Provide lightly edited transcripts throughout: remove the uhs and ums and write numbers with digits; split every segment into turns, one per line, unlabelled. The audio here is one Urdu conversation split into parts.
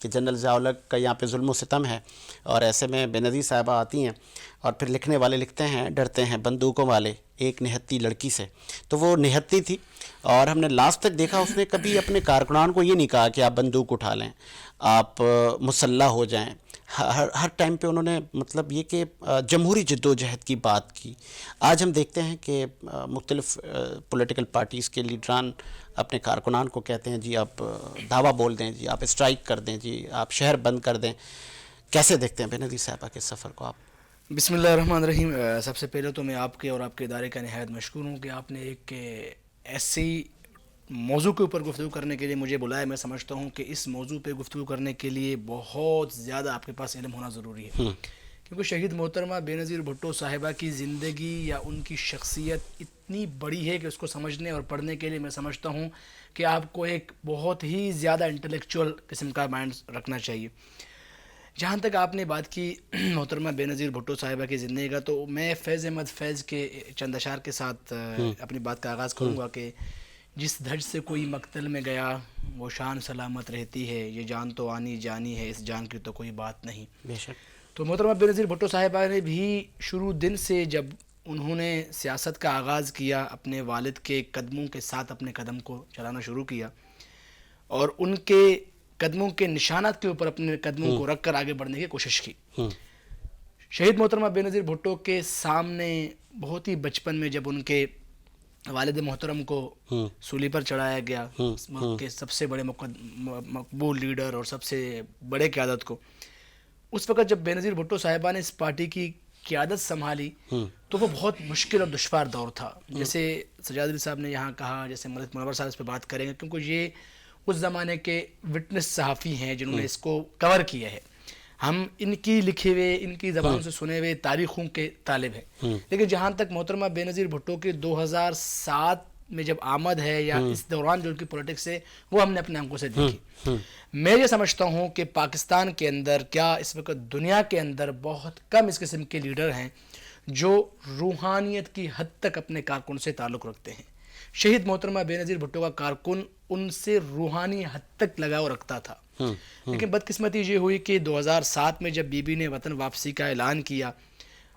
کہ جنرل ضیاء الحق کا یہاں پہ ظلم و ستم ہے، اور ایسے میں بے نظیر صاحبہ آتی ہیں اور پھر لکھنے والے لکھتے ہیں ڈرتے ہیں بندوقوں والے ایک نہتی لڑکی سے. تو وہ نہتی تھی، اور ہم نے لاسٹ تک دیکھا اس نے کبھی اپنے کارکنان کو یہ نہیں کہا کہ آپ بندوق اٹھا لیں، آپ مسلح ہو جائیں. ہر ٹائم پہ انہوں نے مطلب یہ کہ جمہوری جد و جہد کی بات کی. آج ہم دیکھتے ہیں کہ مختلف پولیٹیکل پارٹیز کے لیڈران اپنے کارکنان کو کہتے ہیں جی آپ دعویٰ بول دیں، جی آپ اسٹرائک کر دیں، جی آپ شہر بند کر دیں. کیسے دیکھتے ہیں بے نظیر صاحبہ کے سفر کو آپ؟
بسم اللہ الرحمن الرحیم. سب سے پہلے تو میں آپ کے اور آپ کے ادارے کا نہایت مشکور ہوں کہ آپ نے ایک ایسی موضوع کے اوپر گفتگو کرنے کے لیے مجھے بلایا. میں سمجھتا ہوں کہ اس موضوع پہ گفتگو کرنے کے لیے بہت زیادہ آپ کے پاس علم ہونا ضروری ہے، کیونکہ شہید محترمہ بے نظیر بھٹو صاحبہ کی زندگی یا ان کی شخصیت اتنی بڑی ہے کہ اس کو سمجھنے اور پڑھنے کے لیے میں سمجھتا ہوں کہ آپ کو ایک بہت ہی زیادہ انٹلیکچوئل قسم کا مائنڈ رکھنا چاہیے. جہاں تک آپ نے بات کی محترمہ بے نظیر بھٹو صاحبہ کی زندگی کا، تو میں فیض احمد فیض کے چند اشعار کے ساتھ اپنی بات کا آغاز کروں گا کہ جس دھج سے کوئی مقتل میں گیا وہ شان سلامت رہتی ہے، یہ جان تو آنی جانی ہے، اس جان کی تو کوئی بات نہیں.
بے شک.
تو محترمہ بے نظیر بھٹو صاحبہ نے بھی شروع دن سے جب انہوں نے سیاست کا آغاز کیا، اپنے والد کے قدموں کے ساتھ اپنے قدم کو چلانا شروع کیا، اور ان کے قدموں کے نشانات کے اوپر اپنے قدموں کو رکھ کر آگے بڑھنے کی کوشش کی. شہید محترمہ بے نظیر بھٹو کے سامنے بہت ہی بچپن میں جب ان کے والد محترم کو سولی پر چڑھایا گیا، ملک کے سب سے بڑے مقبول لیڈر اور سب سے بڑے قیادت کو، اس وقت جب بے نظیر بھٹو صاحبہ نے اس پارٹی کی قیادت سنبھالی تو وہ بہت مشکل اور دشوار دور تھا. جیسے سجاد علی صاحب نے یہاں کہا، جیسے ملک منور صاحب اس پہ بات کریں گے، کیونکہ یہ اس زمانے کے وٹنس صحافی ہیں جنہوں نے اس کو کور کیا ہے. ہم ان کی لکھے ہوئے، ان کی زبان سے سنے ہوئے تاریخوں کے طالب ہیں. لیکن جہاں تک محترمہ بے نظیر بھٹو کے 2007 میں جب آمد ہے یا اس دوران جو ان کی پولیٹکس ہے وہ ہم نے اپنے آنکھوں سے دیکھی. میں یہ سمجھتا ہوں کہ پاکستان کے اندر، کیا اس وقت دنیا کے اندر، بہت کم اس قسم کے لیڈر ہیں جو روحانیت کی حد تک اپنے کارکن سے تعلق رکھتے ہیں. شہید محترمہ بے نظیر بھٹو کا کارکن ان سے روحانی حد تک لگاؤ رکھتا تھا. لیکن بدقسمتی یہ ہوئی کہ 2007 میں جب بی بی نے وطن واپسی کا اعلان کیا،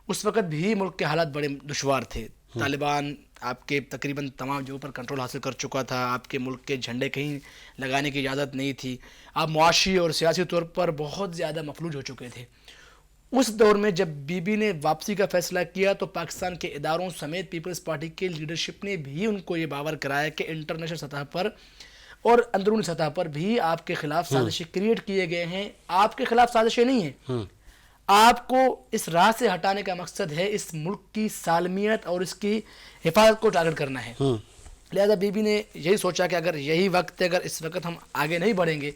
اس وقت بھی ملک کے حالات بڑے دشوار تھے. طالبان آپ کے تقریباً تمام جگہوں پر کنٹرول حاصل کر چکا تھا، آپ کے ملک کے جھنڈے کہیں لگانے کی اجازت نہیں تھی، آپ معاشی اور سیاسی طور پر بہت زیادہ مفلوج ہو چکے تھے. اس دور میں جب بی بی نے واپسی کا فیصلہ کیا تو پاکستان کے اداروں سمیت پیپلز پارٹی کے لیڈرشپ نے بھی ان کو یہ باور کرایا کہ انٹرنیشنل سطح پر اور اندرونی سطح پر بھی آپ کے خلاف سازشیں کریٹ کیے گئے ہیں. آپ کے خلاف سازشیں نہیں ہیں، آپ کو اس راہ سے ہٹانے کا مقصد ہے اس ملک کی سالمیت اور اس کی حفاظت کو ٹارگٹ کرنا ہے. لہذا بی بی نے یہی سوچا کہ اگر یہی وقت ہے، اگر اس وقت ہم آگے نہیں بڑھیں گے،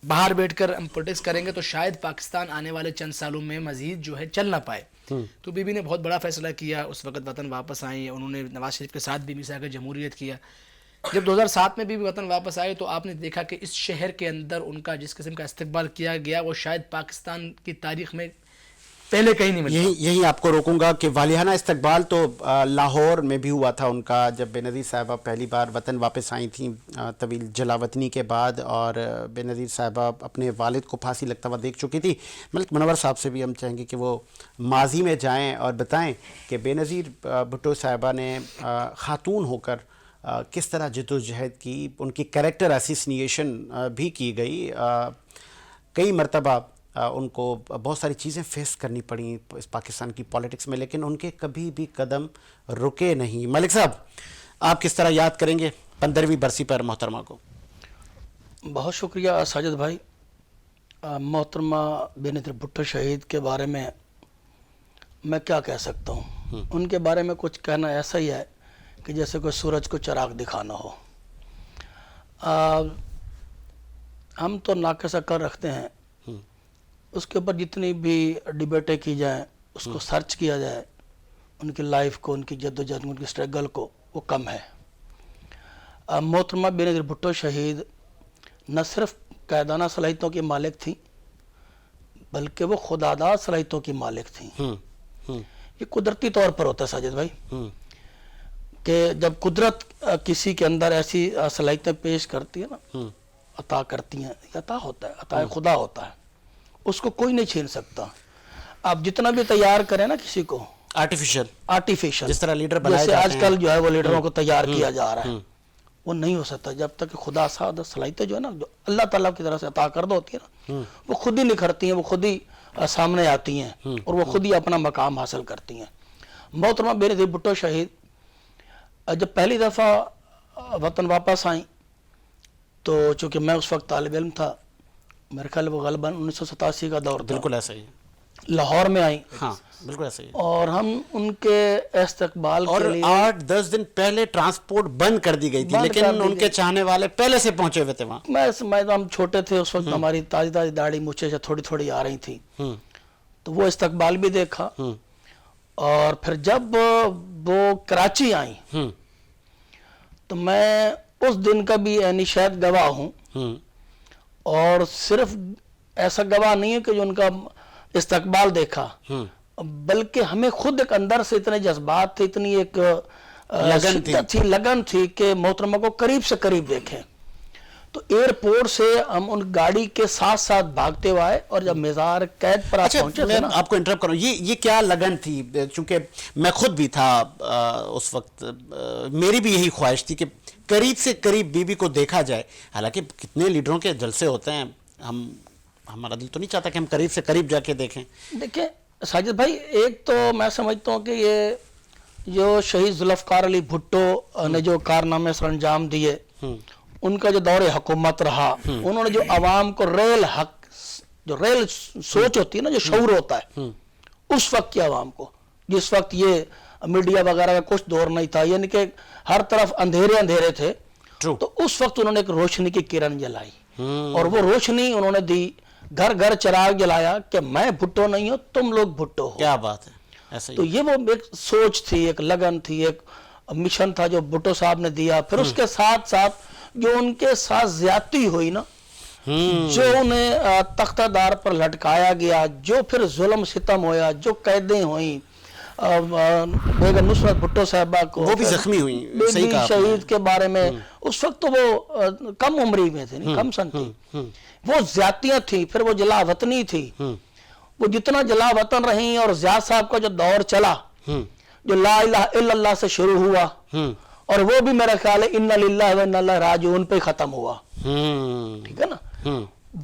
باہر بیٹھ کر ہم پولیٹکس کریں گے، تو شاید پاکستان آنے والے چند سالوں میں مزید جو ہے چل نہ پائے. تو بی بی نے بہت بڑا فیصلہ کیا. اس وقت وطن واپس آئیں، انہوں نے نواز شریف کے ساتھ بھی میثاق جمہوریت کیا. جب 2007 میں بھی وطن واپس آئے تو آپ نے دیکھا کہ اس شہر کے اندر ان کا جس قسم کا استقبال کیا گیا وہ شاید پاکستان کی تاریخ میں پہلے کہیں نہیں ملتا.
یہی آپ کو روکوں گا کہ والہانہ استقبال تو لاہور میں بھی ہوا تھا ان کا، جب بے نظیر صاحبہ پہلی بار وطن واپس آئی تھیں طویل جلاوطنی کے بعد، اور بے نظیر صاحبہ اپنے والد کو پھانسی لگتا ہوا دیکھ چکی تھی. ملک منور صاحب سے بھی ہم چاہیں گے کہ وہ ماضی میں جائیں اور بتائیں کہ بے نظیر بھٹو صاحبہ نے خاتون ہو کر کس طرح جد و جہد کی، ان کی کریکٹر اسیسینیشن بھی کی گئی. کئی مرتبہ ان کو بہت ساری چیزیں فیس کرنی پڑیں اس پاکستان کی پالیٹکس میں، لیکن ان کے کبھی بھی قدم رکے نہیں. ملک صاحب، آپ کس طرح یاد کریں گے 15ویں برسی پر محترمہ کو؟
بہت شکریہ ساجد بھائی. محترمہ بے نظیر بھٹو شہید کے بارے میں کیا کہہ سکتا ہوں. ان کے بارے میں کچھ کہنا ایسا ہی ہے کہ جیسے کوئی سورج کو چراغ دکھانا ہو. ہم تو ناقص عقل رکھتے ہیں، اس کے اوپر جتنی بھی ڈبیٹیں کی جائیں، اس کو سرچ کیا جائے، ان کی لائف کو، ان کی جد و جہد، ان کی اسٹرگل کو، وہ کم ہے. محترمہ بے نظیر بھٹو شہید نہ صرف قائدانہ صلاحیتوں کی مالک تھیں بلکہ وہ خودآگاہ صلاحیتوں کی مالک تھیں. یہ قدرتی طور پر ہوتا ہے ساجد بھائی کہ جب قدرت کسی کے اندر ایسی صلاحیتیں پیش کرتی ہے نا، عطا کرتی ہیں، یہ عطا ہوتا ہے، عطا خدا ہوتا ہے، اس کو کوئی نہیں چھین سکتا. آپ جتنا بھی تیار کریں نا کسی کو آرٹیفیشل،
جس طرح لیڈر بنائے
جیسے
جاتے
آج
ہیں،
کل جو ہے وہ لیڈروں کو تیار کیا جا رہا ہے، وہ نہیں ہو سکتا جب تک کہ خدا سعادت صلاحیتیں جو ہے نا جو اللہ تعالیٰ کی طرف سے عطا کردہ ہوتی ہے نا، وہ خود ہی نکھرتی ہیں، وہ خود ہی سامنے آتی ہیں اور وہ خود ہی اپنا مقام حاصل کرتی ہیں. محترمہ بے نظیر بھٹو شہید جب پہلی دفعہ وطن واپس آئیں تو چونکہ میں اس وقت طالب علم تھا، میرے خیال وہ غالباً 1987 کا دور تھا،
بالکل ایسا ہی ہے.
لاہور میں آئیں،
ہاں بالکل ایسا ہی ہے.
اور ہم ان کے استقبال
اور
کے لیے
8-10 دن پہلے ٹرانسپورٹ بند کر دی گئی تھی،
بند کر
لیکن
دی
ان کے
گئی.
چاہنے والے پہلے سے پہنچے ہوئے تھے وہاں.
میں ہم چھوٹے تھے اس وقت، ہماری تازی تازی داڑھی مچھے سے تھوڑی تھوڑی آ رہی تھی، تو وہ استقبال بھی دیکھا. اور پھر جب وہ کراچی آئیں تو میں اس دن کا بھی عینی شاہد گواہ ہوں، اور صرف ایسا گواہ نہیں ہے کہ جو ان کا استقبال دیکھا، بلکہ ہمیں خود ایک اندر سے اتنے جذبات تھے، اتنی ایک لگن تھی کہ محترمہ کو قریب سے قریب دیکھیں. تو ایئرپورٹ سے ہم ان گاڑی کے ساتھ ساتھ بھاگتے ہوئے آئے، اور جب مزار قید پر آپ پہنچے
میں
تھے نا،
آپ کو انٹرپٹ کروں، یہ کیا لگن تھی؟ چونکہ میں خود بھی تھا اس وقت، میری بھی یہی خواہش تھی کہ قریب سے قریب بیوی کو دیکھا جائے. حالانکہ کتنے لیڈروں کے جلسے ہوتے ہیں، ہمارا دل تو نہیں چاہتا کہ ہم قریب سے قریب جا کے دیکھیں.
دیکھیں ساجد بھائی، ایک تو میں سمجھتا ہوں کہ یہ جو شہید ذوالفقار علی بھٹو نے جو کارنامے سر انجام دیے، ان کا جو دور حکومت رہا، انہوں نے جو عوام کو ریل حق، جو ریل سوچ ہوتی ہے نا، جو شعور ہوتا ہے اس وقت کی عوام کو، جس وقت یہ میڈیا وغیرہ کا کچھ دور نہیں تھا، یعنی کہ ہر طرف اندھیرے اندھیرے تھے، تو اس وقت انہوں نے ایک روشنی کی کرن جلائی، اور وہ روشنی انہوں نے دی، گھر گھر چراغ جلایا کہ میں بھٹو نہیں ہوں، تم لوگ بھٹو ہو.
کیا بات ہے، ایسا
تو
ہی.
یہ وہ ایک سوچ تھی، ایک لگن تھی، ایک مشن تھا جو بھٹو صاحب نے دیا. پھر اس کے ساتھ ساتھ جو ان کے ساتھ زیادتی ہوئی نا، جو انہیں تختہ دار پر لٹکایا گیا، جو پھر ظلم ستم ہویا، جو قیدیں ہوئیں، بیگم نصرت بھٹو صاحبہ کو
وہ بھی زخمی ہوئی، صحیح کہا آپ نے.
شہید کے بارے میں اس وقت تو وہ کم عمری میں تھے، کم سن تھی، وہ زیادتیاں تھیں. پھر وہ جلا وطنی تھی، وہ جتنا جلا وطن رہی، اور زیاد صاحب کا جو دور چلا جو لا الہ الا اللہ سے شروع ہوا، اور وہ بھی میرا خیال ہے انا للہ و انا الیہ راجعون پہ ختم ہوا، ٹھیک ہے نا.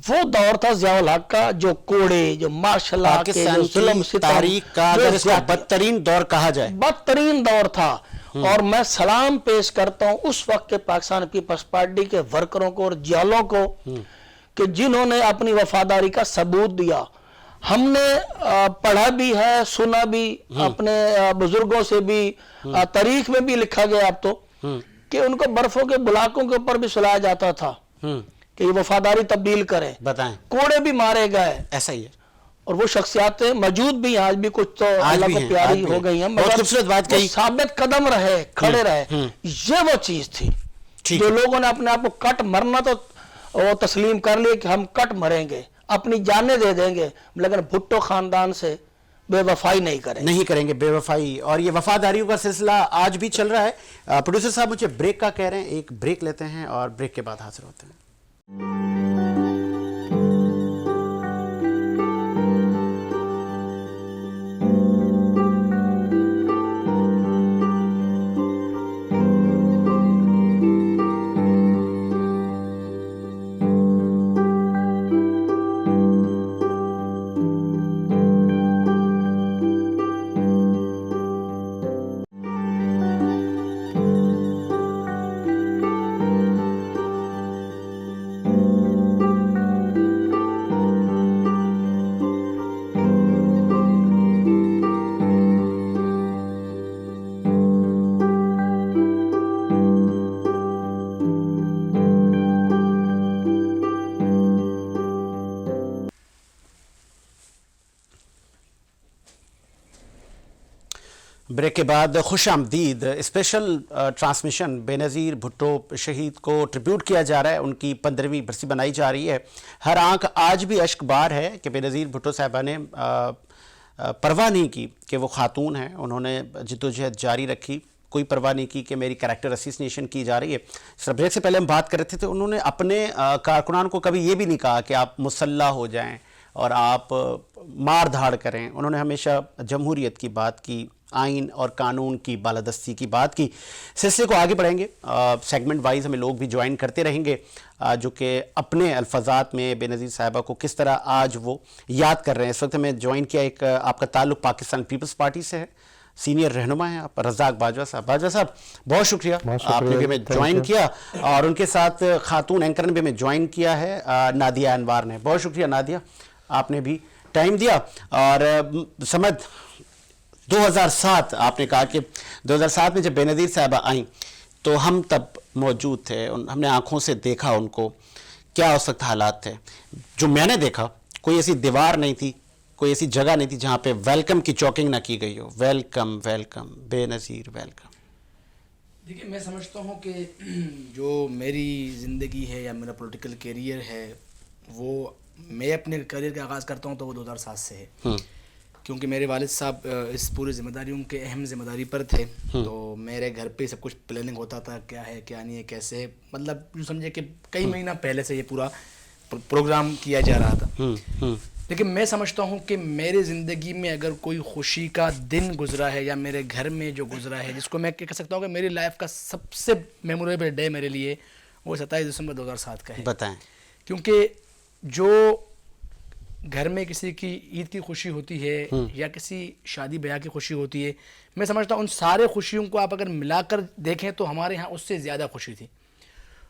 وہ دور تھا ضیاء الحق کا، جو کوڑے، جو مارشل لا کے، جو ظلم
کی تاریخ کا اگر اس کو بدترین دور کہا جائے،
بدترین دور تھا. اور میں سلام پیش کرتا ہوں اس وقت کے پاکستان پیپلز پارٹی کے ورکروں کو اور جیالوں کو کہ جنہوں نے اپنی وفاداری کا ثبوت دیا. ہم نے پڑھا بھی ہے، سنا بھی، اپنے بزرگوں سے بھی، تاریخ میں بھی لکھا گیا اب تو، کہ ان کو برفوں کے بلاکوں کے اوپر بھی سلایا جاتا تھا کہ یہ وفاداری تبدیل کریں.
بتائیں،
کوڑے بھی مارے گئے.
ایسا ہی ہے.
اور وہ شخصیاتیں موجود بھی ہیں، آج بھی کچھ تو اللہ کو پیاری ہو گئی ہیں،
بہت خوبصورت بات کہی.
ثابت قدم رہے، کھڑے رہے. یہ وہ چیز تھی جو لوگوں نے اپنے آپ کو کٹ مرنا تو وہ تسلیم کر لیے کہ ہم کٹ مریں گے، اپنی جانیں دے دیں گے، لیکن بھٹو خاندان سے بے وفائی نہیں کریں
گے، بے وفائی. اور یہ وفاداریوں کا سلسلہ آج بھی چل رہا ہے. پروڈیوسر صاحب مجھے بریک کا کہہ رہے ہیں، ایک بریک لیتے ہیں اور بریک کے بعد حاضر ہوتے ہیں. بریک کے بعد خوش آمدید. اسپیشل ٹرانسمیشن بے نظیر بھٹو شہید کو ٹریبیوٹ کیا جا رہا ہے، ان کی 15ویں برسی بنائی جا رہی ہے. ہر آنکھ آج بھی اشک بار ہے کہ بے نظیر بھٹو صاحبہ نے پرواہ نہیں کی کہ وہ خاتون ہیں. انہوں نے جدوجہد جاری رکھی، کوئی پرواہ نہیں کی کہ میری کریکٹر اسیسینیشن کی جا رہی ہے. بریک سے پہلے ہم بات کر رہے تھے تو انہوں نے اپنے کارکنان کو کبھی یہ بھی نہیں کہا کہ آپ مسلح ہو جائیں اور آپ مار دھاڑ کریں. انہوں نے ہمیشہ جمہوریت کی بات کی, آئین اور قانون کی بالادستی کی بات کی. سلسلے کو آگے بڑھیں گے, سیگمنٹ وائز ہمیں لوگ بھی جوائن کرتے رہیں گے جو کہ اپنے الفاظات میں بے نظیر صاحبہ کو کس طرح آج وہ یاد کر رہے ہیں. اس وقت ہمیں جوائن کیا ایک آپ کا تعلق پاکستان پیپلز پارٹی سے ہے, سینئر رہنما ہیں آپ رزاق باجوہ صاحب. باجوہ صاحب بہت شکریہ آپ نے بھی ہمیں جوائن کیا, اور ان کے ساتھ خاتون اینکر نے بھی ہمیں جوائن کیا ہے نادیہ انوار نے. بہت شکریہ نادیہ, آپ نے بھی ٹائم دیا. اور سمد 2007 آپ نے کہا کہ 2007 میں جب بے نظیر صاحبہ آئیں تو ہم تب موجود تھے, ہم نے آنکھوں سے دیکھا ان کو, کیا اس وقت حالات تھے. جو میں نے دیکھا کوئی ایسی دیوار نہیں تھی, کوئی ایسی جگہ نہیں تھی جہاں پہ ویلکم کی چوکنگ نہ کی گئی ہو. ویلکم ویلکم بے نظیر ویلکم.
دیکھیے میں سمجھتا ہوں کہ جو میری زندگی ہے یا میرا پولیٹیکل کیریئر ہے وہ, میں اپنے کیریئر کا آغاز کرتا ہوں تو وہ 2007 سے ہے, کیونکہ میرے والد صاحب اس پوری ذمہ داریوں کے اہم ذمہ داری پر تھے. تو میرے گھر پہ سب کچھ پلاننگ ہوتا تھا, کیا ہے کیا نہیں ہے کیسے ہے, مطلب جو سمجھے کہ کئی مہینہ پہلے سے یہ پورا پروگرام کیا جا رہا تھا. لیکن میں سمجھتا ہوں کہ میرے زندگی میں اگر کوئی خوشی کا دن گزرا ہے یا میرے گھر میں جو گزرا ہے, جس کو میں کہہ سکتا ہوں کہ میری لائف کا سب سے میموریبل ڈے میرے لیے, وہ 27 دسمبر 2007 کا ہے.
بتائیں.
کیونکہ جو گھر میں کسی کی عید کی خوشی ہوتی ہے یا کسی شادی بیاہ کی خوشی ہوتی ہے, میں سمجھتا ہوں ان سارے خوشیوں کو آپ اگر ملا کر دیکھیں تو ہمارے ہاں اس سے زیادہ خوشی تھی.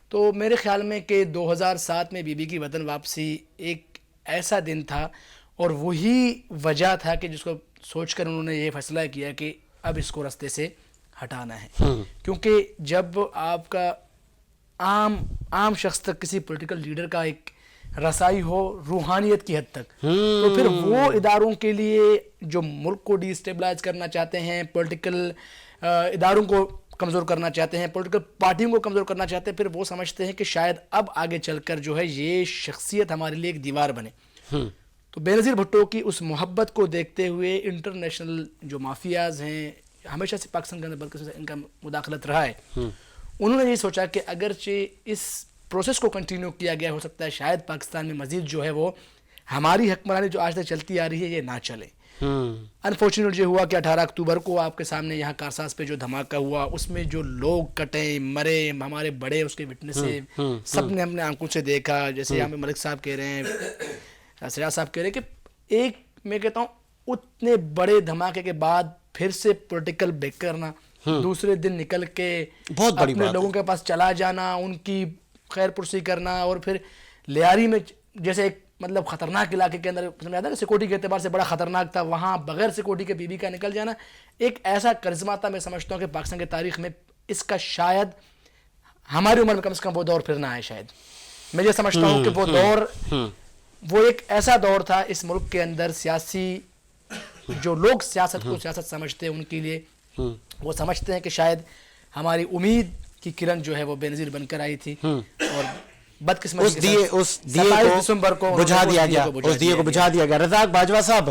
تو میرے خیال میں کہ 2007 میں بی بی کی وطن واپسی ایک ایسا دن تھا, اور وہی وجہ تھا کہ جس کو سوچ کر انہوں نے یہ فیصلہ کیا کہ اب اس کو راستے سے ہٹانا ہے. کیونکہ جب آپ کا عام شخص تک کسی پولیٹیکل لیڈر کا ایک رسائی ہو روحانیت کی حد تک, تو پھر وہ اداروں کے لیے جو ملک کو ڈی اسٹیبلائز کرنا چاہتے ہیں, پولیٹیکل اداروں کو کمزور کرنا چاہتے ہیں, پولیٹیکل پارٹیوں کو کمزور کرنا چاہتے ہیں, پھر وہ سمجھتے ہیں کہ شاید اب آگے چل کر جو ہے یہ شخصیت ہمارے لیے ایک دیوار بنے. تو بے نظیر بھٹو کی اس محبت کو دیکھتے ہوئے انٹرنیشنل جو مافیاز ہیں, ہمیشہ سے پاکستان کے اندر بلکہ ان کا مداخلت رہا ہے, انہوں نے یہ سوچا کہ اگرچہ اس پروسیس کو کنٹینیو کیا گیا, ہو سکتا ہے شاید پاکستان میں مزید جو ہے وہ ہماری حکمرانی جو آج تک چلتی آ رہی ہے یہ نہ چلے. انفارچونیٹ یہ ہوا کہ 18 اکتوبر کو آپ کے سامنے یہاں کارساز پہ جو دھماکہ ہوا, اس میں جو لوگ کٹے مرے, ہمارے بڑے اس کے وٹنس ہیں, سب نے اپنے آنکھوں سے دیکھا. جیسے یہاں پہ ملک صاحب کہہ رہے ہیں, سیاض صاحب کہہ رہے ہیں کہ ایک میں کہتا ہوں اتنے بڑے دھماکے کے بعد پھر سے پولیٹیکل بیک کرنا, دوسرے دن نکل کے اپنے لوگوں کے پاس چلا جانا, ان کی خیر پرسی کرنا, اور پھر لیاری میں جیسے ایک مطلب خطرناک علاقے کے اندر سمجھا تھا کہ سیکورٹی کے اعتبار سے بڑا خطرناک تھا, وہاں بغیر سیکورٹی کے بی بی کا نکل جانا ایک ایسا کرزمہ تھا. میں سمجھتا ہوں کہ پاکستان کی تاریخ میں اس کا شاید ہماری عمر میں کم سے کم وہ دور پھر نہ آئے. شاید میں یہ سمجھتا ہوں کہ وہ دور وہ ایک ایسا دور تھا اس ملک کے اندر, سیاسی جو لوگ سیاست کو سیاست سمجھتے ہیں ان کے لیے وہ سمجھتے ہیں کہ شاید ہماری امید کی کرن جو ہے وہ بے نظیر بن کر آئی تھی, اور بدقسمتی
اس دیے کو بجھا دیا گیا. رزاق باجوہ صاحب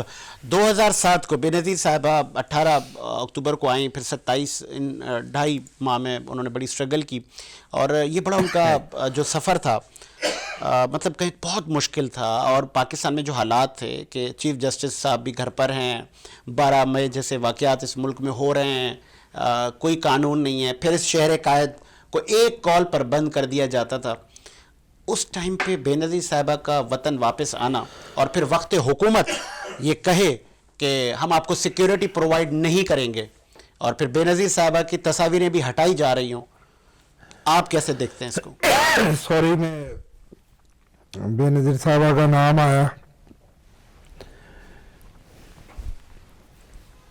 2007 کو بے نظیر صاحبہ 18 اکتوبر کو آئیں, پھر 27 ان 2.5 ماہ میں انہوں نے بڑی سٹرگل کی, اور یہ بڑا ان کا جو سفر تھا مطلب کہیں بہت مشکل تھا. اور پاکستان میں جو حالات تھے کہ چیف جسٹس صاحب بھی گھر پر ہیں, 12 مئی جیسے واقعات اس ملک میں ہو رہے ہیں, کوئی قانون نہیں ہے, پھر اس شہر قائد کو ایک کال پر بند کر دیا جاتا تھا. اس ٹائم پہ بے نظیر صاحبہ کا وطن واپس آنا, اور پھر وقت حکومت یہ کہے کہ ہم آپ کو سیکیورٹی پرووائڈ نہیں کریں گے, اور پھر بے نظیر صاحبہ کی تصاویریں بھی ہٹائی جا رہی ہوں, آپ کیسے دیکھتے ہیں اس کو؟
سوری, میں بے نظیر صاحبہ کا نام آیا.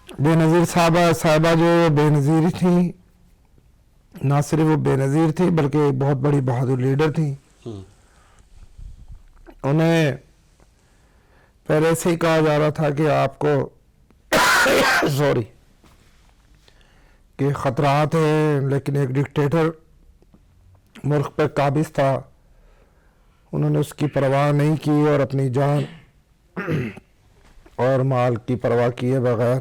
بے نظیر صاحبہ جو بے نظیر تھیں, نہ صرف وہ بے نظیر تھی بلکہ بہت بڑی بہادر لیڈر تھیں. انہیں پہلے سے ہی کہا جا رہا تھا کہ آپ کو سوری کہ خطرات ہیں, لیکن ایک ڈکٹیٹر ملک پہ قابض تھا, انہوں نے اس کی پرواہ نہیں کی اور اپنی جان اور مال کی پرواہ کیے بغیر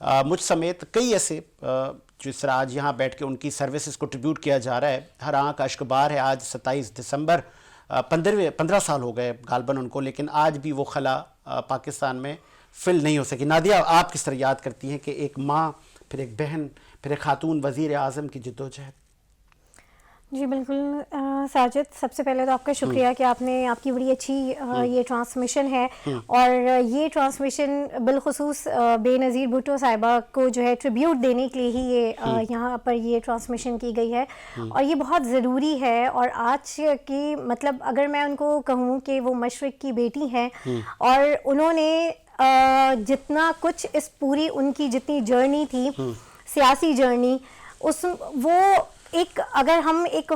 مجھ سمیت کئی ایسے جس طرح آج یہاں بیٹھ کے ان کی سروسز کو ٹریبیوٹ کیا جا رہا ہے. ہر آنکھ اشکبار ہے. آج 27 دسمبر 15 سال ہو گئے غالباً ان کو, لیکن آج بھی وہ خلا پاکستان میں فل نہیں ہو سکی. نادیہ, آپ کس طرح یاد کرتی ہیں کہ ایک ماں, پھر ایک بہن, پھر ایک خاتون وزیر اعظم کی جدوجہد؟
جی بالکل ساجد, سب سے پہلے تو آپ کا شکریہ کہ آپ کی بڑی اچھی یہ ٹرانسمیشن ہے, اور یہ ٹرانسمیشن بالخصوص بے نظیر بھٹو صاحبہ کو جو ہے ٹریبیوٹ دینے کے لیے ہی یہ یہاں پر یہ ٹرانسمیشن کی گئی ہے, اور یہ بہت ضروری ہے. اور آج کی مطلب اگر میں ان کو کہوں کہ وہ مشرق کی بیٹی ہیں, اور انہوں نے جتنا کچھ اس پوری ان کی جتنی جرنی تھی, سیاسی جرنی, وہ ایک اگر ہم ایک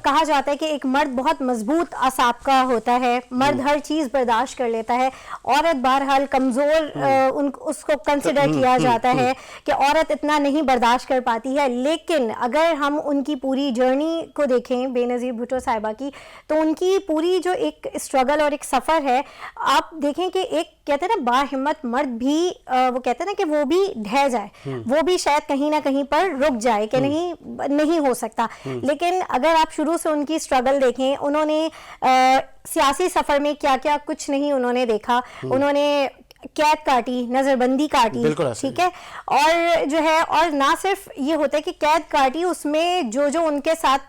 کہا جاتا ہے کہ ایک مرد بہت مضبوط اعصاب کا ہوتا ہے, مرد ہر چیز برداشت کر لیتا ہے, عورت بہرحال کمزور اس کو کنسیڈر کیا جاتا ہے کہ عورت اتنا نہیں برداشت کر پاتی ہے. لیکن اگر ہم ان کی پوری جرنی کو دیکھیں بے نظیر بھٹو صاحبہ کی, تو ان کی پوری جو ایک اسٹرگل اور ایک سفر ہے, آپ دیکھیں کہ ایک کہتے ہیں نا باہمت مرد بھی وہ کہتے ہیں نا کہ وہ بھی ڈھہ جائے, وہ بھی شاید کہیں نہ کہیں پر رک جائے کہ نہیں ہو سکتا. لیکن اگر آپ شروع سے ان کی اسٹرگل دیکھیں, انہوں نے سیاسی سفر میں کیا کیا کچھ نہیں انہوں نے دیکھا. انہوں نے قید کاٹی, نظر بندی کاٹی, ٹھیک ہے, اور جو ہے, اور نہ صرف یہ ہوتا ہے کہ قید کاٹی, اس میں جو ان کے ساتھ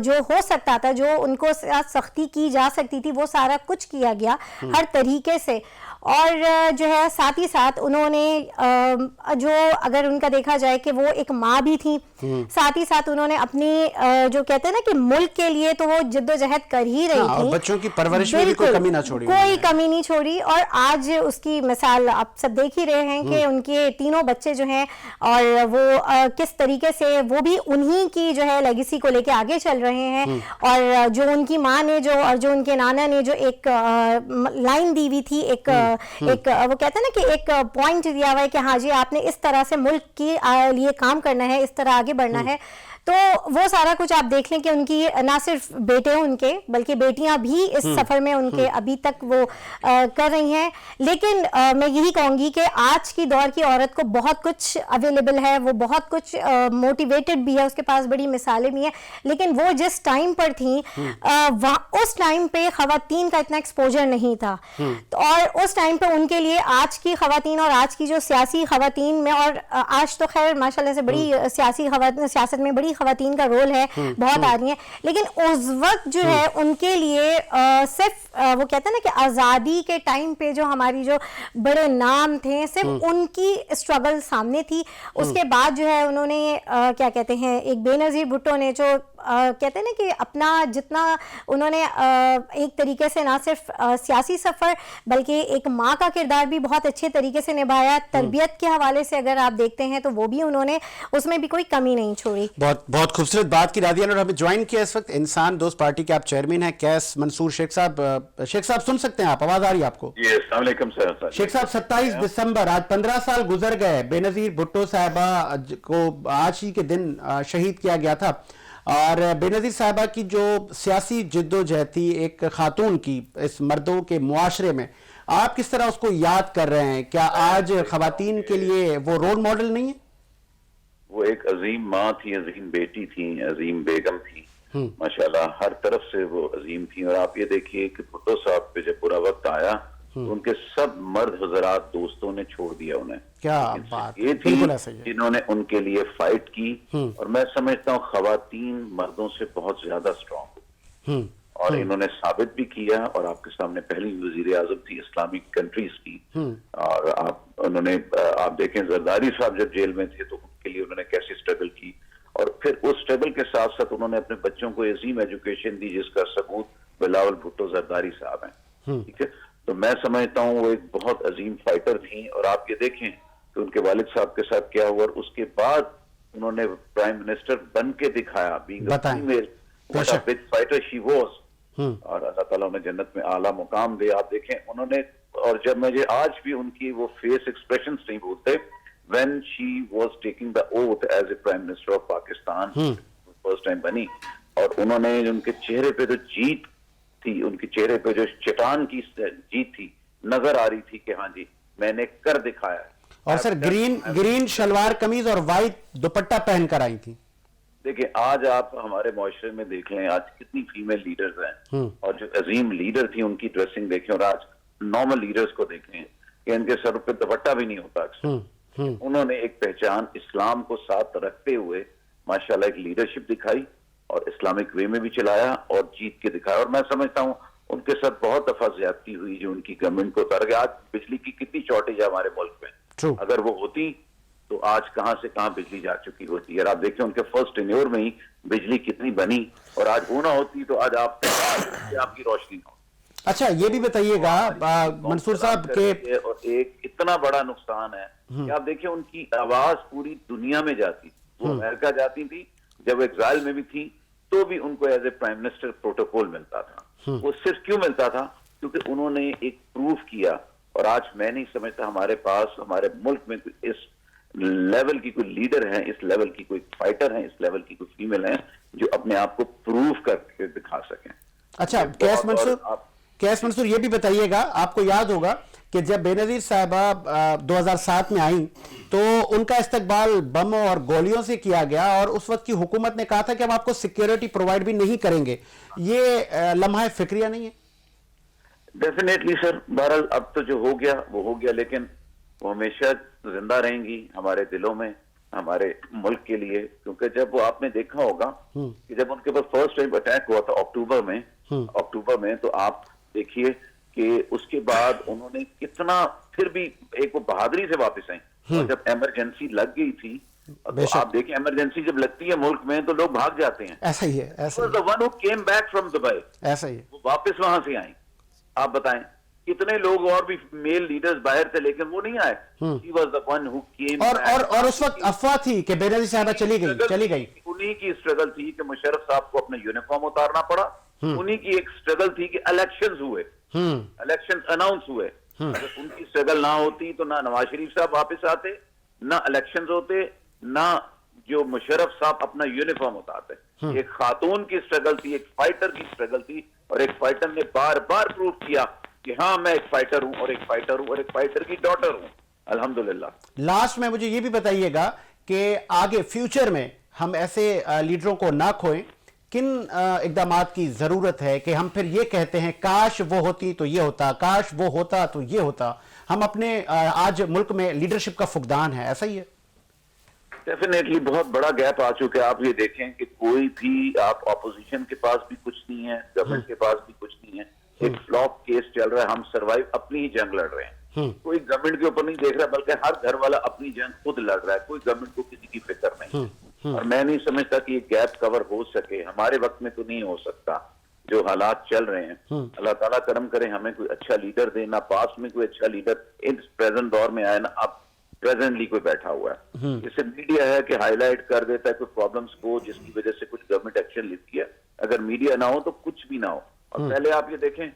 جو ہو سکتا تھا, جو ان کو سختی کی جا سکتی تھی, وہ سارا کچھ کیا گیا ہر طریقے سے. اور جو ہے ساتھ ہی ساتھ انہوں نے جو اگر ان کا دیکھا جائے کہ وہ ایک ماں بھی تھیں, ساتھ ہی ساتھ انہوں نے اپنی جو کہتے ہیں نا کہ ملک کے لیے تو وہ جد و جہد کر ہی رہی تھی,
بچوں کی پرورش میں بھی کوئی کمی نہ چھوڑی,
کوئی کمی نہیں چھوڑی. اور آج اس کی مثال آپ سب دیکھ ہی رہے ہیں کہ ان کے تینوں بچے جو ہیں, اور وہ کس طریقے سے وہ بھی انہی کی جو ہے لیگیسی کو لے کے آگے چل رہے ہیں. اور جو ان کی ماں نے اور جو ان کے نانا نے جو ایک لائن دی ہوئی تھی, ایک وہ کہتے ہیں نا کہ ایک پوائنٹ دیا ہوا ہے کہ ہاں جی آپ نے اس طرح سے ملک کے لیے کام کرنا ہے, اس طرح آگے بڑھنا ہے, تو وہ سارا کچھ آپ دیکھ لیں کہ ان کی نہ صرف بیٹے ان کے بلکہ بیٹیاں بھی اس سفر میں ان کے ابھی تک وہ کر رہی ہیں. لیکن میں یہی کہوں گی کہ آج کی دور کی عورت کو بہت کچھ اویلیبل ہے, وہ بہت کچھ موٹیویٹڈ بھی ہے, اس کے پاس بڑی مثالیں بھی ہیں. لیکن وہ جس ٹائم پر تھیں, اس ٹائم پہ خواتین کا اتنا ایکسپوجر نہیں تھا, اور اس ٹائم پہ ان کے لیے آج کی خواتین اور آج کی جو سیاسی خواتین میں, اور آج تو خیر ماشاءاللہ سے بڑی سیاست میں بڑی خواتین کا رول ہے, بہت آ رہی ہیں. لیکن اس وقت جو ہے ان کے لیے صرف وہ کہتے ہیں نا کہ آزادی کے ٹائم پہ جو ہماری جو بڑے نام تھے, صرف ان کی اسٹرگل سامنے تھی. اس کے بعد جو ہے انہوں نے کیا کہتے ہیں, ایک بے نظیر بھٹو نے جو کہتے ہیں نا کہ اپنا جتنا انہوں نے ایک طریقے سے نہ صرف سیاسی سفر بلکہ ایک ماں کا کردار بھی بہت اچھے طریقے سے نبھایا. تربیت کے حوالے سے اگر آپ دیکھتے ہیں تو وہ بھی انہوں نے اس میں بھی کوئی کمی نہیں چھوڑی.
بہت خوبصورت بات کی رادیہ نے, اور ہمیں جوائن کیا اس وقت انسان دوست پارٹی کے آپ چیئرمین ہیں کیس منصور شیخ صاحب. شیخ صاحب سن سکتے ہیں آپ, آواز آ رہی ہے آپ کو؟
جی السلام علیکم سر.
شیخ صاحب 27 دسمبر, آج 15 سال گزر گئے, بے نظیر بھٹو صاحبہ کو آج ہی کے دن شہید کیا گیا تھا. اور بے نظیر صاحبہ کی جو سیاسی جد و جہد تھی ایک خاتون کی اس مردوں کے معاشرے میں, آپ کس طرح اس کو یاد کر رہے ہیں؟ کیا آج خواتین کے لیے وہ رول ماڈل نہیں ہے؟
وہ ایک عظیم ماں تھی, عظیم بیٹی تھی, عظیم بیگم تھی, ماشاءاللہ ہر طرف سے وہ عظیم تھی. اور آپ یہ دیکھیے کہ بھٹو صاحب پہ جب برا وقت آیا تو ان کے سب مرد حضرات دوستوں نے چھوڑ دیا انہیں.
کیا بات,
یہ تھی
بالکل ایسا ہی ہے.
جنہوں نے ان کے لیے فائٹ کی. اور میں سمجھتا ہوں خواتین مردوں سے بہت زیادہ اسٹرانگ, اور انہوں نے ثابت بھی کیا. اور آپ کے سامنے پہلی وزیر اعظم تھی اسلامک کنٹریز کی. اور آپ دیکھیں زرداری صاحب جب جیل میں تھے تو ان کے لیے انہوں نے کیسی اسٹرگل کی, اور پھر اس اسٹرگل کے ساتھ ساتھ انہوں نے اپنے بچوں کو عظیم ایجوکیشن دی, جس کا ثبوت بلاول بھٹو زرداری صاحب ہیں. ٹھیک ہے, تو میں سمجھتا ہوں وہ ایک بہت عظیم فائٹر تھیں. اور آپ یہ دیکھیں کہ ان کے والد صاحب کے ساتھ کیا ہوا, اور اس کے بعد انہوں نے پرائم منسٹر بن کے دکھایا, being a female, what a big fighter she was. اور اللہ تعالیٰ نے جنت میں اعلیٰ مقام دے. آپ دیکھیں انہوں نے, اور جب مجھے آج بھی ان کی وہ فیس ایکسپریشنز نہیں بھولتے when she was taking the oath as a prime minister of Pakistan, first time بنی, اور انہوں نے ان کے چہرے پہ جو جیت تھی, ان کے چہرے پہ جو چٹان کی جیت تھی, نظر آ رہی تھی کہ ہاں جی میں نے کر دکھایا ہے.
اور سر گرین شلوار قمیض اور وائٹ دوپٹہ پہن کر آئی تھی.
دیکھیں آج آپ ہمارے معاشرے میں دیکھ لیں آج کتنی فیمیل لیڈرز ہیں اور جو عظیم لیڈر تھی ان کی ڈریسنگ دیکھیں اور آج نارمل لیڈرز کو دیکھیں کہ ان کے سر پہ دوپٹہ بھی نہیں ہوتا اکثر. انہوں نے ایک پہچان اسلام کو ساتھ رکھتے ہوئے ماشاءاللہ ایک لیڈرشپ دکھائی اور اسلامک وے میں بھی چلایا اور جیت کے دکھایا. اور میں سمجھتا ہوں ان کے ساتھ بہت دفعہ زیادتی ہوئی جو ان کی گورنمنٹ کو اتار گیا. آج بجلی کی کتنی شارٹیج ہے ہمارے ملک میں, اگر وہ ہوتی تو آج کہاں سے کہاں بجلی جا چکی ہوتی ہے. اور آپ دیکھیں ان کے فرسٹ ٹینیور میں ہی بجلی کتنی بنی اور آج وہ نہ ہوتی تو آج آپ کی روشنی نہ ہوتی.
اچھا یہ بھی بتائیے گا منصور صاحب کہ
اور ایک اتنا بڑا نقصان ہے کہ آپ دیکھیں ان کی آواز پوری دنیا میں جاتی. وہ امریکہ جاتی تھی, جب ایگزائل میں بھی تھی تو بھی ان کو as a prime minister protocol ملتا تھا. وہ صرف کیوں ملتا تھا؟ کیونکہ انہوں نے ایک پروف کیا. اور آج میں نہیں سمجھتا ہمارے پاس ہمارے ملک میں اس لیول کی کوئی لیڈر ہیں, اس لیول کی کوئی فائٹر ہیں, اس لیول کی کوئی فیمیل ہیں جو اپنے آپ کو پروف کر کے دکھا سکیں.
اچھا کیس منصور یہ بھی بتائیے گا, آپ کو یاد ہوگا کہ جب بے نظیر صاحبہ 2007 میں آئیں تو ان کا استقبال بموں اور گولیوں سے کیا گیا اور اس وقت کی حکومت نے کہا تھا کہ ہم آپ کو سیکیورٹی پرووائڈ بھی نہیں کریں گے. یہ لمحہ فکریہ نہیں ہے؟
ڈیفینیٹلی سر, بہرحال اب تو جو ہو گیا وہ ہو گیا, لیکن وہ ہمیشہ زندہ رہیں گی ہمارے دلوں میں ہمارے ملک کے لیے. کیونکہ جب وہ آپ نے دیکھا ہوگا کہ جب ان کے پاس فرسٹ ٹائم اٹیک ہوا تھا اکتوبر میں تو آپ دیکھیے کہ اس کے بعد انہوں نے کتنا پھر بھی ایک وہ بہادری سے واپس آئیں. اور جب ایمرجنسی لگ گئی تھی تو آپ دیکھیں ایمرجنسی جب لگتی ہے ملک میں تو لوگ بھاگ جاتے ہیں.
ایسا ہی ہے, ایسا
the one who came back from Dubai.
ایسا ہی ہے.
وہ واپس وہاں سے آئیں. آپ بتائیں کتنے لوگ اور بھی میل لیڈرز باہر تھے لیکن وہ نہیں آئے. He was the one who came back.
اور اس وقت افواہ تھی کہ بے نظیر صاحبہ چلی گئی.
انہی کی اسٹرگل تھی کہ مشرف صاحب کو اپنا یونیفارم اتارنا پڑا. انہی کی ایک اسٹرگل تھی کہ الیکشنز ہوئے, الیکشنز اناؤنس ہوئے. اگر ان کی اسٹرگل نہ ہوتی تو نہ نواز شریف صاحب واپس آتے, نہ الیکشنز ہوتے, نہ جو مشرف صاحب اپنا یونیفارم اتارتے. ایک خاتون کی اسٹرگل تھی, ایک فائٹر کی اسٹرگل تھی, اور ایک فائٹر نے بار بار پروف کیا کہ ہاں میں ایک فائٹر ہوں اور ایک فائٹر ہوں اور ایک فائٹر کی ڈاٹر ہوں الحمدللہ.
لاسٹ میں مجھے یہ بھی بتائیے گا کہ آگے فیوچر میں ہم ایسے لیڈروں کو نہ کھوئیں, کن اقدامات کی ضرورت ہے کہ ہم پھر یہ کہتے ہیں کاش وہ ہوتی تو یہ ہوتا, کاش وہ ہوتا تو یہ ہوتا. ہم اپنے آج ملک میں لیڈرشپ کا فقدان ہے, ایسا ہی ہے؟
ڈیفینیٹلی بہت بڑا گیپ آ چکا ہے. آپ یہ دیکھیں کہ کوئی بھی آپ اپوزیشن کے پاس بھی کچھ نہیں ہے, گورنمنٹ کے پاس بھی کچھ نہیں ہے. ایک فلاپ کیس چل رہا ہے, ہم سروائیو اپنی ہی جنگ لڑ رہے ہیں. کوئی گورنمنٹ کے اوپر نہیں دیکھ رہا بلکہ ہر گھر والا اپنی جنگ خود لڑ رہا ہے. کوئی گورنمنٹ کو کسی کی فکر نہیں. اور میں نہیں سمجھتا کہ یہ گیپ کور ہو سکے. ہمارے وقت میں تو نہیں ہو سکتا. جو حالات چل رہے ہیں اللہ تعالیٰ کرم کرے ہمیں کوئی اچھا لیڈر دے. نہ پاس میں کوئی اچھا لیڈر اس پریزنٹ دور میں آئے, نہ اب پریزنٹلی کوئی بیٹھا ہوا ہے. جسے میڈیا ہے کہ ہائی لائٹ کر دیتا ہے کوئی پرابلمس کو جس کی وجہ سے کچھ گورنمنٹ ایکشن لیتی ہے. اگر میڈیا نہ ہو تو کچھ بھی نہ ہو. اور پہلے آپ یہ دیکھیں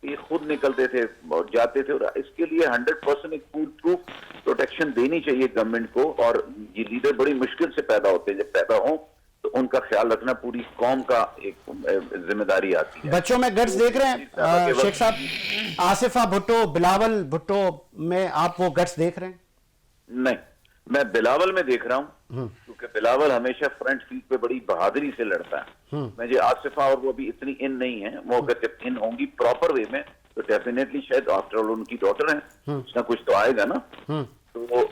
یہ خود نکلتے تھے اور جاتے تھے, اور اس کے لیے 100% ایک فول پروف پروٹیکشن دینی چاہیے گورنمنٹ کو. اور یہ لیڈر بڑی مشکل سے پیدا ہوتے ہیں, جب پیدا ہوں تو ان کا خیال رکھنا پوری قوم کا ایک ذمہ داری آتی ہے.
بچوں میں گٹس دیکھ رہے ہیں شیخ صاحب, آصفہ بھٹو, بلاول بھٹو میں آپ وہ گٹس دیکھ رہے ہیں؟
نہیں, میں بلاول میں دیکھ رہا ہوں کیونکہ بلاول ہمیشہ فرنٹ فیلڈ پہ بڑی بہادری سے لڑتا ہے. میں جو آصفہ اور وہ بھی اتنی ان نہیں ہے, وہ اگر جب ان ہوں گی پراپر وے میں تو ڈیفینیٹلی شاید آفٹر آل ان کی ڈاٹر ہیں, کچھ نہ کچھ تو آئے گا نا. تو وہ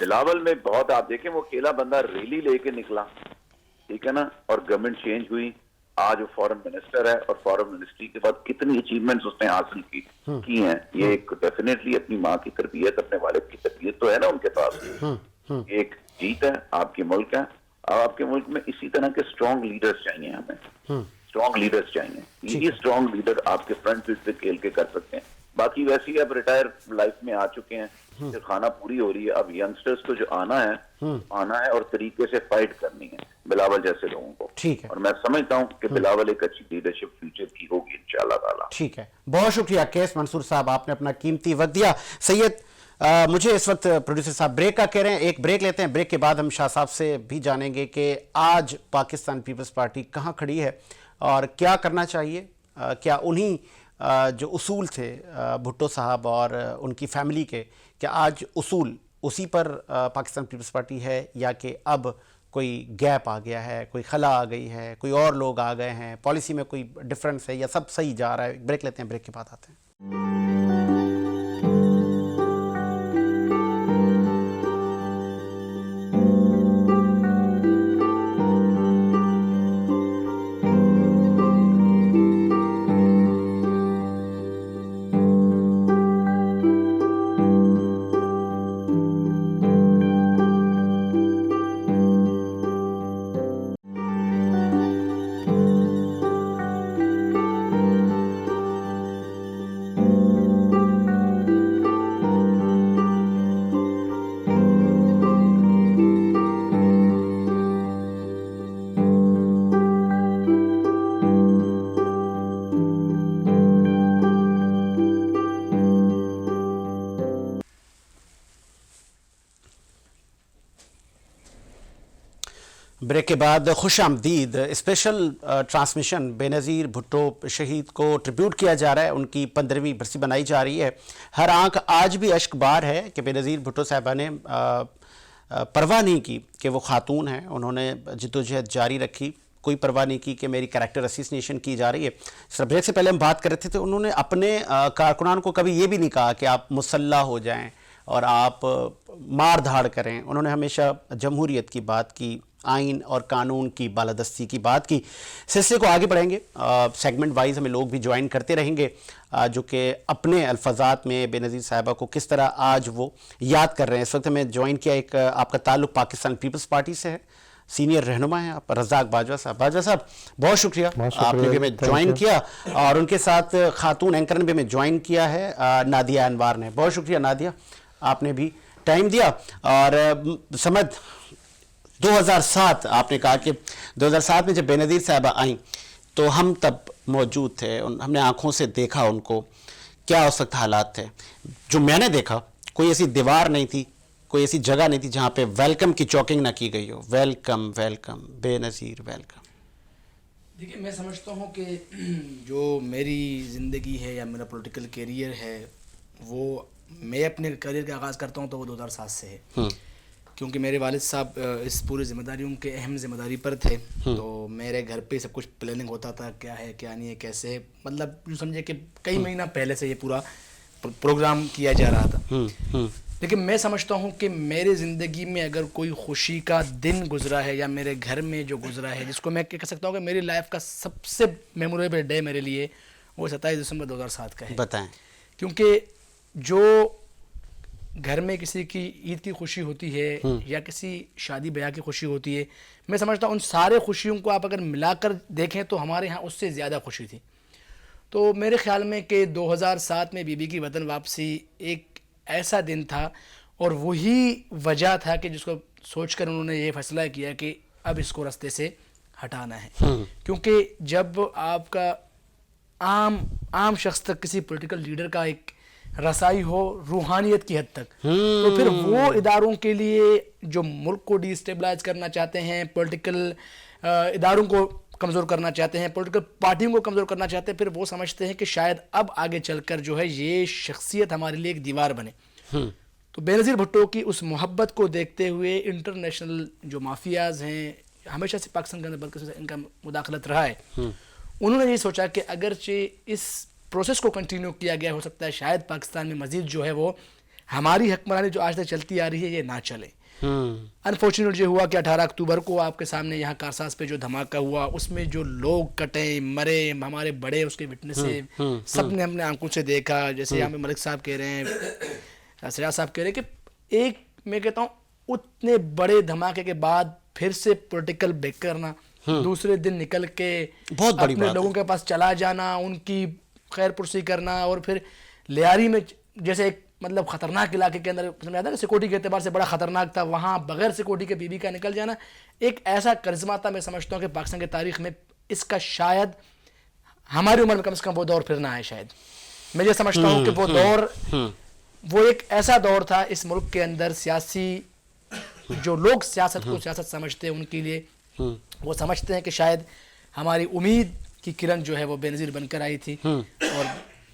بلاول میں بہت آپ دیکھیں وہ اکیلا بندہ ریلی لے کے نکلا, ٹھیک ہے نا, اور گورنمنٹ چینج ہوئی. آج وہ فارن منسٹر ہے اور فارن منسٹری کے بعد کتنی اچیومنٹس اس نے حاصل کی ہیں. یہ ایک ڈیفینیٹلی اپنی ماں کی تربیت, اپنے والد کی تربیت تو ہے نا ان کے پاس. ایک جیت ہے آپ کے ملک ہے. اب آپ کے ملک میں اسی طرح کے اسٹرانگ لیڈرز چاہیے, ہمیں اسٹرانگ لیڈرز چاہیے. یہ اسٹرانگ لیڈر آپ کے فرنٹ فیلڈ پہ کھیل کے کر سکتے ہیں. باقی ویسے ہی اب ریٹائر لائف میں آ چکے ہیں, پھر کھانا پوری ہو رہی ہے. اب ینگسٹرز کو جو آنا ہے اور طریقے سے فائٹ کرنی ہے بلاول جیسے لوگوں کو.
ٹھیک ہے,
اور میں سمجھتا ہوں کہ بلاول ایک اچھی لیڈرشپ فیوچر کی ہوگی انشاءاللہ تعالی.
ٹھیک ہے, بہت شکریہ کیس منصور صاحب, آپ نے اپنا قیمتی وقت دیا. سید مجھے اس وقت پروڈیوسر صاحب بریک کا کہہ رہے ہیں, ایک بریک لیتے ہیں. بریک کے بعد ہم شاہ صاحب سے بھی جانیں گے کہ آج پاکستان پیپلز پارٹی کہاں کھڑی ہے اور کیا کرنا چاہیے. کیا انہی جو اصول تھے بھٹو صاحب اور ان کی فیملی کے, کیا آج اصول اسی پر پاکستان پیپلز پارٹی ہے یا کہ اب کوئی گیپ آ گیا ہے, کوئی خلا آ گئی ہے, کوئی اور لوگ آ گئے ہیں, پالیسی میں کوئی ڈفرینس ہے, یا سب صحیح جا رہا ہے؟ بریک لیتے ہیں, بریک کے بعد آتے ہیں. بریک کے بعد خوش آمدید. اسپیشل ٹرانسمیشن بے نظیر بھٹو شہید کو ٹریبیوٹ کیا جا رہا ہے, ان کی 15ویں برسی بنائی جا رہی ہے. ہر آنکھ آج بھی اشک بار ہے کہ بے نظیر بھٹو صاحبہ نے پرواہ نہیں کی کہ وہ خاتون ہیں, انہوں نے جدوجہد جاری رکھی, کوئی پرواہ نہیں کی کہ میری کریکٹر اسیسینیشن کی جا رہی ہے. سر بریک سے پہلے ہم بات کر رہے تھے, انہوں نے اپنے کارکنان کو کبھی یہ بھی نہیں کہا کہ آپ مسلح ہو جائیں اور آپ مار دھاڑ کریں. انہوں نے ہمیشہ جمہوریت کی بات کی, آئین اور قانون کی بالادستی کی بات کی. سلسلے کو آگے بڑھیں گے, سیگمنٹ وائز ہمیں لوگ بھی جوائن کرتے رہیں گے جو کہ اپنے الفاظات میں بے نظیر صاحبہ کو کس طرح آج وہ یاد کر رہے ہیں. اس وقت ہمیں جوائن کیا, ایک آپ کا تعلق پاکستان پیپلز پارٹی سے ہے, سینئر رہنما ہیں آپ رزاق باجوہ صاحب. باجوہ صاحب بہت شکریہ, آپ نے بھی ہمیں جوائن کیا, اور ان کے ساتھ خاتون اینکر نے بھی ہمیں جوائن کیا ہے نادیہ انوار نے. بہت شکریہ نادیہ, آپ نے بھی ٹائم دیا. اور سمد 2007 آپ نے کہا کہ 2007 میں جب بے نظیر صاحبہ آئیں تو ہم تب موجود تھے, ہم نے آنکھوں سے دیکھا ان کو, کیا اس وقت حالات تھے. جو میں نے دیکھا کوئی ایسی دیوار نہیں تھی, کوئی ایسی جگہ نہیں تھی جہاں پہ ویلکم کی چوکنگ نہ کی گئی ہو. ویلکم ویلکم بے نظیر ویلکم.
دیکھیے میں سمجھتا ہوں کہ جو میری زندگی ہے یا میرا پولیٹیکل کیریئر ہے, وہ میں اپنے کیریئر کا آغاز کرتا ہوں تو وہ 2007 سے ہے, کیونکہ میرے والد صاحب اس پوری ذمہ داریوں کے اہم ذمہ داری پر تھے. تو میرے گھر پہ سب کچھ پلاننگ ہوتا تھا, کیا ہے کیا نہیں ہے کیسے ہے, مطلب جو سمجھے کہ کئی مہینہ پہلے سے یہ پورا پروگرام کیا جا رہا تھا. لیکن میں سمجھتا ہوں کہ میرے زندگی میں اگر کوئی خوشی کا دن گزرا ہے یا میرے گھر میں جو گزرا ہے, جس کو میں کہہ سکتا ہوں کہ میری لائف کا سب سے میموریبل ڈے میرے لیے, وہ 27 دسمبر 2007 کا ہے.
بتائیں.
کیونکہ جو گھر میں کسی کی عید کی خوشی ہوتی ہے یا کسی شادی بیاہ کی خوشی ہوتی ہے, میں سمجھتا ہوں ان سارے خوشیوں کو آپ اگر ملا کر دیکھیں تو ہمارے ہاں اس سے زیادہ خوشی تھی. تو میرے خیال میں کہ 2007 میں بی بی کی وطن واپسی ایک ایسا دن تھا, اور وہی وجہ تھا کہ جس کو سوچ کر انہوں نے یہ فیصلہ کیا کہ اب اس کو راستے سے ہٹانا ہے. کیونکہ جب آپ کا عام شخص تک کسی پولیٹیکل لیڈر کا ایک رسائی ہو روحانیت کی حد تک, تو پھر وہ اداروں کے لیے جو ملک کو ڈی اسٹیبلائز کرنا چاہتے ہیں, پولیٹیکل اداروں کو کمزور کرنا چاہتے ہیں, پولیٹیکل پارٹیوں کو کمزور کرنا چاہتے ہیں, پھر وہ سمجھتے ہیں کہ شاید اب آگے چل کر جو ہے یہ شخصیت ہمارے لیے ایک دیوار بنے. تو بے نظیر بھٹو کی اس محبت کو دیکھتے ہوئے انٹرنیشنل جو مافیاز ہیں, ہمیشہ سے پاکستان کے اندر بلکہ ان کا مداخلت رہا ہے, انہوں نے یہ سوچا کہ اگرچہ اس پروسیس کو کنٹینیو کیا گیا, ہو سکتا ہے شاید پاکستان میں مزید جو ہے وہ ہماری حکمرانی جو آج تک چلتی آ رہی ہے یہ نہ چلے. انفارچونیٹ یہ ہوا کہ 18 اکتوبر کو آپ کے سامنے یہاں کارساز پہ جو دھماکہ ہوا, اس میں جو لوگ کٹے مرے, ہمارے بڑے اس کے وٹنس سے سب نے اپنے آنکھوں سے دیکھا. جیسے یہاں پہ ملک صاحب کہہ رہے ہیں, سراج صاحب کہہ رہے ہیں کہ ایک میں کہتا ہوں اتنے بڑے دھماکے کے بعد پھر سے پولیٹیکل بیک کرنا, دوسرے دن نکل کے اپنے لوگوں کے پاس چلا جانا, ان کی خیر پرسی کرنا, اور پھر لیاری میں جیسے ایک مطلب خطرناک علاقے کے اندر سمجھا تھا کہ سیکورٹی کے اعتبار سے بڑا خطرناک تھا, وہاں بغیر سیکورٹی کے بی بی کا نکل جانا ایک ایسا کرزمہ تھا. میں سمجھتا ہوں کہ پاکستان کی تاریخ میں اس کا شاید ہماری عمر میں کم سے کم وہ دور پھر نہ آئے. شاید میں یہ سمجھتا ہوں کہ وہ دور وہ ایک ایسا دور تھا اس ملک کے اندر, سیاسی جو لوگ سیاست کو سیاست سمجھتے ہیں ان کے لیے وہ سمجھتے ہیں کہ شاید ہماری امید کی کرن جو ہے وہ بے نظیر بن کر آئی تھی, اور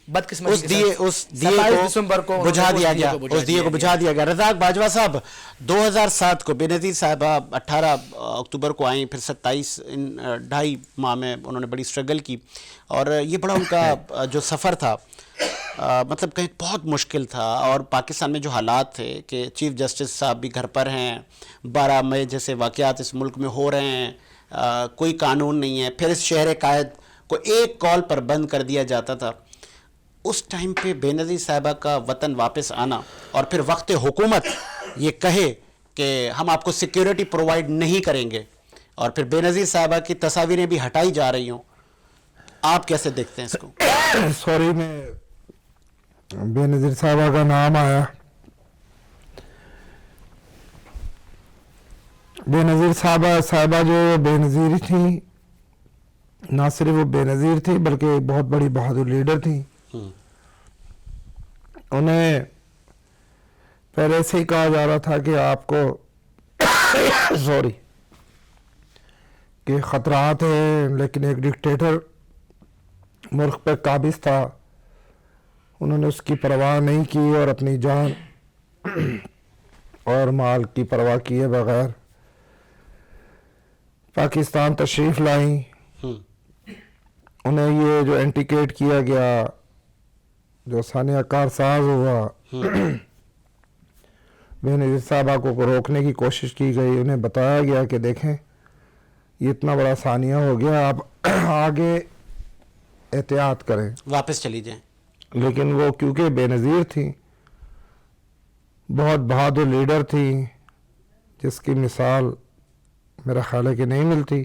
بدقسمتی
اس
کے
دیے
ساتھ
اس دیے
27 دسمبر کو
کو بجھا دیا گیا،
بجھا
اس دیے کو بجھا دیا گیا. رزاق باجوہ صاحب 2007 کو بے نظیر صاحبہ 18 اکتوبر کو آئیں، پھر 27 ان 2.5 ماہ میں انہوں نے بڑی سٹرگل کی، اور یہ بڑا ان کا جو سفر تھا مطلب کہیں بہت مشکل تھا. اور پاکستان میں جو حالات تھے کہ چیف جسٹس صاحب بھی گھر پر ہیں، 12 مئی جیسے واقعات اس ملک میں ہو رہے ہیں، کوئی قانون نہیں ہے، پھر اس شہر قائد کو ایک کال پر بند کر دیا جاتا تھا. اس ٹائم پہ بے نظیر صاحبہ کا وطن واپس آنا اور پھر وقت حکومت یہ کہے کہ ہم آپ کو سیکیورٹی پرووائڈ نہیں کریں گے، اور پھر بے نظیر صاحبہ کی تصاویریں بھی ہٹائی جا رہی ہوں، آپ کیسے دیکھتے ہیں اس کو؟
سوری میں بے نظیر صاحبہ کا نام آیا. بے نظیر صاحبہ جو بے نظیر تھیں، نہ صرف وہ بے نظیر تھی بلکہ بہت بڑی بہادر لیڈر تھیں. انہیں پہلے سے ہی کہا جا رہا تھا کہ آپ کو سوری کہ خطرات ہیں، لیکن ایک ڈکٹیٹر ملک پہ قابض تھا، انہوں نے اس کی پرواہ نہیں کی اور اپنی جان اور مال کی پرواہ کیے بغیر پاکستان تشریف لائیں. انہیں یہ جو انٹیکیٹ کیا گیا، جو ثانیہ کار ساز ہوا، بے نظیر صاحبہ کو روکنے کی کوشش کی گئی. انہیں بتایا گیا کہ دیکھیں یہ اتنا بڑا ثانیہ ہو گیا، آپ آگے احتیاط کریں،
واپس چلی جائیں.
لیکن وہ کیونکہ بے نظیر تھی، بہت بہادر لیڈر تھی جس کی مثال میرا خیال ہے کہ نہیں ملتی.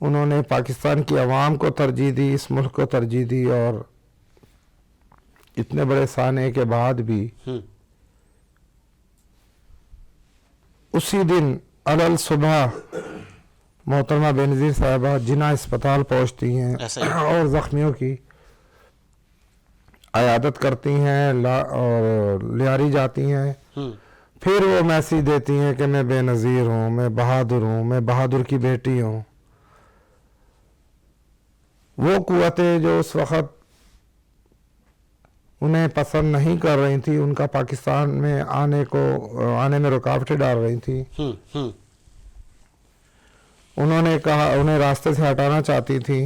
انہوں نے پاکستان کی عوام کو ترجیح دی، اس ملک کو ترجیح دی، اور اتنے بڑے سانحے کے بعد بھی اسی دن علل صبح محترمہ بے نظیر صاحبہ جناح اسپتال پہنچتی ہیں اور زخمیوں کی عیادت کرتی ہیں اور لیاری جاتی ہیں. پھر وہ میسیج دیتی ہیں کہ میں بے نظیر ہوں، میں بہادر کی بیٹی ہوں. وہ قوتیں جو اس وقت انہیں پسند نہیں کر رہی تھی، ان کا پاکستان میں آنے میں رکاوٹیں ڈال رہی تھی، انہوں نے کہا انہیں راستے سے ہٹانا چاہتی تھی.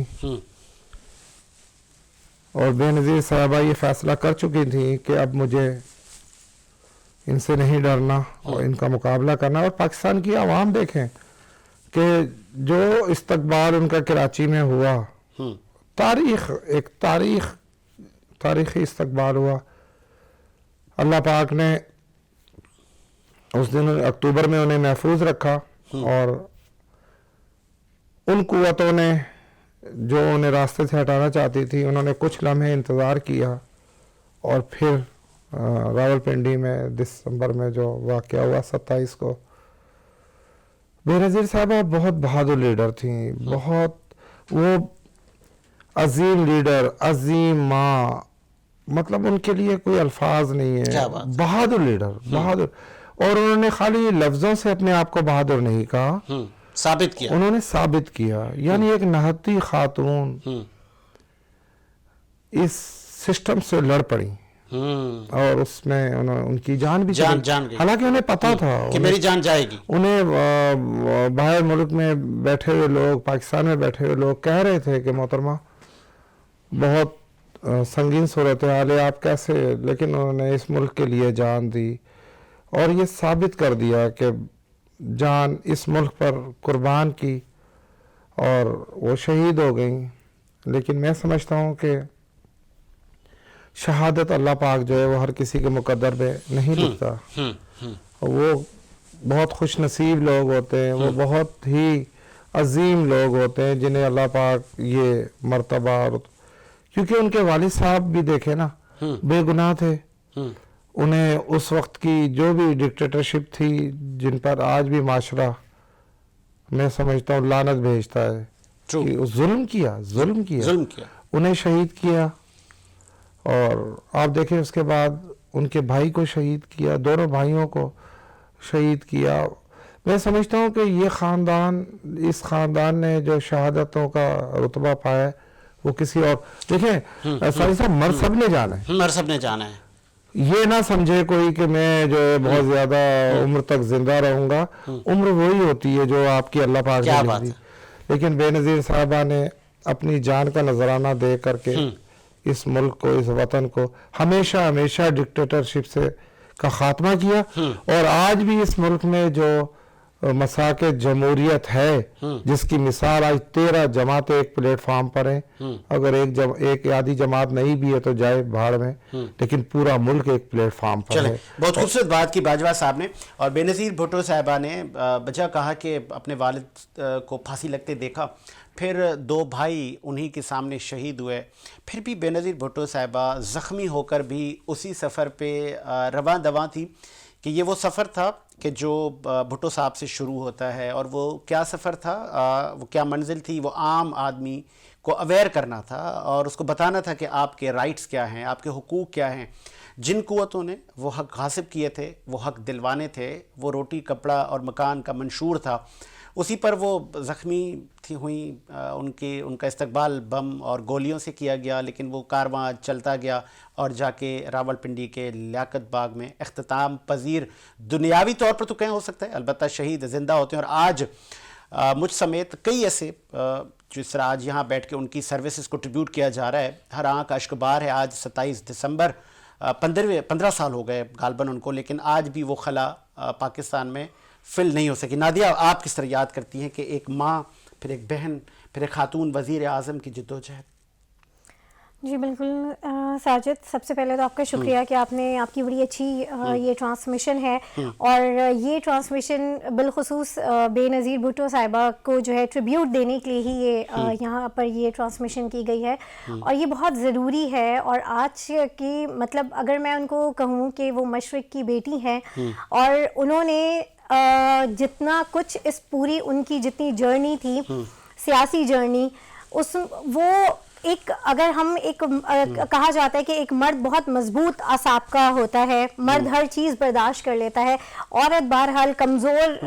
اور بے نظیر صاحبہ یہ فیصلہ کر چکی تھی کہ اب مجھے ان سے نہیں ڈرنا اور ان کا مقابلہ کرنا. اور پاکستان کی عوام دیکھیں کہ جو استقبال ان کا کراچی میں ہوا، تاریخی استقبال ہوا. اللہ پاک نے اس دن اکتوبر میں انہیں محفوظ رکھا، اور ان قوتوں نے جو انہیں راستے سے ہٹانا چاہتی تھی، انہوں نے کچھ لمحے انتظار کیا، اور پھر راول پنڈی میں دسمبر میں جو واقعہ ہوا 27 کو. بے نظیر صاحبہ بہت بہادر لیڈر تھیں، بہت وہ عظیم لیڈر، عظیم ماں، مطلب ان کے لیے کوئی الفاظ نہیں ہے. بہادر لیڈر، بہادر. اور انہوں نے خالی لفظوں سے اپنے آپ کو بہادر نہیں کہا،
ثابت کیا،
انہوں نے ثابت کیا. یعنی ایک نہتی خاتون اس سسٹم سے لڑ پڑی، اور اس میں ان کی جان بھی
جان گئی،
حالانکہ انہیں پتا تھا
کہ میری جان جائے گی.
انہیں باہر ملک میں بیٹھے ہوئے لوگ، پاکستان میں بیٹھے ہوئے لوگ کہہ رہے تھے کہ محترمہ بہت سنگین صورتحال ہے، آپ کیسے، لیکن انہوں نے اس ملک کے لیے جان دی، اور یہ ثابت کر دیا کہ جان اس ملک پر قربان کی، اور وہ شہید ہو گئیں. لیکن میں سمجھتا ہوں کہ شہادت اللہ پاک جو ہے وہ ہر کسی کے مقدر پہ نہیں لکھتا. وہ بہت خوش نصیب لوگ ہوتے ہیں، وہ بہت ہی عظیم لوگ ہوتے ہیں جنہیں اللہ پاک یہ مرتبہ، کیونکہ ان کے والد صاحب بھی دیکھے نا بے گناہ تھے. انہیں اس وقت کی جو بھی ڈکٹیٹرشپ تھی، جن پر آج بھی معاشرہ میں سمجھتا ہوں لعنت بھیجتا ہے کہ ظلم کیا، انہیں شہید کیا. اور آپ دیکھیں اس کے بعد ان کے بھائی کو شہید کیا، دونوں بھائیوں کو شہید کیا. میں سمجھتا ہوں کہ یہ خاندان، اس خاندان نے جو شہادتوں کا رتبہ پایا وہ کسی اور دیکھیں ساری صاحب مرد سب نے جانا ہے,
مر سب نے جانا ہے.
یہ نہ سمجھے کوئی کہ میں جو ہے بہت زیادہ عمر تک زندہ رہوں گا. عمر وہی ہوتی ہے جو آپ کی اللہ پاک نے لکھ دی. لیکن بے نظیر صاحبہ نے اپنی جان کا نذرانہ دے کر کے اس ملک کو, اس وطن کو ہمیشہ ہمیشہ ڈکٹیٹرشپ سے کا خاتمہ کیا. اور آج بھی اس ملک میں جو مساک جمہوریت ہے, جس کی مثال آج 13 جماعتیں ایک پلیٹ فارم پر ہیں. اگر ایک آدھی جماعت نہیں بھی ہے تو جائے بھاڑ میں, لیکن پورا ملک ایک پلیٹ فارم پر ہے.
بہت خوبصورت بات کی باجوہ صاحب نے. اور بے نظیر بھٹو صاحبہ نے بجا کہا کہ اپنے والد کو پھانسی لگتے دیکھا, پھر 2 بھائی انہی کے سامنے شہید ہوئے, پھر بھی بے نظیر بھٹو صاحبہ زخمی ہو کر بھی اسی سفر پہ رواں دواں تھی کہ یہ وہ سفر تھا کہ جو بھٹو صاحب سے شروع ہوتا ہے. اور وہ کیا سفر تھا, وہ کیا منزل تھی, وہ عام آدمی کو اویئر کرنا تھا اور اس کو بتانا تھا کہ آپ کے رائٹس کیا ہیں, آپ کے حقوق کیا ہیں. جن قوتوں نے وہ حق غاصب کیے تھے, وہ حق دلوانے تھے, وہ روٹی کپڑا اور مکان کا منشور تھا, اسی پر وہ زخمی تھی ہوئیں. ان کا استقبال بم اور گولیوں سے کیا گیا, لیکن وہ کارواں چلتا گیا اور جا کے راولپنڈی کے لیاقت باغ میں اختتام پذیر. دنیاوی طور پر تو کہیں ہو سکتا ہے, البتہ شہید زندہ ہوتے ہیں. اور آج مجھ سمیت کئی ایسے جس طرح آج یہاں بیٹھ کے ان کی سروسز کو ٹریبیوٹ کیا جا رہا ہے, ہر آنکھ اشکبار ہے. آج 27 دسمبر 15 سال ہو گئے غالباً ان کو, لیکن آج بھی وہ خلا پاکستان میں فل نہیں ہو سکی. نادیہ, آپ کس طرح یاد کرتی ہیں کہ ایک ماں, پھر ایک بہن, پھر ایک خاتون وزیر اعظم کی جدوجہد؟
جی بالکل ساجد, سب سے پہلے تو آپ کا شکریہ کہ آپ کی بڑی اچھی یہ ٹرانسمیشن ہے. اور یہ ٹرانسمیشن بالخصوص بے نظیر بھٹو صاحبہ کو جو ہے ٹریبیوٹ دینے کے لیے ہی یہ یہاں پر یہ ٹرانسمیشن کی گئی ہے, اور یہ بہت ضروری ہے. اور آج کی مطلب اگر میں ان کو کہوں کہ وہ مشرق کی بیٹی ہیں, اور انہوں نے جتنا کچھ اس پوری ان کی جتنی جرنی تھی, سیاسی جرنی, وہ ایک اگر ہم ایک کہا جاتا ہے کہ ایک مرد بہت مضبوط اعصاب کا ہوتا ہے, مرد ہر چیز برداشت کر لیتا ہے, عورت بہرحال کمزور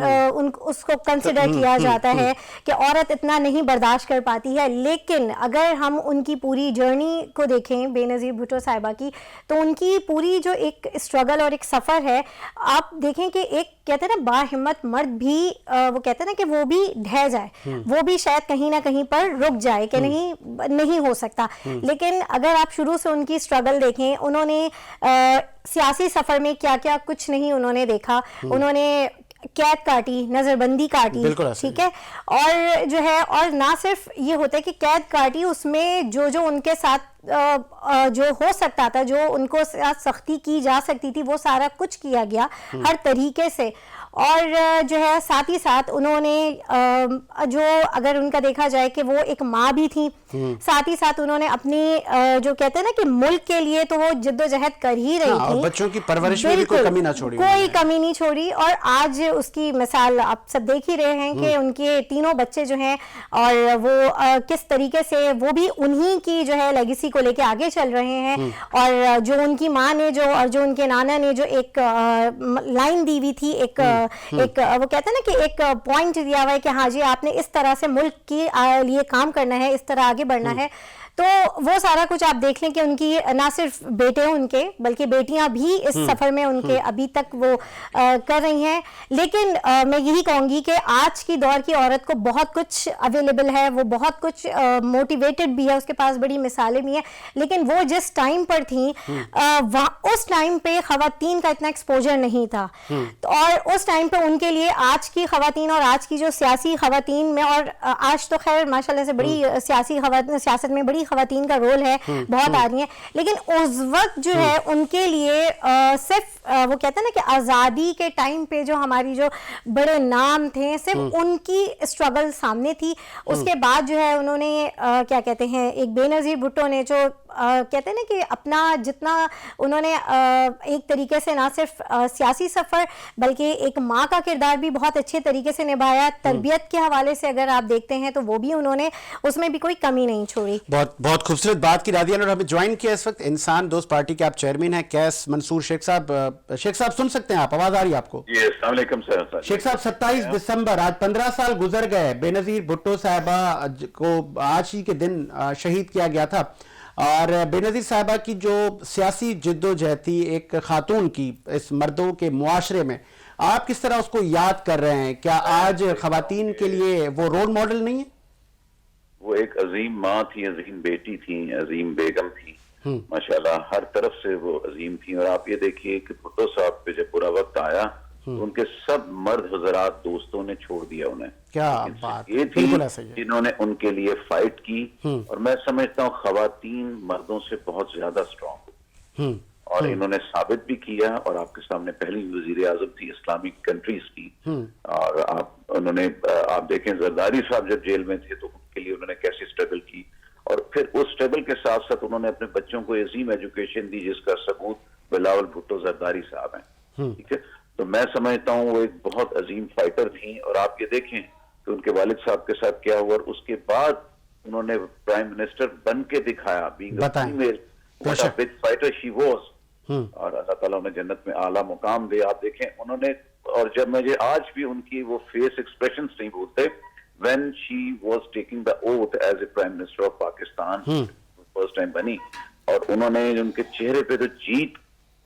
اس کو کنسیڈر کیا جاتا ہے کہ عورت اتنا نہیں برداشت کر پاتی ہے. لیکن اگر ہم ان کی پوری جرنی کو دیکھیں بے نظیر بھٹو صاحبہ کی, تو ان کی پوری جو ایک اسٹرگل اور ایک سفر ہے, آپ دیکھیں کہ ایک کہتے ہیں نا باہمت مرد بھی وہ کہتے ہیں نا کہ وہ بھی ڈھہ جائے, وہ بھی شاید کہیں نہ کہیں پر رک جائے کہ نہیں ہو سکتا. لیکن اگر آپ شروع سے ان کی اسٹرگل دیکھیں, انہوں نے سیاسی سفر میں کیا کیا کچھ نہیں انہوں نے دیکھا. انہوں نے قید کاٹی, نظر بندی کاٹی, ٹھیک ہے, اور جو ہے, اور نہ صرف یہ ہوتا ہے کہ قید کاٹی, اس میں جو ان کے ساتھ جو ہو سکتا تھا, جو ان کو سختی کی جا سکتی تھی, وہ سارا کچھ کیا گیا ہر طریقے سے. اور جو ہے ساتھ ہی ساتھ انہوں نے جو اگر ان کا دیکھا جائے کہ وہ ایک ماں بھی تھیں, ساتھ ہی ساتھ انہوں نے اپنی جو کہتے ہیں نا کہ ملک کے لیے تو وہ جد و جہد کر ہی رہی تھی,
بچوں کی پرورش میں بھی کوئی کمی نہ چھوڑی,
کوئی کمی نہیں چھوڑی. اور آج اس کی مثال آپ سب دیکھ ہی رہے ہیں کہ ان کے 3 بچے جو ہیں, اور وہ کس طریقے سے وہ بھی انہی کی جو ہے لیگیسی کو لے کے آگے چل رہے ہیں. اور جو ان کی ماں نے اور جو ان کے نانا نے جو ایک لائن دی ہوئی تھی, ایک وہ کہتے ہیں نا کہ ایک پوائنٹ دیا ہوا ہے کہ ہاں جی آپ نے اس طرح سے ملک کے لیے کام کرنا ہے, اس طرح آگے بڑھنا ہے. تو وہ سارا کچھ آپ دیکھ لیں کہ ان کی نہ صرف بیٹے ان کے بلکہ بیٹیاں بھی اس سفر میں ان کے ابھی تک وہ کر رہی ہیں. لیکن میں یہی کہوں گی کہ آج کی دور کی عورت کو بہت کچھ اویلیبل ہے, وہ بہت کچھ موٹیویٹڈ بھی ہے, اس کے پاس بڑی مثالیں بھی ہیں. لیکن وہ جس ٹائم پر تھیں اس ٹائم پہ خواتین کا اتنا ایکسپوجر نہیں تھا, اور اس ٹائم پہ ان کے لیے آج کی خواتین اور آج کی جو سیاسی خواتین میں, اور آج تو خیر ماشاءاللہ سے بڑی سیاست میں بڑی خواتین کا رول ہے, بہت آ رہی ہیں. لیکن اس وقت جو ہے ان کے لیے صرف وہ کہتے ہیں نا کہ آزادی کے ٹائم پہ جو ہماری جو بڑے نام تھے, صرف ان کی اسٹرگل سامنے تھی. اس کے بعد جو ہے انہوں نے کیا کہتے ہیں, ایک بے نظیر بھٹو نے جو کہتے ہیں نا کہ اپنا جتنا انہوں نے ایک طریقے سے نہ صرف سیاسی سفر بلکہ ایک ماں کا کردار بھی بہت اچھے طریقے سے نبھایا, تربیت کے حوالے سے اگر آپ دیکھتے ہیں تو وہ بھی انہوں نے اس میں بھی کوئی کمی نہیں چھوڑی.
بہت بہت خوبصورت بات کی رادیہ, اور ہمیں جوائن کیا اس وقت انسان دوست پارٹی کے آپ چیئرمین ہیں کیس منصور شیخ صاحب. شیخ صاحب سن سکتے ہیں آپ, آواز آ رہی ہے آپ کو؟
جی السلام علیکم سر.
شیخ صاحب 27 دسمبر آج 15 سال گزر گئے, بے نظیر بھٹو صاحبہ کو آج ہی کے دن شہید کیا گیا تھا, اور بے نظیر صاحبہ کی جو سیاسی جد و جہد تھی ایک خاتون کی اس مردوں کے معاشرے میں, آپ کس طرح اس کو یاد کر رہے ہیں؟ کیا آج خواتین کے لیے وہ رول ماڈل نہیں ہے؟
وہ ایک عظیم ماں تھی, عظیم بیٹی تھی, عظیم بیگم تھی, ماشاءاللہ ہر طرف سے وہ عظیم تھی. اور آپ یہ دیکھیے کہ بھٹو صاحب پہ جب برا وقت آیا تو ان کے سب مرد حضرات دوستوں نے چھوڑ دیا انہیں.
کیا بات,
یہ تھی
بالکل ایسا ہی ہے.
جنہوں نے ان کے لیے فائٹ کی, اور میں سمجھتا ہوں خواتین مردوں سے بہت زیادہ اسٹرانگ ہوئی, اور انہوں نے ثابت بھی کیا. اور آپ کے سامنے پہلی وزیر اعظم تھی اسلامک کنٹریز کی, اور آپ دیکھیں زرداری صاحب جب جیل میں تھے تو ان کے لیے انہوں نے کیسے اسٹرگل کی, اور پھر اس اسٹرگل کے ساتھ ساتھ انہوں نے اپنے بچوں کو عظیم ایجوکیشن دی جس کا ثبوت بلاول بھٹو زرداری صاحب ہیں. ٹھیک ہے, تو میں سمجھتا ہوں وہ ایک بہت عظیم فائٹر تھیں. اور آپ یہ دیکھیں کہ ان کے والد صاحب کے ساتھ کیا ہوا, اور اس کے بعد انہوں نے پرائم منسٹر بن کے دکھایا, being a female what a big fighter she was, اور اللہ تعالیٰ انہیں جنت میں اعلیٰ مقام دے. آپ دیکھیں انہوں نے, اور جب مجھے آج بھی ان کی وہ فیس ایکسپریشنز نہیں بھولتے when she was taking the oath as a prime minister of Pakistan, first time بنی, اور انہوں نے ان کے چہرے پہ جو جیت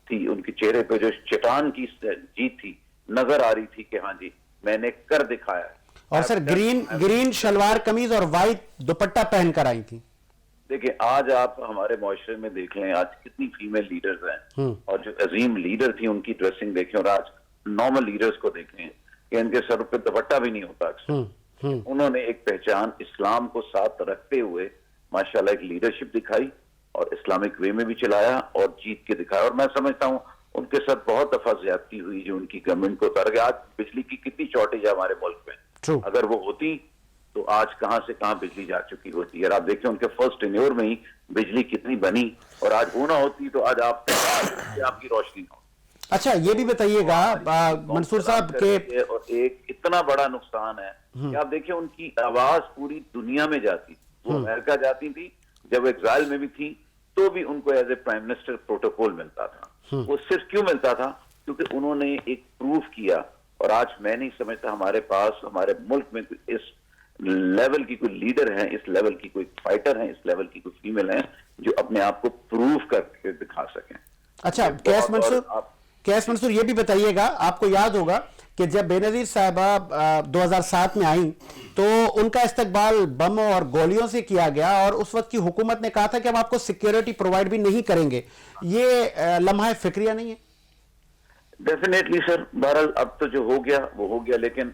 تھی, ان کے چہرے پہ جو چٹان کی جیت تھی نظر آ رہی تھی کہ ہاں جی میں نے کر دکھایا ہے.
اور سر گرین شلوار قمیض اور وائٹ دوپٹہ پہن کر آئی تھی.
دیکھیں آج آپ ہمارے معاشرے میں دیکھ لیں آج کتنی فیمیل لیڈرز ہیں, اور جو عظیم لیڈر تھی ان کی ڈریسنگ دیکھیں, اور آج نارمل لیڈرز کو دیکھیں کہ ان کے سر پہ دوپٹہ بھی نہیں ہوتا اکثر. انہوں نے ایک پہچان اسلام کو ساتھ رکھتے ہوئے ماشاءاللہ ایک لیڈرشپ دکھائی, اور اسلامک وے میں بھی چلایا اور جیت کے دکھایا. اور میں سمجھتا ہوں ان کے ساتھ بہت دفعہ زیادتی ہوئی جو ان کی گورنمنٹ کو اتار گیا. آج بجلی کی کتنی شارٹیج ہے ہمارے ملک میں, اگر وہ ہوتی تو آج کہاں سے کہاں بجلی جا چکی ہوتی ہے. اور آپ دیکھیں ان کے فرسٹ ٹینیور میں ہی بجلی کتنی بنی, اور آج وہ نہ ہوتی تو آج آپ کی روشنی نہ ہوتی.
اچھا یہ بھی بتائیے گا منصور صاحب کہ
اور ایک اتنا بڑا نقصان ہے کہ آپ دیکھیں ان کی آواز پوری دنیا میں جاتی, وہ امریکہ جاتی تھی, جب ایگزائل میں بھی تھی تو بھی ان کو as a prime minister protocol ملتا تھا. وہ صرف کیوں ملتا تھا؟ کیونکہ انہوں نے ایک پروف کیا. اور آج میں نہیں سمجھتا ہمارے پاس ہمارے ملک میں اس لیول کی کوئی لیڈر ہے, اس لیول کی کوئی فائٹر ہے, اس لیول کی کوئی فیمیل ہے جو اپنے آپ کو پروف کر کے دکھا سکیں.
اچھا کیس منصور یہ بھی بتائیے گا, آپ کو یاد ہوگا کہ جب بے نظیر صاحبہ 2007 میں آئیں تو ان کا استقبال بموں اور گولیوں سے کیا گیا, اور اس وقت کی حکومت نے کہا تھا کہ ہم آپ کو سیکیورٹی پرووائڈ بھی نہیں کریں گے. یہ لمحہ فکریہ نہیں ہے؟
ڈیفینیٹلی سر, بہرحال اب تو جو ہو گیا وہ ہو گیا, لیکن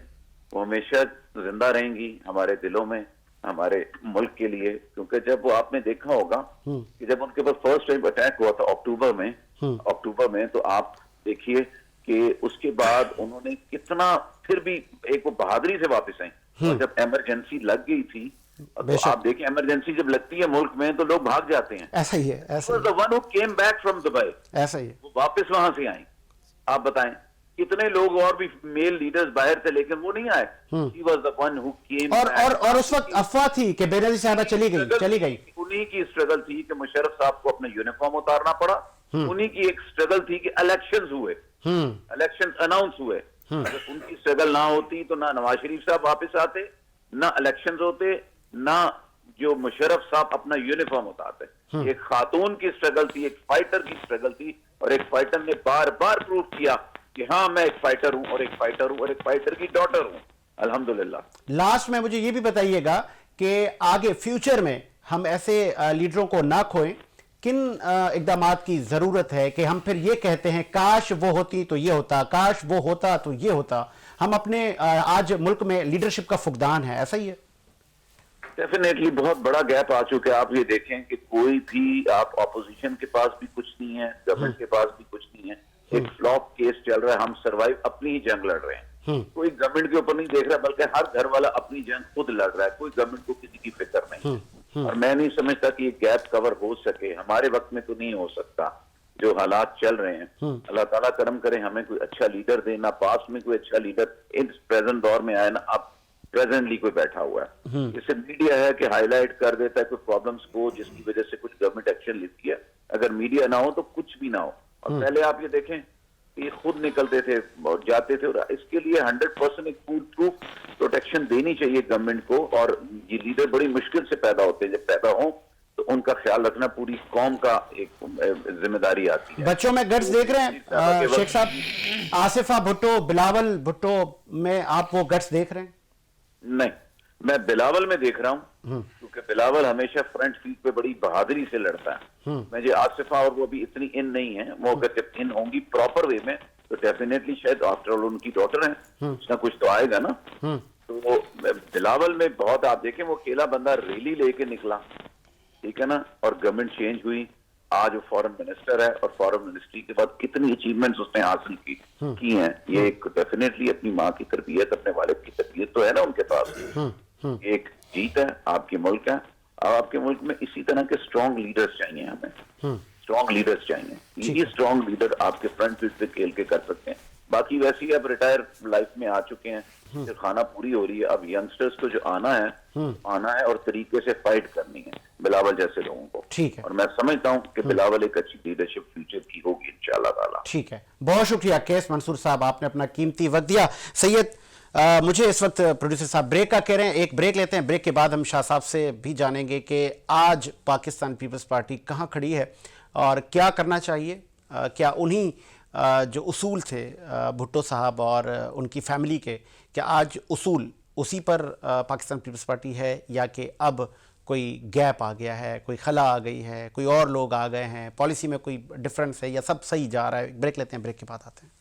وہ ہمیشہ زندہ رہیں گی ہمارے دلوں میں, ہمارے ملک کے لیے. کیونکہ جب وہ آپ نے دیکھا ہوگا کہ جب ان کے پاس فرسٹ ٹائم اٹیک ہوا تھا اکتوبر میں تو آپ دیکھیے کہ اس کے بعد انہوں نے کتنا پھر بھی ایک وہ بہادری سے واپس آئیں. اور جب ایمرجنسی لگ گئی تھی تو آپ دیکھیں ایمرجنسی جب لگتی ہے ملک میں تو لوگ بھاگ جاتے ہیں.
ایسا ہی ہے, ایسا ہی ہے,
وہ واپس وہاں سے آئیں. آپ بتائیں کتنے لوگ اور بھی میل لیڈرز باہر تھے لیکن وہ نہیں آئے. He was the one who came back.
اور اس وقت افواہ تھی کہ بے نظیر صاحبہ چلی گئی.
انہی کی اسٹرگل تھی کہ مشرف صاحب کو اپنا یونیفارم اتارنا پڑا. انہی کی ایک اسٹرگل تھی کہ الیکشنز ہوئے, الیکشنز اناؤنس ہوئے. اگر ان کی اسٹرگل نہ ہوتی تو نہ نواز شریف صاحب واپس آتے, نہ الیکشنز ہوتے, نہ جو مشرف صاحب اپنا یونیفارم اتارتے. ایک خاتون کی اسٹرگل تھی, ایک فائٹر کی اسٹرگل تھی, اور ایک فائٹر نے بار بار پروف کیا کہ ہاں میں ایک فائٹر ہوں, اور ایک فائٹر ہوں, اور ایک فائٹر کی ڈاٹر ہوں الحمدللہ.
لاسٹ میں مجھے یہ بھی بتائیے گا کہ آگے فیوچر میں ہم ایسے لیڈروں کو نہ کھوئیں, کن اقدامات کی ضرورت ہے کہ ہم پھر یہ کہتے ہیں کاش وہ ہوتی تو یہ ہوتا, کاش وہ ہوتا تو یہ ہوتا. ہم اپنے آج ملک میں لیڈرشپ کا فقدان ہے, ایسا ہی ہے؟
ڈیفینیٹلی بہت بڑا گیپ آ چکا ہے. آپ یہ دیکھیں کہ کوئی بھی آپ اپوزیشن کے پاس بھی کچھ نہیں ہے, گورنمنٹ کے پاس بھی کچھ نہیں ہے. ایک فلاپ کیس چل رہا ہے, ہم سروائیو اپنی ہی جنگ لڑ رہے ہیں. کوئی گورنمنٹ کے اوپر نہیں دیکھ رہا, بلکہ ہر گھر والا اپنی جنگ خود لڑ رہا ہے. کوئی گورنمنٹ کو کسی کی فکر نہیں. اور میں نہیں سمجھتا کہ یہ گیپ کور ہو سکے. ہمارے وقت میں تو نہیں ہو سکتا جو حالات چل رہے ہیں. اللہ تعالیٰ کرم کرے ہمیں کوئی اچھا لیڈر دے. نہ پاس میں کوئی اچھا لیڈر اس پریزنٹ دور میں آئے, نہ اب پریزنٹلی کوئی بیٹھا ہوا ہے. جسے میڈیا ہے کہ ہائی لائٹ کر دیتا ہے کوئی پرابلمس کو جس کی وجہ سے کچھ گورنمنٹ ایکشن لیتی ہے. اگر میڈیا نہ ہو تو کچھ بھی نہ ہو. اور پہلے آپ یہ دیکھیں کہ یہ خود نکلتے تھے اور جاتے تھے, اور اس کے لیے 100% ایک فول پروف پروٹیکشن دینی چاہیے گورنمنٹ کو. اور یہ لیڈر بڑی مشکل سے پیدا ہوتے ہیں, جب پیدا ہوں تو ان کا خیال رکھنا پوری قوم کا ایک ذمہ داری آتی ہے.
بچوں میں گٹس دیکھ رہے ہیں شیخ صاحب, آصفہ بھٹو, بلاول بھٹو میں آپ وہ گٹس دیکھ رہے ہیں؟
نہیں, میں بلاول میں دیکھ رہا ہوں کیونکہ بلاول ہمیشہ فرنٹ فیلڈ پہ بڑی بہادری سے لڑتا ہے. میں جو آصفہ اور وہ بھی اتنی ان نہیں ہے, وہ اگر جب ان ہوں گی پراپر وے میں تو ڈیفینیٹلی شاید آفٹر آل ان کی ڈاٹر ہیں, کچھ نہ کچھ تو آئے گا نا. تو وہ بلاول میں بہت, آپ دیکھیں وہ اکیلا بندہ ریلی لے کے نکلا, ٹھیک ہے نا, اور گورنمنٹ چینج ہوئی, آج وہ فورن منسٹر ہے, اور فورن منسٹری کے بعد کتنی اچیومنٹس اس نے حاصل کی ہیں. یہ ایک ڈیفینیٹلی اپنی ماں کی تربیت, اپنے والد کی تربیت تو ہے نا ان کے پاس. ایک جیت ہے, آپ کے ملک ہے. اب آپ کے ملک میں اسی طرح کے اسٹرانگ لیڈرز چاہیے, ہمیں اسٹرانگ لیڈرز چاہیے. یہ اسٹرانگ لیڈر آپ کے فرنٹ فیلڈ پہ کھیل کے کر سکتے ہیں. باقی ویسے ہی اب ریٹائر لائف میں آ چکے ہیں, پھر خانہ پوری ہو رہی ہے. اب ینگسٹرز کو جو آنا ہے اور طریقے سے فائٹ کرنی ہے بلاول جیسے لوگوں کو.
ٹھیک ہے,
اور میں سمجھتا ہوں کہ بلاول ایک اچھی لیڈرشپ فیوچر کی ہوگی انشاءاللہ تعالیٰ.
ٹھیک ہے, بہت شکریہ کیس منصور صاحب, آپ نے اپنا قیمتی وقت دیا. سید, مجھے اس وقت پروڈیوسر صاحب بریک کا کہہ رہے ہیں, ایک بریک لیتے ہیں. بریک کے بعد ہم شاہ صاحب سے بھی جانیں گے کہ آج پاکستان پیپلز پارٹی کہاں کھڑی ہے اور کیا کرنا چاہیے. کیا انہی جو اصول تھے بھٹو صاحب اور ان کی فیملی کے, کیا آج اصول اسی پر پاکستان پیپلز پارٹی ہے, یا کہ اب کوئی گیپ آ گیا ہے, کوئی خلا آ گئی ہے, کوئی اور لوگ آ گئے ہیں, پالیسی میں کوئی ڈفرینس ہے, یا سب صحیح جا رہا ہے. بریک لیتے ہیں, بریک کے بعد آتے ہیں.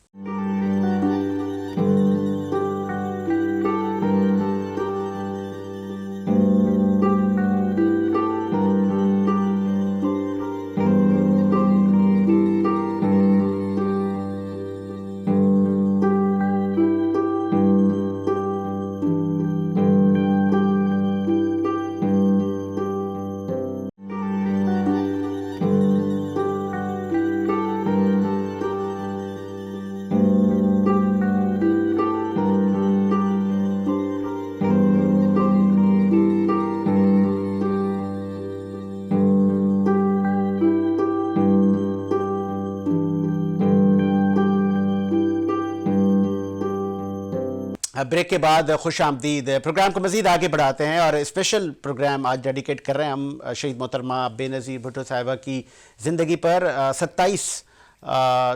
بریک کے بعد خوش آمدید. پروگرام کو مزید آگے بڑھاتے ہیں اور اسپیشل پروگرام آج ڈیڈیکیٹ کر رہے ہیں ہم شہید محترمہ بے نظیر بھٹو صاحبہ کی زندگی پر. 27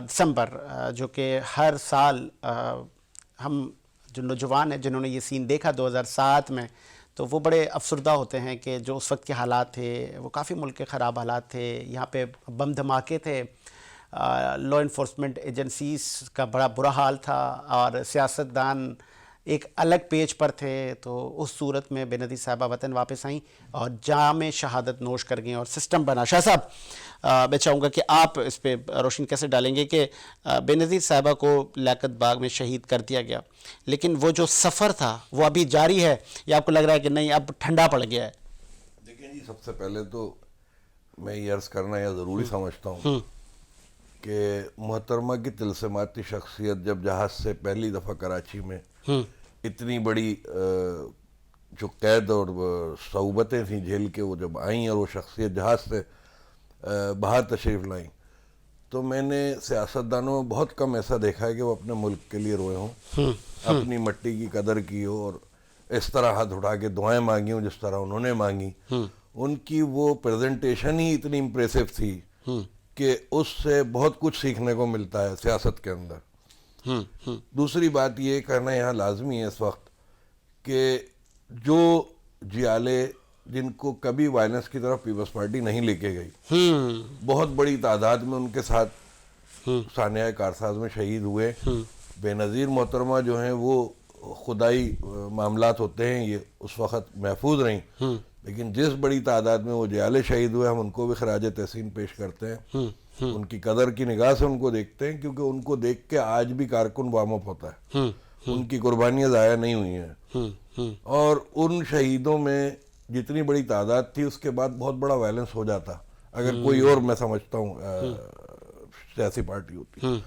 دسمبر جو کہ ہر سال ہم جو نوجوان ہیں جنہوں نے یہ سین دیکھا 2007 میں, تو وہ بڑے افسردہ ہوتے ہیں کہ جو اس وقت کے حالات تھے وہ کافی ملک کے خراب حالات تھے. یہاں پہ بم دھماکے تھے, لا انفورسمنٹ ایجنسیز کا بڑا برا حال تھا, اور سیاستدان ایک الگ پیج پر تھے. تو اس صورت میں بے نظیر صاحبہ وطن واپس آئیں اور جام شہادت نوش کر گئیں اور سسٹم بنا. شاہ صاحب, میں چاہوں گا کہ آپ اس پہ روشنی کیسے ڈالیں گے کہ بے نظیر صاحبہ کو لیاقت باغ میں شہید کر دیا گیا, لیکن وہ جو سفر تھا وہ ابھی جاری ہے, یا آپ کو لگ رہا ہے کہ نہیں اب ٹھنڈا پڑ گیا ہے؟
دیکھیں جی, سب سے پہلے تو میں یہ عرض کرنا یہ ضروری سمجھتا ہوں کہ محترمہ کی طلسماتی شخصیت جب جہاز سے پہلی دفعہ کراچی میں اتنی بڑی جو قید اور صعوبتیں تھیں جھیل کے وہ جب آئیں اور وہ شخصیت جہاز سے باہر تشریف لائیں, تو میں نے سیاستدانوں میں بہت کم ایسا دیکھا ہے کہ وہ اپنے ملک کے لیے روئے ہوں, اپنی مٹی کی قدر کی ہو اور اس طرح ہاتھ اٹھا کے دعائیں مانگی ہوں جس طرح انہوں نے مانگی. ان کی وہ پریزنٹیشن ہی اتنی امپریسو تھی کہ اس سے بہت کچھ سیکھنے کو ملتا ہے سیاست کے اندر. دوسری بات یہ کہنا یہاں لازمی ہے اس وقت کہ جو جیالے جن کو کبھی وائلنس کی طرف پیپلز پارٹی نہیں لے کے گئی, بہت بڑی تعداد میں ان کے ساتھ سانحہ کارساز میں شہید ہوئے. بے نظیر محترمہ جو ہیں وہ خدائی معاملات ہوتے ہیں, یہ اس وقت محفوظ رہیں, لیکن جس بڑی تعداد میں وہ جیالے شہید ہوئے ہم ان کو بھی خراج تحسین پیش کرتے ہیں, ان کی قدر کی نگاہ سے ان کو دیکھتے ہیں, کیونکہ ان کو دیکھ کے آج بھی کارکن وارم اپ ہوتا ہے. ان کی قربانیاں ضائع نہیں ہوئی ہیں, اور ان شہیدوں میں جتنی بڑی تعداد تھی اس کے بعد بہت بڑا وائلنس ہو جاتا اگر کوئی اور میں سمجھتا ہوں سیاسی پارٹی ہوتی.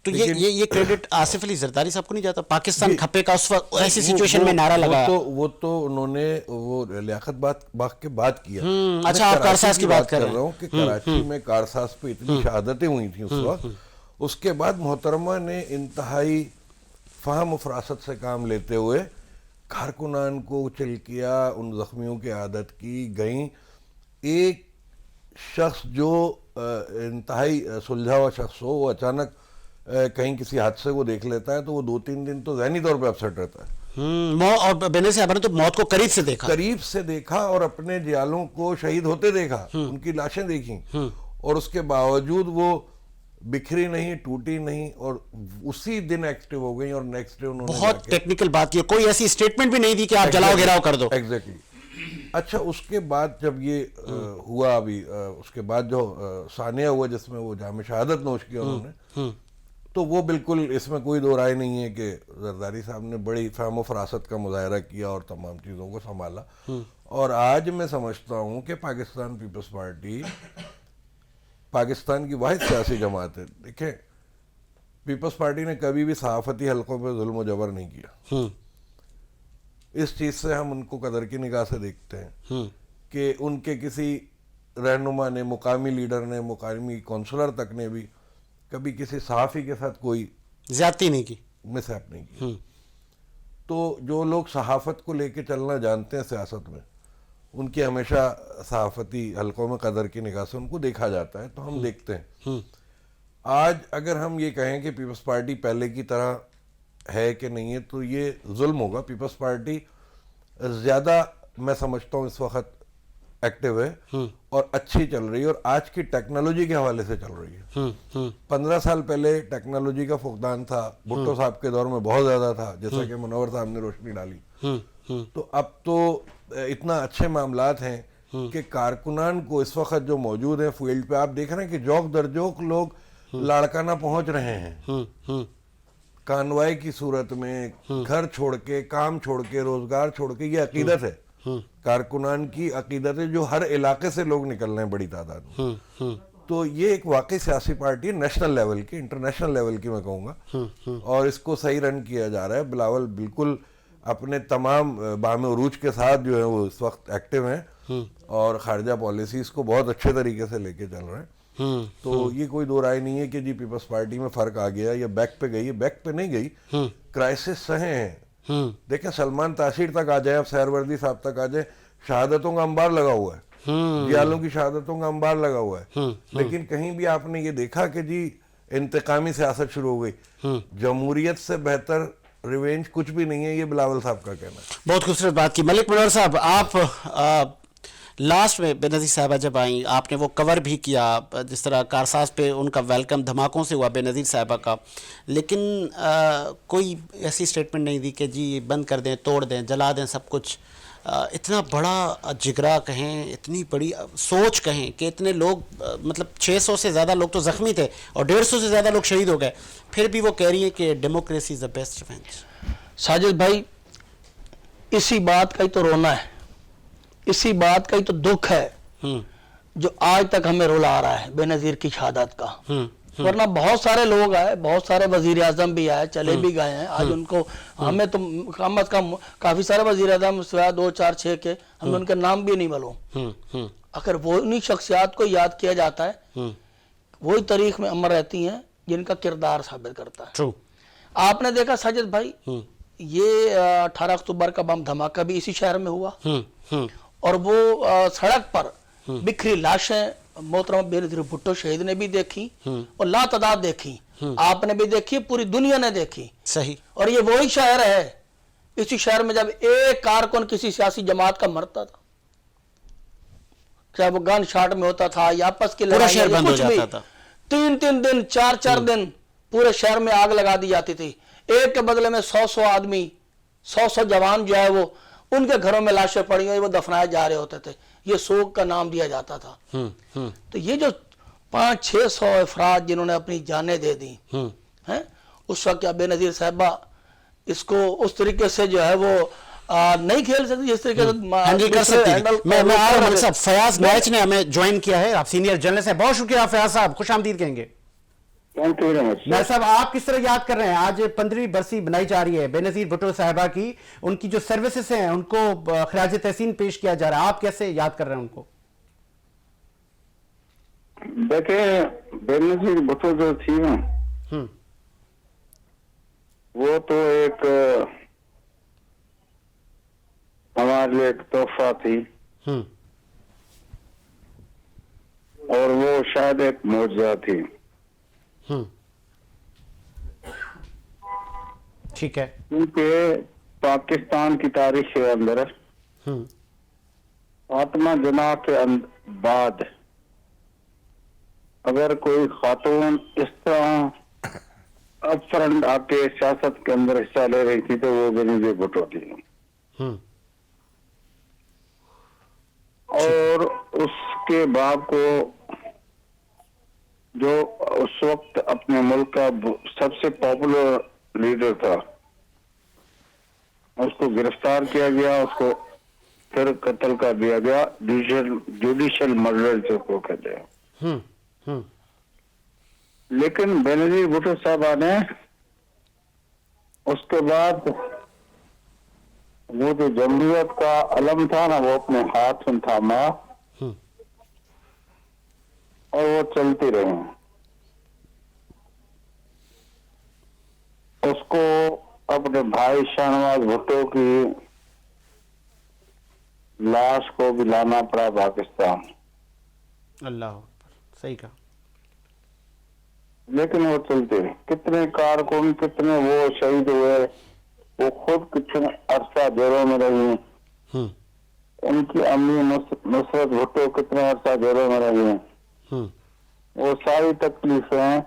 تو یہ کریڈٹ آصف علی زرداری صاحب کو نہیں جاتا؟ پاکستان کھپے کا اس وقت ایسی سچویشن میں نعرہ لگا.
وہ تو انہوں نے وہ لیاقت باغ کے بعد کیا.
اچھا آپ کارساز کی بات کر رہے
رہا ہوں کہ کراچی میں کارساز پہ اتنی شہادتیں ہوئی تھیں اس وقت. اس کے بعد محترمہ نے انتہائی فہم و فراست سے کام لیتے ہوئے کارکنان کو چل کیا, ان زخمیوں کی عادت کی گئیں. ایک شخص جو انتہائی سلجھا ہوا شخص ہو, وہ اچانک کہیں کسی حادثے کو دیکھ لیتا ہے تو وہ 2-3 دن تو ذہنی طور پہ اپسیٹ رہتا ہے.
اور بینظیر صاحب نے تو موت کو قریب سے دیکھا
اور اپنے جیالوں کو شہید ہوتے دیکھا, ان کی لاشیں دیکھیں, اور اس کے باوجود وہ بکھری نہیں, ٹوٹی نہیں, اور اسی دن ایکٹیو ہو گئی. اور نیکسٹ ڈے انہوں نے
بہت ٹیکنیکل بات کی, کوئی ایسی اسٹیٹمنٹ بھی نہیں دی کہ آپ جلاؤ گھراؤ کر دو.
ایگزیکٹلی. اچھا اس کے بعد جب یہ ہوا, ابھی اس کے بعد جو ثانیہ ہوا جس میں وہ جام شہادت نوش کیا انہوں نے, تو وہ بالکل اس میں کوئی دو رائے نہیں ہے کہ زرداری صاحب نے بڑی فہم و فراست کا مظاہرہ کیا اور تمام چیزوں کو سنبھالا. اور آج میں سمجھتا ہوں کہ پاکستان پیپلز پارٹی پاکستان کی واحد سیاسی جماعت ہے. دیکھیں, پیپلز پارٹی نے کبھی بھی صحافتی حلقوں پہ ظلم و جبر نہیں کیا. اس چیز سے ہم ان کو قدر کی نگاہ سے دیکھتے ہیں کہ ان کے کسی رہنما نے, مقامی لیڈر نے, مقامی کونسلر تک نے بھی کبھی کسی صحافی کے ساتھ کوئی
زیادتی نہیں کی,
مس ہیپ نہیں کی. تو جو لوگ صحافت کو لے کے چلنا جانتے ہیں سیاست میں, ان کی ہمیشہ صحافتی حلقوں میں قدر کی نگاہ سے ان کو دیکھا جاتا ہے. تو ہم دیکھتے ہیں. آج اگر ہم یہ کہیں کہ پیپلز پارٹی پہلے کی طرح ہے کہ نہیں ہے تو یہ ظلم ہوگا. پیپلز پارٹی زیادہ میں سمجھتا ہوں اس وقت ایکٹیو ہے اور اچھی چل رہی ہے, اور آج کی ٹیکنالوجی کے حوالے سے چل رہی ہے. 15 سال پہلے ٹیکنالوجی کا فقدان تھا, بھٹو صاحب کے دور میں بہت زیادہ تھا, جیسا کہ منور صاحب نے روشنی ڈالی. تو اب تو اتنا اچھے معاملات ہیں کہ کارکنان کو اس وقت جو موجود ہیں فیلڈ پہ, آپ دیکھ رہے ہیں کہ جوک در جوک لوگ لاڑکانہ پہنچ رہے ہیں کانوائی کی صورت میں, گھر چھوڑ کے, کام چھوڑ کے, روزگار چھوڑ کے. یہ عقیدت ہے, کارکنان کی عقیدت ہے, جو ہر علاقے سے لوگ نکل رہے ہیں بڑی تعداد میں. تو یہ ایک واقعی سیاسی پارٹی ہے, نیشنل لیول کی, انٹرنیشنل لیول کی میں کہوں گا, اور اس کو صحیح رن کیا جا رہا ہے. بلاول بالکل اپنے تمام بام عروج کے ساتھ جو ہے وہ اس وقت ایکٹیو ہیں اور خارجہ پالیسیز کو بہت اچھے طریقے سے لے کے چل رہے ہیں. تو یہ کوئی دو رائے نہیں ہے کہ جی پیپلز پارٹی میں فرق آ گیا یا بیک پہ گئی ہے. بیک پہ نہیں گئی, کرائسس سہے ہیں. دیکھیں سلمان تاثیر تک آ جائے, اب سہروردی صاحب تک آ جائے, شہادتوں کا انبار لگا ہوا ہے, جیالوں کی شہادتوں کا انبار لگا ہوا ہے. لیکن کہیں بھی آپ نے یہ دیکھا کہ جی انتقامی سیاست شروع ہو گئی. جمہوریت سے بہتر ریونج کچھ بھی نہیں ہے, یہ بلاول صاحب کا کہنا ہے.
بہت خوبصورت بات کی. ملک منور صاحب, آپ لاسٹ میں بے نظیر صاحبہ جب آئیں, آپ نے وہ کور بھی کیا, جس طرح کارساز پہ ان کا ویلکم دھماکوں سے ہوا بے نظیر صاحبہ کا, لیکن کوئی ایسی اسٹیٹمنٹ نہیں دی کہ جی بند کر دیں, توڑ دیں, جلا دیں سب کچھ. اتنا بڑا جگرا کہیں, اتنی بڑی سوچ کہیں کہ اتنے لوگ, مطلب 600 سے زیادہ لوگ تو زخمی تھے اور 150 سے زیادہ لوگ شہید ہو گئے, پھر بھی وہ کہہ رہی ہیں کہ democracy is the best revenge.
Sajid بھائی, اسی بات کا ہی تو رونا ہے, اسی بات کا ہی تو دکھ ہے جو آج تک ہمیں رولا آ رہا ہے بے نظیر کی شہادت کا. ورنہ بہت سارے لوگ آئے, بہت سارے وزیر اعظم بھی آئے, چلے بھی گئے ہیں. آج ان کو ہمیں تو کم از کم کافی سارے وزیر اعظم سوائے 2 4 6 کے ہم نے ان کے نام بھی نہیں معلوم. اگر وہ انہی شخصیات کو یاد کیا جاتا ہے, وہی تاریخ میں امر رہتی ہیں جن کا کردار ثابت کرتا ہے. آپ نے دیکھا ساجد بھائی, یہ 18 اکتوبر کا بم دھماکہ بھی اسی شہر میں ہوا, اور وہ سڑک پر بکھری لاشیں محترمہ بے نظیر بھٹو شہید نے بھی دیکھی اور لا تعداد دیکھی, آپ نے بھی دیکھی, پوری دنیا نے دیکھی.
صحیح.
اور یہ وہی شہر ہے, اسی شہر میں جب ایک کارکن کسی سیاسی جماعت کا مرتا تھا, چاہے وہ گن شاٹ میں ہوتا تھا یا آپس کی لڑائی یا کچھ بھی, 3 دن 4 دن پورے شہر میں آگ لگا دی جاتی تھی. ایک کے بدلے میں 100 آدمی, 100 جوان جو ہے وہ ان کے گھروں میں لاشیں پڑی ہوئی وہ دفنائے جا رہے ہوتے تھے. یہ سوگ کا نام دیا جاتا تھا. تو یہ جو 500-600 افراد جنہوں نے اپنی جانیں دے دی ہیں, اس وقت کیا بے نظیر صاحبہ اس کو اس طریقے سے جو ہے وہ نہیں کھیل سکتی جس طریقے سے
ہینڈل کر
دوسرے
سکتی تھی.
ہینڈل
میں آ رہا ہوں ملک صاحب. فیاض
میں-
میچ نے ہمیں جوائن کیا ہے, آپ سینئر جرنلسٹ ہیں. بہت شکریہ فیاض صاحب, خوش آمدید کہیں گے.
Thank you very much.
میں صاحب آپ کس طرح یاد کر رہے ہیں, آج 15ویں برسی بنائی جا رہی ہے بے نظیر بھٹو صاحبہ کی, ان کی جو سروسز ہیں ان کو خراج تحسین پیش کیا جا رہا ہے, آپ کیسے یاد کر رہے ہیں ان کو؟
دیکھیں بے نظیر بھٹو جو تھی نا, وہ تو ایک ہمارے لیے ایک تحفہ تھی, اور وہ شاید ایک معجزہ تھی.
ٹھیک ہے.
کیونکہ پاکستان کی تاریخ کے اندر فاطمہ جناح کے بعد اگر کوئی خاتون اس طرح اپ فرنٹ آ کے سیاست کے اندر حصہ لے رہی تھی تو وہ بے نظیر بھٹو تھی. اور اس کے باپ کو جو اس وقت اپنے ملک کا سب سے پاپولر لیڈر تھا, اس کو گرفتار کیا گیا, اس کو پھر قتل کر دیا گیا, جوڈیشل مرڈر جو کو کہتے ہیں. لیکن بے نظیر بھٹو صاحبہ نے اس کے بعد وہ جو جمہوریت کا علم تھا نا, وہ اپنے ہاتھ میں تھاما اور وہ چلتی رہی. اس کو اپنے بھائی شاہنواز بھٹو کی لاش کو بھی لانا پڑا پاکستان,
اللہ اکبر, صحیح کہا.
لیکن وہ چلتے رہے. کتنے کارکن, کتنے وہ شہید ہوئے, وہ خود کتنے عرصہ جیلوں میں رہی, ان کی امی نصرت بھٹو کتنے عرصہ جیلوں میں رہی. وہ ساری تکلیفیں,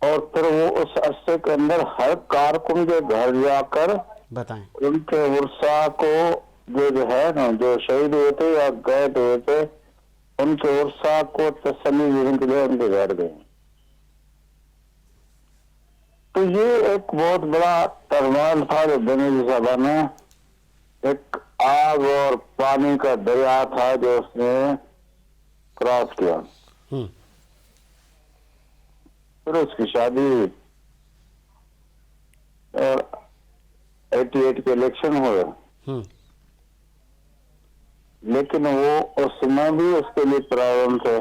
اور پھر وہ اس عرصے کے اندر ہر کارکن کے گھر جا کر
بتائیں.
ان کے ورثاء کو جو ہے نا, جو شہید ہوئے تھے یا قید ہوئے تھے, ان کے ورثاء کو تسلی دینے کے لیے ان کے گھر گئے. تو یہ ایک بہت بڑا ترمال تھا جو بے نظیر صاحبہ نے, ایک آگ اور پانی کا دریا تھا جو اس نے کراس کیا. پھر اس کی شادی ہوئی اور 88 کے الیکشن ہوئے, لیکن وہ اس میں بھی اس کے لیے پرابلم تھے,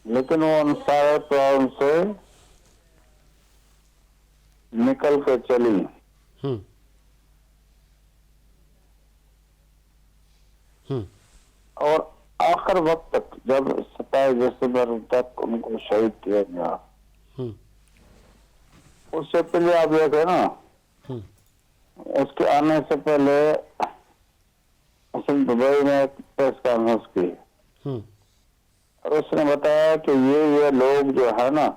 لیکن وہ ان سارے پرابلم سے نکل کے چلی. اور آخر وقت تک جب 27 دسمبر تک ان کو شہید کیا گیا, اس سے پہلے آپ دیکھیں نا, اس کے آنے سے پہلے اس نے دبئی میں ایک پریس کانفرنس کی, اور اس نے بتایا کہ یہ لوگ جو ہے نا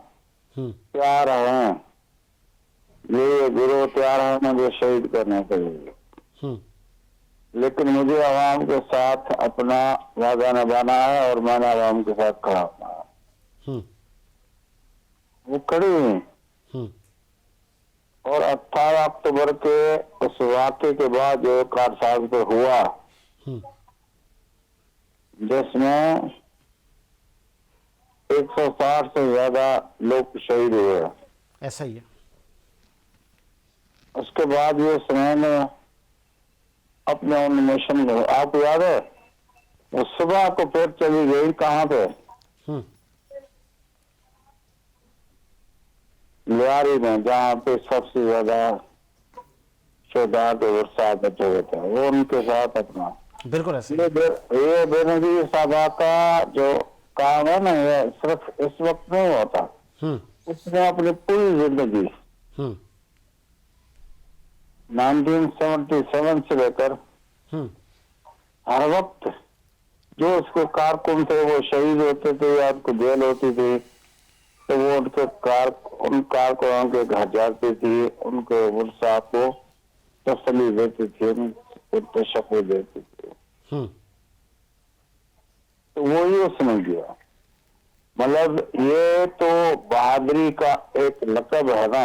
تیار ہیں, یہ گروہ تیار ہیں مجھے شہید کرنے کے لیے, لیکن مجھے عوام کے ساتھ اپنا وعدہ نبھانا ہے اور میں نے عوام کے ساتھ کھڑا ہونا ہے. وہ کھڑی ہوئی, اور 18 اکتوبر کے اس واقعے کے بعد جو کارساز پہ ہوا, جس میں 160 سے زیادہ لوگ شہید ہوئے,
ایسا ہی ہے.
اس کے بعد یہ سنیں نے اپنے نومینیشن میں, آپ کو یاد ہے وہ صبح کو پھر چلی گئی کہاں پہ, لیاری میں, جہاں پہ سب سے زیادہ شہداء کے ورثاء بچے ہوئے تھے, وہ ان کے ساتھ اپنا.
بالکل ایسا.
یہ بے نظیر صاحبہ کا جو کام ہے نا, یہ صرف اس وقت نہیں ہوتا, اس نے اپنی پوری زندگی 1977 سے لے کر ہر وقت جو اس کے کارکن تھے وہ شہید ہوتے تھے یا ان کو جیل ہوتی تھی, تو وہ ان کارکنوں کے گھر جاتی تھی, ان کے ورثاء کو تسلی دیتی تھی, ان کو تشفع دیتی تھی. تو وہی اس نے کیا. مطلب یہ تو بہادری کا ایک لقب ہے نا,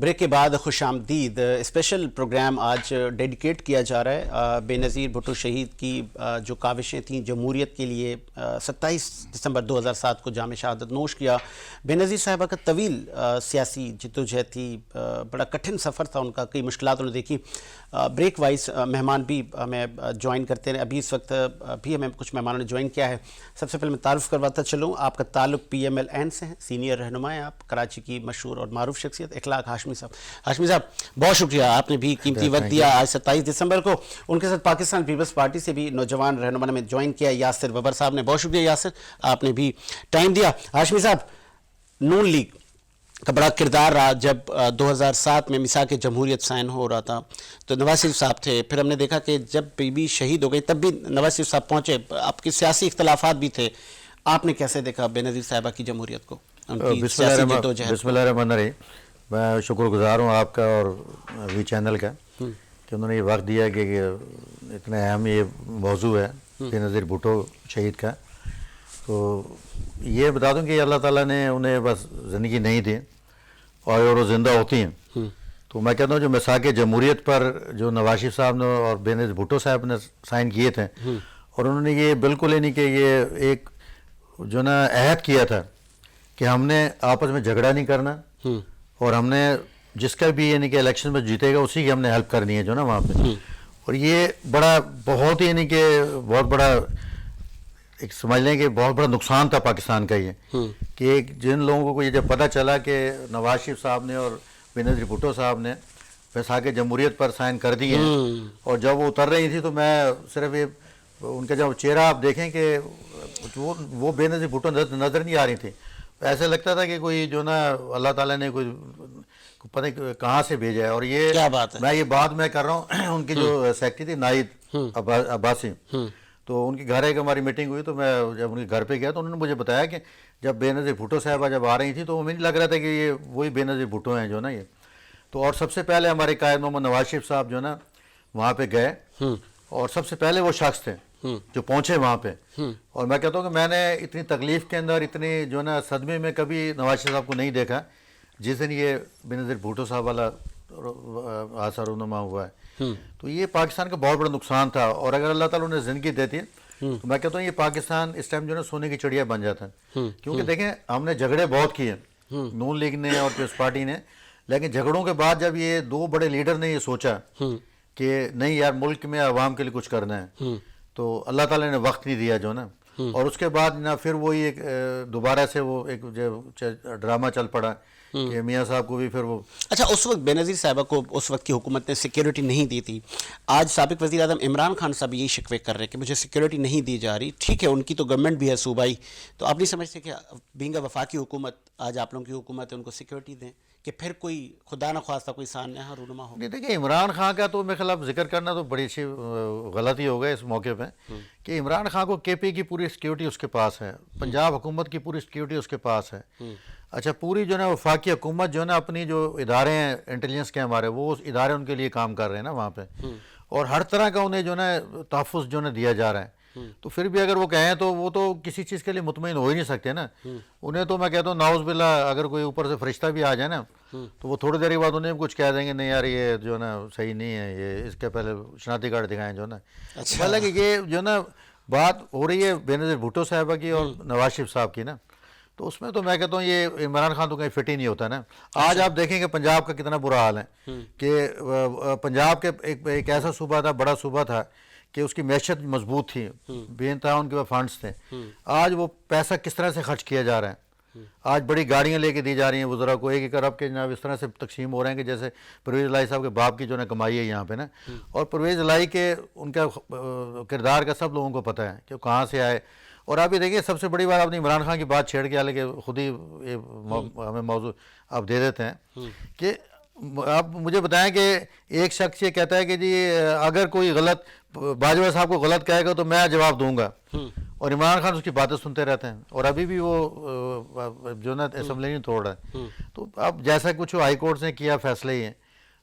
بریک کے بعد خوش آمدید. اسپیشل پروگرام آج ڈیڈیکیٹ کیا جا رہا ہے بے نظیر بھٹو شہید کی جو کاوشیں تھیں جمہوریت کے لیے. 27 دسمبر 2007 کو جام شہادت نوش کیا. بے نظیر صاحبہ کا طویل سیاسی جدوجہد تھی, بڑا کٹھن سفر تھا ان کا, کئی مشکلات انہوں نے دیکھی. بریک وائز مہمان بھی ہمیں جوائن کرتے ہیں. ابھی اس وقت بھی ہمیں کچھ مہمانوں نے جوائن کیا ہے. سب سے پہلے میں تعارف کرواتا چلوں, آپ کا تعلق پی ایم ایل این سے ہیں, سینئر رہنما ہیں آپ, کراچی کی مشہور اور معروف شخصیت اخلاق ہاشمی صاحب. ہاشمی صاحب بہت شکریہ, آپ نے بھی قیمتی وقت دیا آج 27 دسمبر کو. ان کے ساتھ پاکستان پیپلز پارٹی سے بھی نوجوان رہنما نے جوائن کیا, یاسر ببر صاحب نے. بہت شکریہ یاسر, آپ نے بھی ٹائم دیا. ہاشمی صاحب, نون لیگ کا بڑا کردار رہا جب 2007 میں میثاق جمہوریت سائن ہو رہا تھا تو نواز شریف صاحب تھے. پھر ہم نے دیکھا کہ جب بی بی شہید ہو گئی تب بھی نواز شریف صاحب پہنچے. آپ کے سیاسی اختلافات بھی تھے, آپ نے کیسے دیکھا بے نظیر صاحبہ کی جمہوریت کو, ان کی سیاسی جدوجہد؟
بسم اللہ الرحمن الرحیم. میں شکر گزار ہوں آپ کا اور وی چینل کا کہ انہوں نے یہ وقت دیا کہ اتنا اہم یہ موضوع ہے بے نظیر بھٹو شہید کا. تو یہ بتا دوں کہ اللہ تعالیٰ نے انہیں بس زندگی نہیں دی اور وہ زندہ ہوتی ہیں. تو میں کہتا ہوں جو میثاق جمہوریت پر جو نواز شریف صاحب نے اور بے نظیر بھٹو صاحب نے سائن کیے تھے, اور انہوں نے یہ بالکل ہی نہیں کہ یہ ایک جو نا عہد کیا تھا کہ ہم نے آپس میں جھگڑا نہیں کرنا, اور ہم نے جس کا بھی یعنی کہ الیکشن میں جیتے گا اسی کی ہم نے ہیلپ کرنی ہے جو نا وہاں پہ. اور یہ بڑا بہت ہی یعنی کہ بہت بڑا ایک سمجھ لیں کہ بہت بڑا نقصان تھا پاکستان کا یہ کہ جن لوگوں کو یہ جب پتہ چلا کہ نواز شریف صاحب نے اور بے نظیر بھٹو صاحب نے میثاق جمہوریت پر سائن کر دیے ہیں, اور جب وہ اتر رہی تھی تو میں صرف یہ ان کا جب چہرہ آپ دیکھیں کہ وہ بے نظیر بھٹو نظر نہیں آ رہی تھی. ایسے لگتا تھا کہ کوئی جو نا اللہ تعالیٰ نے کوئی پتہ نہیں کہاں سے بھیجا ہے. اور یہ میں یہ بات میں کر رہا ہوں, ان کی جو سیکرٹری تھی نائد عباسی, تو ان کے گھر ایک ہماری میٹنگ ہوئی, تو میں جب ان کے گھر پہ گیا تو انہوں نے مجھے بتایا کہ جب بے نظیر بھٹو صاحبہ جب آ رہی تھی تو مجھے لگ رہا تھا کہ یہ وہی بے نظیر بھٹو ہیں جو نا یہ. تو اور سب سے پہلے ہمارے قائد محمد نواز شریف صاحب جو نا وہاں پہ گئے, اور سب سے پہلے وہ شخص تھے جو پہنچے وہاں پہ. اور میں کہتا ہوں کہ میں نے اتنی تکلیف کے اندر اتنی جو نا صدمے میں کبھی نواز شریف صاحب کو نہیں دیکھا جس دن یہ بے نظیر بھٹو صاحب والا حادثہ رونما ہوا ہے. تو یہ پاکستان کا بہت بڑا نقصان تھا, اور اگر اللہ تعالیٰ انہیں زندگی دیتی ہے تو میں کہتا ہوں یہ پاکستان اس ٹائم جو ہے سونے کی چڑیا بن جاتا ہے. کیونکہ دیکھیں ہم نے جھگڑے بہت کیے نون لیگ نے اور پیپلز پارٹی نے, لیکن جھگڑوں کے بعد جب یہ دو بڑے لیڈر نے یہ سوچا کہ نہیں یار ملک میں عوام کے لیے کچھ کرنا ہے, تو اللہ تعالیٰ نے وقت نہیں دیا جو نا. اور اس کے بعد نا پھر وہی ایک دوبارہ سے وہ ایک ڈرامہ چل پڑا کہ میاں صاحب کو بھی پھر وہ.
اچھا, اس وقت بے نظیر صاحبہ کو اس وقت کی حکومت نے سیکیورٹی نہیں دی تھی. آج سابق وزیر اعظم عمران خان صاحب یہی شکوے کر رہے ہیں کہ مجھے سیکیورٹی نہیں دی جا رہی. ٹھیک ہے, ان کی تو گورنمنٹ بھی ہے صوبائی, تو آپ نہیں سمجھتے کہ بینگ اے وفاقی حکومت آج آپ لوگوں کی حکومت ہے ان کو سیکیورٹی دیں کہ پھر کوئی خدا نہ خواستہ کوئی سانحہ رونما ہو؟
نہیں دیکھیں, عمران خان کا تو میرے خلاف ذکر کرنا تو بڑی اچھی غلطی ہو گئی اس موقع پہ کہ عمران خان کو کے پی کی پوری سیکیورٹی اس کے پاس ہے, پنجاب حکومت کی پوری سیکیورٹی اس کے پاس ہے. اچھا, پوری جو ہے نا وفاقی حکومت جو ہے نا اپنی جو ادارے ہیں انٹیلیجنس کے ہمارے, وہ ادارے ان کے لیے کام کر رہے ہیں نا وہاں پہ, اور ہر طرح کا انہیں جو ہے نا تحفظ جو ہے نا دیا جا رہا ہے. تو پھر بھی اگر وہ کہیں تو وہ تو کسی چیز کے لیے مطمئن ہو ہی نہیں سکتے نا. انہیں تو میں کہتا ہوں ناؤز باللہ اگر کوئی اوپر سے فرشتہ بھی آ جائے نا تو وہ تھوڑی دیر کے بعد انہیں کچھ کہہ دیں گے نہیں یار یہ جو ہے نا صحیح نہیں ہے, یہ اس کے پہلے شناختی کارڈ دکھائیں جو ہے نا. حالانکہ یہ جو ہے نا بات ہو رہی ہے بے نظیر بھٹو صاحبہ کی اور نواز شریف صاحب کی نا, تو اس میں تو میں کہتا ہوں یہ عمران خان تو کہیں فٹ ہی نہیں ہوتا نا. آج آپ دیکھیں کہ پنجاب کا کتنا برا حال ہے کہ پنجاب کے ایک ایسا صوبہ تھا, بڑا صوبہ تھا کہ اس کی معیشت مضبوط تھی, بے انتہا ان کے پاس فنڈز تھے. آج وہ پیسہ کس طرح سے خرچ کیا جا رہا ہے. آج بڑی گاڑیاں لے کے دی جا رہی ہیں وزراء کو, 1 ارب کے جناب اس طرح سے تقسیم ہو رہے ہیں کہ جیسے پرویز الہی صاحب کے باپ کی جو ہے کمائی ہے یہاں پہ نا. اور پرویز الہی کے ان کا کردار کا سب لوگوں کو پتہ ہے کہ وہ کہاں سے آئے. اور آپ یہ دیکھیں سب سے بڑی بات آپ نے عمران خان کی بات چھیڑ کے حالانکہ خود ہی ہمیں موضوع آپ دے دیتے ہیں کہ آپ مجھے بتائیں کہ ایک شخص یہ کہتا ہے کہ جی اگر کوئی غلط باجوہ صاحب کو غلط کہے گا تو میں جواب دوں گا, اور عمران خان اس کی باتیں سنتے رہتے ہیں, اور ابھی بھی وہ جو نا اسمبلی نہیں توڑ رہا ہے. تو اب جیسا کچھ ہائی کورٹ نے کیا فیصلے ہی ہیں,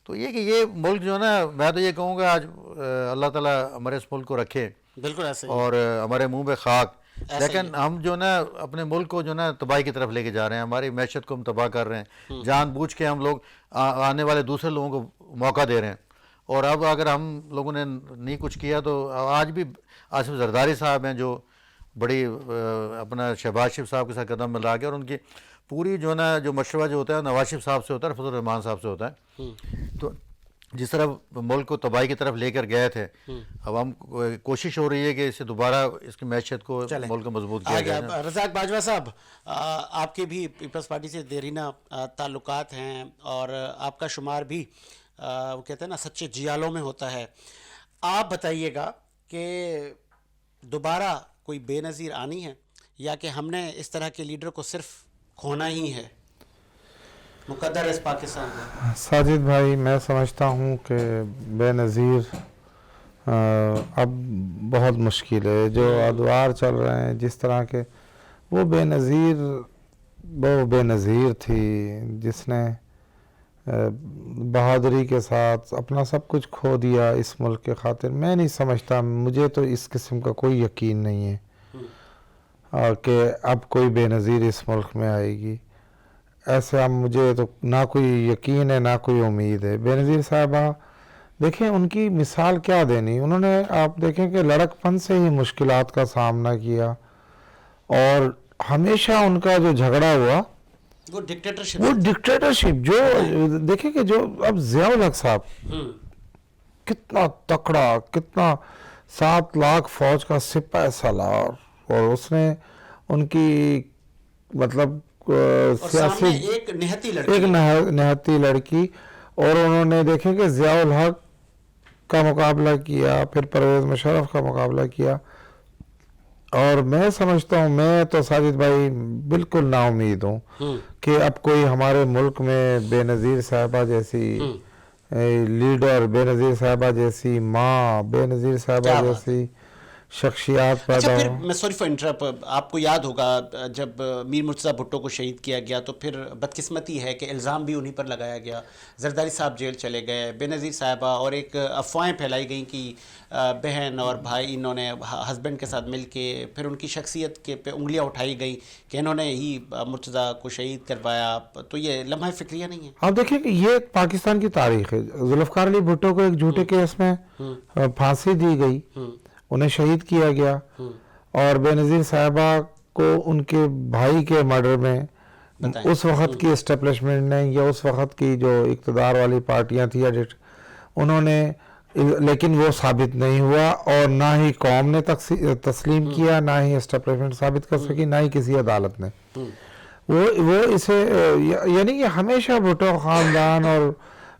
تو یہ کہ یہ ملک جو ہے نا میں تو یہ کہوں گا آج اللہ تعالیٰ ہمارے اس ملک کو رکھے
بالکل ایسے,
اور ہمارے منہ پہ خاک لیکن ہم جو نا اپنے ملک کو جو نا تباہی کی طرف لے کے جا رہے ہیں, ہماری معیشت کو ہم تباہ کر رہے ہیں, جان بوجھ کے ہم لوگ آنے والے دوسرے لوگوں کو موقع دے رہے ہیں. اور اب اگر ہم لوگوں نے نہیں کچھ کیا تو آج بھی آصف زرداری صاحب ہیں جو بڑی اپنا شہباز شریف صاحب کے ساتھ قدم ملا کے, اور ان کی پوری جو نا جو مشورہ جو ہوتا ہے نواز شریف صاحب سے ہوتا ہے, فضل الرحمان صاحب سے ہوتا ہے. تو جس طرح ملک کو تباہی کی طرف لے کر گئے تھے, اب ہم کوشش ہو رہی ہے کہ اسے دوبارہ اس کی معیشت کو ملک کو مضبوط کیا جائے.
رزاق باجوہ صاحب, آپ کے بھی پیپلز پارٹی سے دیرینہ تعلقات ہیں اور آپ کا شمار بھی وہ کہتے ہیں نا سچے جیالوں میں ہوتا ہے. آپ بتائیے گا کہ دوبارہ کوئی بے نظیر آنی ہے یا کہ ہم نے اس طرح کے لیڈر کو صرف کھونا ہی ہے, مقدر اس پاکستان میں؟
ساجد بھائی, میں سمجھتا ہوں کہ بے نظیر اب بہت مشکل ہے. جو ادوار چل رہے ہیں جس طرح کے, وہ بے نظیر تھی جس نے بہادری کے ساتھ اپنا سب کچھ کھو دیا اس ملک کے خاطر. میں نہیں سمجھتا, مجھے تو اس قسم کا کوئی یقین نہیں ہے کہ اب کوئی بے نظیر اس ملک میں آئے گی. ایسے اب مجھے تو نہ کوئی یقین ہے نہ کوئی امید ہے. بے نظیر صاحبہ دیکھیں ان کی مثال کیا دینی, انہوں نے آپ دیکھیں کہ لڑکپن سے ہی مشکلات کا سامنا کیا, اور ہمیشہ ان کا جو جھگڑا ہوا
وہ
ڈکٹیٹرشپ جو دیکھیں کہ جو اب ضیاء الحق صاحب کتنا تکڑا, کتنا 7 لاکھ فوج کا سپہ سالار, اور اس نے ان کی مطلب سیاسی
ایک
نہتی لڑکی, اور انہوں نے دیکھیں کہ ضیاء الحق کا مقابلہ کیا, پھر پرویز مشرف کا مقابلہ کیا. اور میں سمجھتا ہوں, میں تو ساجد بھائی بالکل نا امید ہوں کہ اب کوئی ہمارے ملک میں بے نظیر صاحبہ جیسی لیڈر, بے نظیر صاحبہ جیسی ماں, بے نظیر صاحبہ جیسی شخصیات پیدا ہو.
پھر میں سوری فار انٹرپ, آپ کو یاد ہوگا جب میر مرتضیٰ بھٹو کو شہید کیا گیا تو پھر بدقسمتی ہے کہ الزام بھی انہی پر لگایا گیا, زرداری صاحب جیل چلے گئے, بے نظیر صاحبہ, اور ایک افواہیں پھیلائی گئیں کہ بہن اور بھائی انہوں نے ہسبینڈ کے ساتھ مل کے پھر ان کی شخصیت کے پہ انگلیاں اٹھائی گئیں کہ انہوں نے ہی مرتضیٰ کو شہید کروایا. تو یہ لمحہ فکریہ نہیں ہے؟
آپ دیکھیں کہ یہ پاکستان کی تاریخ ہے. ذوالفقار علی بھٹو کو ایک جھوٹے کیس میں پھانسی دی گئی, انہیں شہید کیا گیا, اور بے نظیر صاحبہ کو ان کے بھائی کے مرڈر میں اس وقت کی اسٹیبلشمنٹ نے یا اس وقت کی جو اقتدار والی پارٹیاں تھیں انہوں نے, لیکن وہ ثابت نہیں ہوا, اور نہ ہی قوم نے تسلیم کیا, نہ ہی اسٹیبلشمنٹ ثابت کر سکی, نہ ہی کسی عدالت نے. وہ اسے یعنی کہ ہمیشہ بھٹو خاندان اور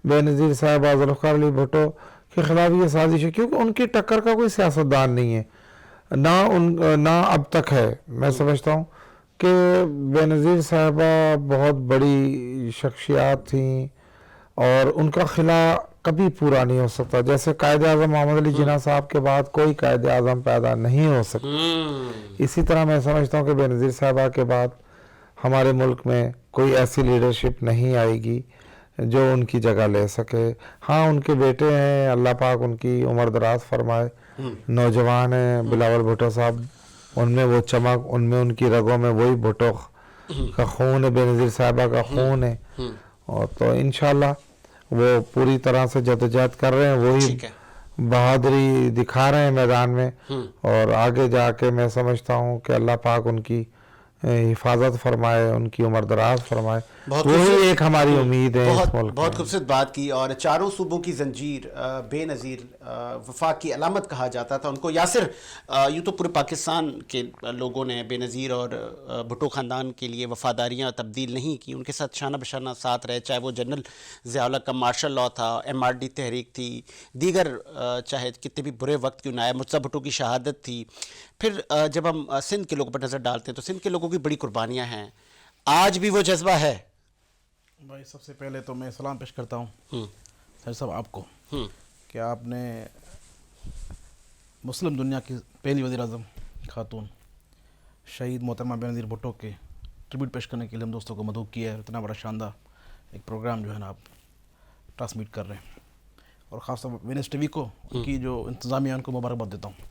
بے نظیر صاحبہ ذوالفقار علی بھٹو کے خلاف یہ سازش ہے, کیونکہ ان کی ٹکر کا کوئی سیاستدان نہیں ہے, نہ اب تک ہے. میں سمجھتا ہوں کہ بے نظیر صاحبہ بہت بڑی شخصیات تھیں, اور ان کا خلا کبھی پورا نہیں ہو سکتا. جیسے قائد اعظم محمد علی جناح صاحب کے بعد کوئی قائد اعظم پیدا نہیں ہو سکتا, اسی طرح میں سمجھتا ہوں کہ بے نظیر صاحبہ کے بعد ہمارے ملک میں کوئی ایسی لیڈرشپ نہیں آئے گی جو ان کی جگہ لے سکے. ہاں ان کے بیٹے ہیں, اللہ پاک ان کی عمر دراز فرمائے, نوجوان ہیں بلاول بھٹو صاحب, ان میں وہ چمک, ان میں ان کی رگوں میں وہی بھٹو کا خون ہے, بے نظیر صاحبہ کا خون ہے, اور تو انشاءاللہ وہ پوری طرح سے جدوجہد کر رہے ہیں, وہی بہادری دکھا رہے ہیں میدان میں, اور آگے جا کے میں سمجھتا ہوں کہ اللہ پاک ان کی حفاظت فرمائے, ان کی عمر دراز فرمائے. وہی ایک ہماری امید ہے اس ملک میں.
بہت خوبصورت بات کی. اور چاروں صوبوں کی زنجیر بے نظیر وفاق کی علامت کہا جاتا تھا ان کو. یاسر, یوں تو پورے پاکستان کے لوگوں نے بے نظیر اور بھٹو خاندان کے لیے وفاداریاں تبدیل نہیں کی, ان کے ساتھ شانہ بشانہ ساتھ رہے, چاہے وہ جنرل ضیاء الحق کا مارشل لاء تھا, MRD تحریک تھی, دیگر چاہے کتنے بھی برے وقت کیوں نہ آئے, مرتضیٰ بھٹو کی شہادت تھی. پھر جب ہم سندھ کے لوگوں پر نظر ڈالتے ہیں تو سندھ کے لوگوں کی بڑی قربانیاں ہیں, آج بھی وہ جذبہ ہے.
بھائی سب سے پہلے تو میں سلام پیش کرتا ہوں سر صاحب آپ کو کہ آپ نے مسلم دنیا کی پہلی وزیر اعظم خاتون شہید محترمہ بے نظیر بھٹو کے ٹریبیوٹ پیش کرنے کے لیے ہم دوستوں کو مدعو کیا ہے. اتنا بڑا شاندار ایک پروگرام جو ہے نا آپ ٹرانسمیٹ کر رہے ہیں, اور خاص طور پر وینس ٹی وی کو ان کی جو انتظامیہ ان کو مبارکباد دیتا ہوں.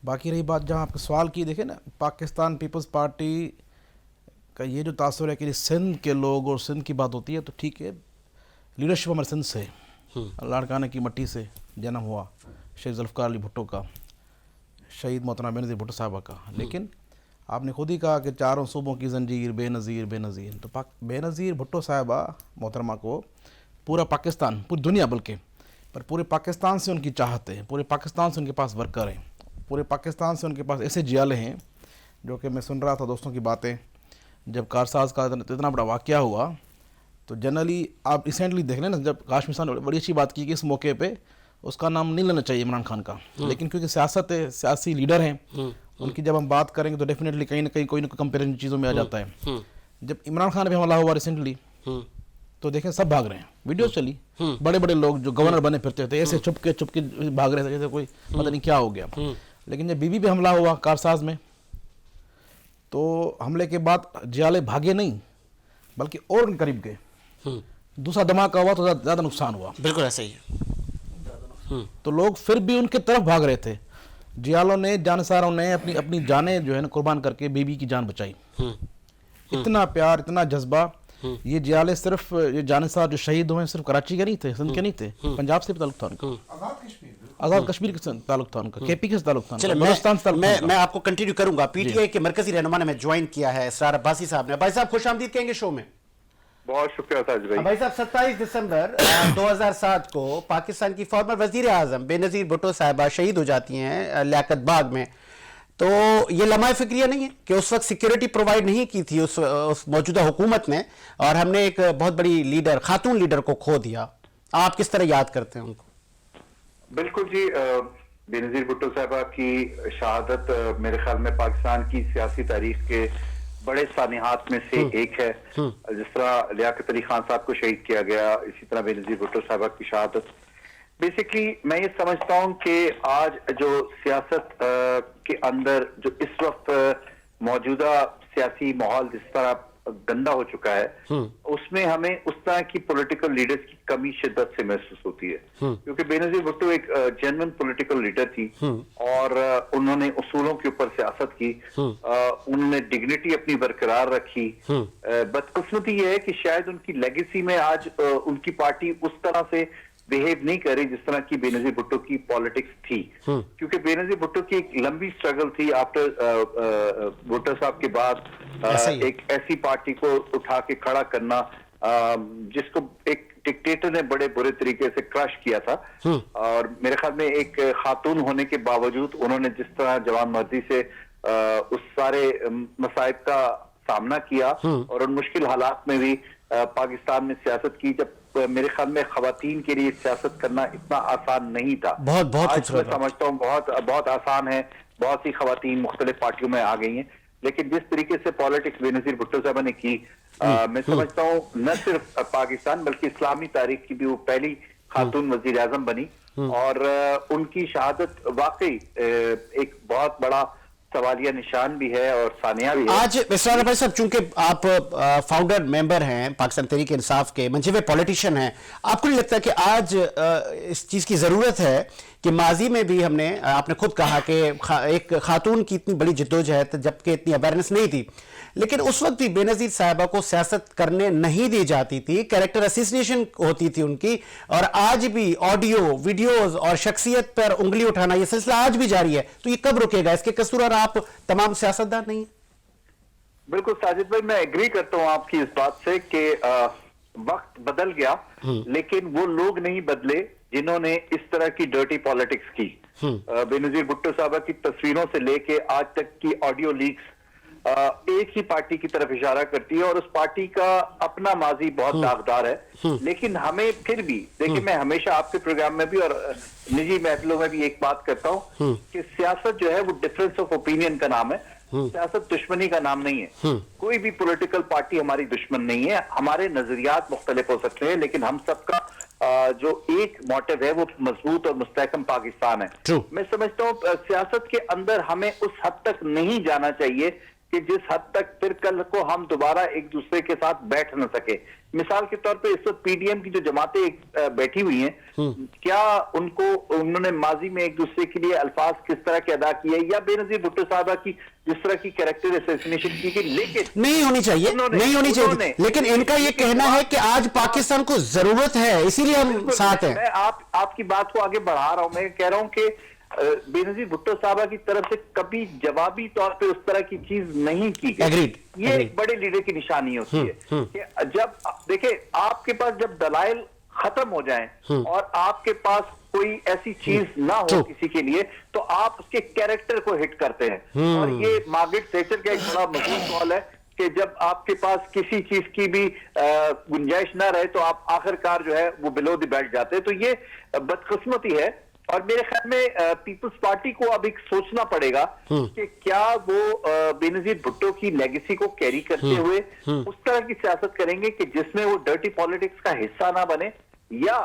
باقی رہی بات جہاں آپ کا سوال کی، دیکھیں نا پاکستان پیپلز پارٹی کا یہ جو تاثر ہے کہ سندھ کے لوگ اور سندھ کی بات ہوتی ہے تو ٹھیک ہے، لیڈرشپ ہمارے سندھ سے لاڑکانہ کی مٹی سے جنم ہوا، شہید ذوالفقار علی بھٹو کا، شہید محترمہ بے نظیر بھٹو صاحبہ کا، لیکن آپ نے خود ہی کہا کہ چاروں صوبوں کی زنجیر بے نظیر بے نظیر، تو بے نظیر بھٹو صاحبہ محترمہ کو پورا پاکستان، پوری دنیا بلکہ، پر پورے پاکستان سے ان کی چاہت ہے، پورے پاکستان سے ان کے پاس ورکر ہیں، پورے پاکستان سے ان کے پاس ایسے جیالے ہیں، جو کہ میں سن رہا تھا دوستوں کی باتیں، جب کارساز کا اتنا بڑا واقعہ ہوا تو جنرلی آپ ریسنٹلی دیکھ لیں نا، جب کاشمیر صاحب نے بڑی اچھی بات کی کہ اس موقع پہ اس کا نام نہیں لینا چاہیے عمران خان کا، لیکن کیونکہ سیاست ہے، سیاسی لیڈر ہیں، ان کی جب ہم بات کریں گے تو ڈیفینیٹلی کہیں نہ کہیں کوئی نہ کوئی کمپیرزن چیزوں میں آ جاتا ہے۔ جب عمران خان پہ حملہ ہوا ریسنٹلی تو دیکھیں سب بھاگ رہے ہیں، ویڈیوز چلی، بڑے بڑے لوگ جو گورنر بنے پھرتے تھے ایسے چھپ کے بھاگ رہے تھے جیسے کوئی پتہ نہیں کیا ہو گیا، لیکن جب بی بی پہ حملہ ہوا کارساز میں تو حملے کے بعد جیالے بھاگے نہیں بلکہ اور ان قریب گئے، دوسرا دھماکہ ہوا تو زیادہ نقصان ہوا،
بالکل ایسا ہی ہے۔
تو لوگ پھر بھی ان کے طرف بھاگ رہے تھے، جیالوں نے جانساروں نے اپنی جانیں جو ہے نا قربان کر کے بی بی کی جان بچائی، اتنا پیار اتنا جذبہ۔ یہ جیالے صرف یہ جانسار جو شہید ہوئے صرف کراچی کے نہیں تھے، سندھ کے نہیں تھے، پنجاب سے بھی تعلق تھا ان کا، آزاد کشمیر کے تعلق تھا ان کا، کے پی کے سے تعلق تھا، بلوچستان سے تعلق تھا۔
میں آپ کو کنٹینیو کروں گا۔ پی ٹی آئی کے مرکزی رہنما نے میں جوائن کیا ہے اسرار عباسی صاحب نے۔ بھائی صاحب خوش آمدید کہیں گے شو میں۔
بہت شکریہ تاج بھائی۔
بھائی صاحب 27 دسمبر 2007 کو پاکستان کی فارمر وزیر اعظم بے نظیر بھٹو صاحبہ شہید ہو جاتی ہیں لیاقت باغ میں، تو یہ لمحہ فکریہ نہیں ہے کہ اس وقت سیکیورٹی پرووائڈ نہیں کی تھی اس موجودہ حکومت نے، اور ہم نے ایک بہت بڑی لیڈر، خاتون لیڈر کو کھو دیا؟ آپ کس طرح یاد کرتے ہیں ان کو؟
بالکل جی، بے نظیر بھٹو صاحبہ کی شہادت میرے خیال میں پاکستان کی سیاسی تاریخ کے بڑے سانحات میں سے ایک ہے۔ جس طرح لیاقت علی خان صاحب کو شہید کیا گیا، اسی طرح بے نظیر بھٹو صاحبہ کی شہادت۔ بیسیکلی میں یہ سمجھتا ہوں کہ آج جو سیاست کے اندر جو اس وقت موجودہ سیاسی ماحول جس طرح گندا ہو چکا ہے، اس میں ہمیں اس طرح کی پولیٹیکل لیڈرز کی کمی شدت سے محسوس ہوتی ہے، کیونکہ بے نظیر بھٹو ایک جینوئن پولیٹیکل لیڈر تھی اور انہوں نے اصولوں کے اوپر سیاست کی، انہوں نے ڈگنیٹی اپنی برقرار رکھی۔ بدقسمتی یہ ہے کہ شاید ان کی لیگیسی میں آج ان کی پارٹی اس طرح سے بیہیو نہیں کر رہی جس طرح کی بے نظیر بھٹو کی پالیٹکس تھی، کیونکہ بے نظیر بھٹو کی ایک لمبی سٹرگل تھی آفٹر بھٹو صاحب کے بعد ایک ایسی پارٹی کو اٹھا کے کھڑا کرنا جس کو ایک ڈکٹیٹر نے بڑے برے طریقے سے کرش کیا تھا، اور میرے خیال میں ایک خاتون ہونے کے باوجود انہوں نے جس طرح جوان مردی سے اس سارے مصائب کا سامنا کیا اور ان مشکل حالات میں بھی پاکستان میں سیاست کی، جب میرے خیال میں خواتین کے لیے سیاست کرنا اتنا آسان نہیں تھا۔ آج میں سمجھتا ہوں بہت آسان ہے، بہت سی خواتین مختلف پارٹیوں میں آ گئی ہیں، لیکن جس طریقے سے پالیٹکس بے نظیر بھٹو صاحبہ نے کی، میں سمجھتا ہوں نہ صرف پاکستان بلکہ اسلامی تاریخ کی بھی وہ پہلی خاتون وزیر اعظم بنی، اور ان کی شہادت واقعی ایک بہت بڑا سوالیہ نشان بھی ہے اور ثانیہ بھی ہے۔
آج اسرار بھائی صاحب چونکہ آپ فاؤنڈر ممبر ہیں پاکستان تحریک انصاف کے، منجے ہوئے پولیٹیشین ہیں، آپ کو نہیں لگتا کہ آج اس چیز کی ضرورت ہے کہ ماضی میں بھی ہم نے، آپ نے خود کہا کہ ایک خاتون کی اتنی بڑی جدوجہد جبکہ اتنی اویئرنیس نہیں تھی، لیکن اس وقت بھی بے نظیر صاحبہ کو سیاست کرنے نہیں دی جاتی تھی، کریکٹر اسیسینیشن ہوتی تھی ان کی، اور آج بھی آڈیو ویڈیوز اور شخصیت پر انگلی اٹھانا یہ سلسلہ آج بھی جاری ہے، تو یہ کب رکے گا؟ اس کے قصور آپ تمام سیاستدان نہیں ہیں؟
بالکل ساجد بھائی، میں ایگری کرتا ہوں آپ کی اس بات سے کہ وقت بدل گیا، لیکن وہ لوگ نہیں بدلے جنہوں نے اس طرح کی ڈرٹی پالیٹکس کی۔ بے نظیر بھٹو صاحبہ کی تصویروں سے لے کے آج تک کی آڈیو لیکس ایک ہی پارٹی کی طرف اشارہ کرتی ہے، اور اس پارٹی کا اپنا ماضی بہت داغدار ہے، لیکن ہمیں پھر بھی دیکھیں، میں ہمیشہ آپ کے پروگرام میں بھی اور نجی محفلوں میں بھی ایک بات کرتا ہوں کہ سیاست جو ہے وہ ڈفرینس آف اوپینین کا نام ہے، سیاست دشمنی کا نام نہیں ہے۔ کوئی بھی پولیٹیکل پارٹی ہماری دشمن نہیں ہے، ہمارے نظریات مختلف ہو سکتے ہیں، لیکن ہم سب کا جو ایک موٹو ہے وہ مضبوط اور مستحکم پاکستان ہے۔ میں سمجھتا ہوں سیاست کے اندر ہمیں اس حد تک نہیں جانا چاہیے کہ جس حد تک پھر کل کو ہم دوبارہ ایک دوسرے کے ساتھ بیٹھ نہ سکے. مثال کے طور پہ اس وقت پی ڈی ایم کی جو جماعتیں بیٹھی ہوئی ہیں, کیا انہوں نے ماضی میں ایک دوسرے کے لیے الفاظ کس طرح کے ادا کیے, یا بے نظیر بھٹو صاحبہ کی جس طرح کی کریکٹر اسیسینیشن کی گئی, لیکن
نہیں ہونی چاہیے, لیکن ان کا یہ کہنا ہے کہ آج پاکستان کو ضرورت ہے, اسی لیے ہم ساتھ ہیں.
میں آپ کی بات کو آگے بڑھا رہا ہوں. میں کہہ رہا ہوں کہ بے نظیر بھٹو صاحبہ کی طرف سے کبھی جوابی طور پہ اس طرح کی چیز نہیں کی گئی. یہ ایک بڑے لیڈر کی نشانی ہوتی ہے کہ جب دیکھیں آپ کے پاس جب دلائل ختم ہو جائیں اور آپ کے پاس کوئی ایسی چیز نہ ہو کسی کے لیے, تو آپ اس کے کیریکٹر کو ہٹ کرتے ہیں. اور یہ مارگریٹ تھیچر کا ایک بڑا مشہور قول ہے کہ جب آپ کے پاس کسی چیز کی بھی گنجائش نہ رہے تو آپ آخر کار جو ہے وہ بلو دی بیلٹ جاتے ہیں. تو یہ بدقسمتی ہے, اور میرے خیال میں پیپلز پارٹی کو اب ایک سوچنا پڑے گا کہ کیا وہ بے نظیر بھٹو کی لیگیسی کو کیری کرتے ہوئے اس طرح کی سیاست کریں گے کہ جس میں وہ ڈرٹی پالیٹکس کا حصہ نہ بنے, یا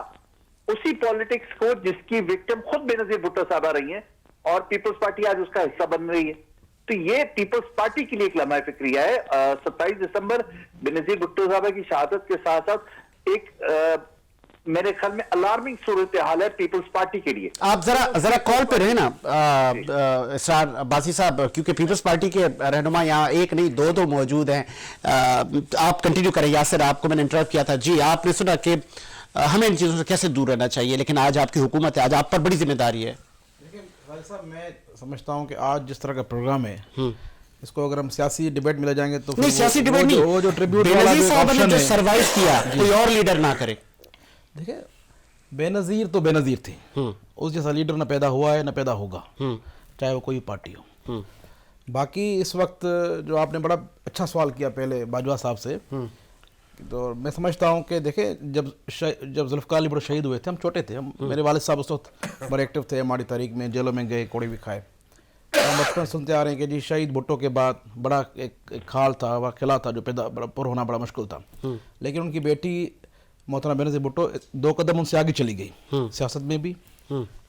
اسی پالیٹکس کو جس کی وکٹم خود بے نظیر بھٹو صاحبہ رہی ہیں اور پیپلز پارٹی آج اس کا حصہ بن رہی ہے. تو یہ پیپلز پارٹی کے لیے ایک لمحہ فکریہ ہے. 27 دسمبر بے نظیر بھٹو صاحبہ کی شہادت کے ساتھ ساتھ ایک میرے خیال میں الارمنگ صورتحال ہے پیپلز پارٹی کے لیے.
آپ ذرا کال پہ رہے نا اسرار عباسی صاحب, کیونکہ پیپلز پارٹی کے رہنما یہاں ایک نہیں دو موجود ہیں. آپ کنٹینیو کریں. یاسر, آپ کو میں نے انٹرپٹ کیا تھا. جی, آپ نے سنا کہ ہمیں ان چیزوں سے کیسے دور رہنا چاہیے, لیکن آج آپ کی حکومت ہے, آج آپ پر بڑی ذمہ داری ہے.
دیکھیں غالب صاحب, میں سمجھتا ہوں کہ آج جس طرح کا پروگرام ہے اس کو اگر ہم سیاسی ڈیبیٹ میں لے جائیں گے تو
نہیں, سیاسی ڈیبیٹ نہیں,
وہ جو ٹریبیوٹ
بے نظیر صاحب نے جو سروائیو کیا کوئی اور لیڈر نہ کرے.
دیکھیں بے نظیر تو بے نظیر تھی, اس جیسا لیڈر نہ پیدا ہوا ہے نہ پیدا ہوگا, چاہے وہ کوئی پارٹی ہو. باقی اس وقت جو آپ نے بڑا اچھا سوال کیا پہلے باجوہ صاحب سے, تو میں سمجھتا ہوں کہ دیکھیں جب ذوالفقار علی بھٹو شہید ہوئے تھے ہم چھوٹے تھے, میرے والد صاحب اس وقت بڑے ایکٹیو تھے, ہماری تاریخ میں جیلوں میں گئے, کوڑے بھی کھائے. ہم بچپن سنتے آ رہے ہیں کہ جی شہید بھٹو کے بعد بڑا ایک کھال تھا, وہ قلعہ تھا جو پر ہونا بڑا مشکل تھا, لیکن ان کی بیٹی محترمہ بے نظیر بھٹو 2 قدم ان سے آگے چلی گئی, سیاست میں بھی,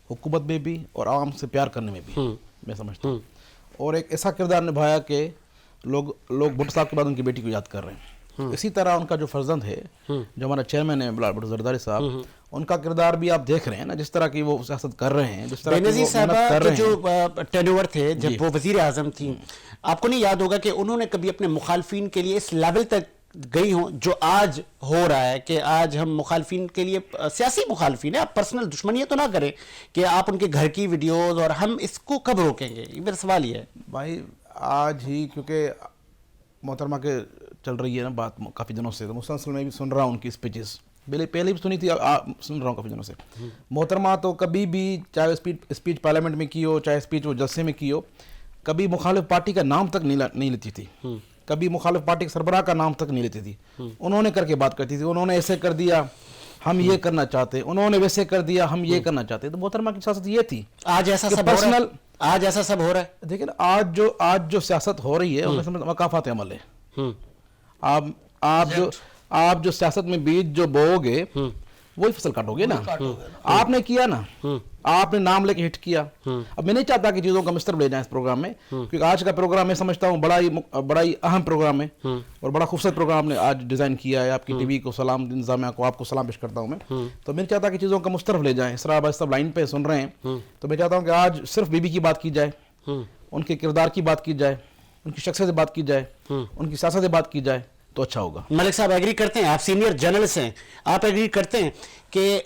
حکومت میں بھی, اور عوام سے پیار کرنے میں بھی, میں سمجھتا ہوں. اور ایک ایسا کردار نبھایا کہ لوگ بھٹو صاحب کے بعد ان کی بیٹی کو یاد کر رہے ہیں. اسی طرح ان کا جو فرزند ہے, جو ہمارا چیئرمین ہے بلال بھٹو زرداری صاحب, ان کا کردار بھی آپ دیکھ رہے ہیں نا, جس طرح کی وہ سیاست کر رہے ہیں, جس طرح
بے نظیر صاحبہ کے جو ٹینور تھے جب وہ وزیر اعظم تھیں, آپ کو نہیں یاد ہوگا کہ انہوں نے کبھی اپنے مخالفین کے لیے اس لیول تک گئی ہوں جو آج ہو رہا ہے, کہ آج ہم مخالفین کے لیے, سیاسی مخالفین ہیں, آپ پرسنل دشمنیاں تو نہ کریں کہ آپ ان کے گھر کی ویڈیوز, اور ہم اس کو کب روکیں گے, یہ میرا سوال یہ ہے.
بھائی آج ہی کیونکہ محترمہ کے چل رہی ہے نا بات کافی دنوں سے, تو مسلسل میں بھی سن رہا ہوں ان کی اسپیچز, پہلے بھی سنی تھی, سن رہا ہوں کافی دنوں سے. محترمہ تو کبھی بھی چاہے اسپیچ پارلیمنٹ میں کی ہو, چاہے اسپیچ وہ جلسے میں کی ہو, کبھی مخالف پارٹی کا نام تک نہیں لیتی تھی, کبھی مخالف پارٹی کے سربراہ کا نام تک نہیں لیتی تھی. انہوں نے کر کے بات کرتی تھی, انہوں نے ایسے کر دیا ہم یہ کرنا چاہتے, انہوں نے ویسے کر دیا ہم یہ کرنا چاہتے. تو محترمہ کی سیاست یہ تھی.
آج ایسا سب ہو رہا ہے, آج ایسا سب ہو رہا ہے.
دیکھیں آج جو سیاست ہو رہی ہے اس میں مقافات عمل ہے. آپ جو سیاست میں بیج جو بو گے وہی فصل کاٹو گے نا. آپ نے کیا نا, آپ نے نام لے کے ہٹ کیا. اب میں نہیں چاہتا کہ چیزوں کا مستر لے جائیں اس پروگرام میں, کیونکہ آج کا پروگرام میں سمجھتا ہوں بڑا ہی اہم پروگرام ہے, اور بڑا خوبصورت پروگرام نے آج ڈیزائن کیا ہے. آپ کی ٹی وی کو سلام, انتظامیہ کو آپ کو سلام پیش کرتا ہوں میں. تو میں نہیں چاہتا کہ چیزوں کا مسترف لے جائیں. اسرار بھائی سب لائن پہ سن رہے ہیں, تو میں چاہتا ہوں کہ آج صرف بی بی کی بات کی جائے, ان کے کردار کی بات کی جائے, ان کی شخصیت سے بات کی جائے, ان کی سیاست سے بات کی جائے, تو اچھا ہوگا.
ملک صاحب ایگری کرتے ہیں, آپ سینئر جرنلسٹ ہیں, آپ ایگری کرتے ہیں کہ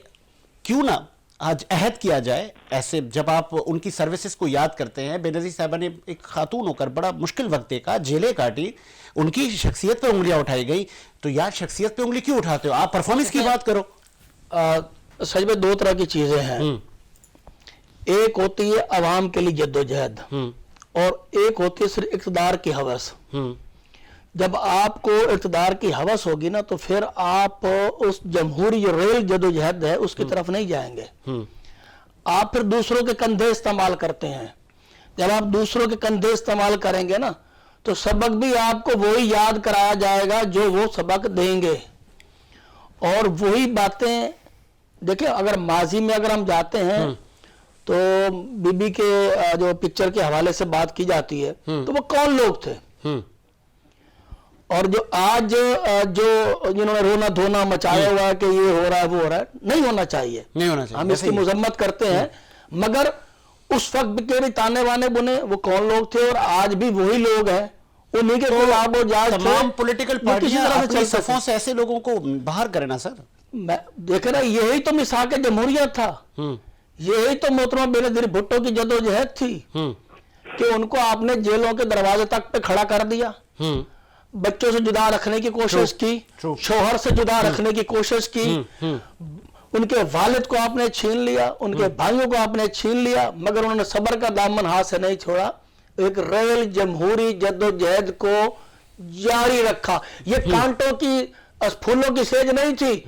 کیوں نہ آج عہد کیا جائے ایسے, جب آپ ان کی سروسز کو یاد کرتے ہیں. بے نظیر صاحبہ نے ایک خاتون ہو کر بڑا مشکل وقت دیکھا, جیلیں کاٹی, ان کی شخصیت پہ انگلیاں اٹھائی گئی, تو یار شخصیت پہ انگلی کیوں اٹھاتے ہو, آپ پرفارمنس کی بات کرو.
سچ میں 2 طرح کی چیزیں ہیں, ایک ہوتی ہے عوام کے لیے جدوجہد, اور ایک ہوتی ہے صرف اقتدار کی ہوس. جب آپ کو اقتدار کی ہوس ہوگی نا, تو پھر آپ اس جمہوری جو ریل جدوجہد ہے اس کی طرف نہیں جائیں گے. آپ پھر دوسروں کے کندھے استعمال کرتے ہیں. جب آپ دوسروں کے کندھے استعمال کریں گے نا, تو سبق بھی آپ کو وہی یاد کرایا جائے گا جو وہ سبق دیں گے, اور وہی باتیں. دیکھیں اگر ماضی میں اگر ہم جاتے ہیں تو بی بی کے جو پکچر کے حوالے سے بات کی جاتی ہے, تو وہ کون لوگ تھے, اور جو آج جو جنہوں نے رونا دھونا مچایا ہوا ہے کہ یہ ہو رہا ہے وہ ہو رہا ہے، نہیں ہونا چاہیے،
نہیں ہونا چاہیے،
ہم اس کی مذمت کرتے ہیں، مگر اس وقت کے بھی تانے وانے بنے وہ کون لوگ تھے، اور آج بھی وہی لوگ ہیں، انہیں کے خلاف وہ جاج تھے،
تمام پولیٹیکل
وہ کسی
پارٹیاں
طرح سے
اپنی
چل سکتے
صفوں سے ایسے لوگوں کو باہر کریں نا سر.
دیکھ رہا یہی تو مساق جمہوریت تھا، یہی تو محترمہ بینظیر بھٹو کی جدوجہد تھی کہ ان کو آپ نے جیلوں کے دروازے تک پہ کھڑا کر دیا، بچوں سے جدا رکھنے کی کوشش کی، شوہر سے جدا رکھنے کی کوشش کی، ان کے والد کو آپ نے چھین لیا، ان کے بھائیوں کو آپ نے چھین لیا، مگر انہوں نے صبر کا دامن ہاتھ سے نہیں چھوڑا، ایک ریل جمہوری جدوجہد کو جاری رکھا. یہ کانٹوں کی پھولوں کی سیج نہیں تھی،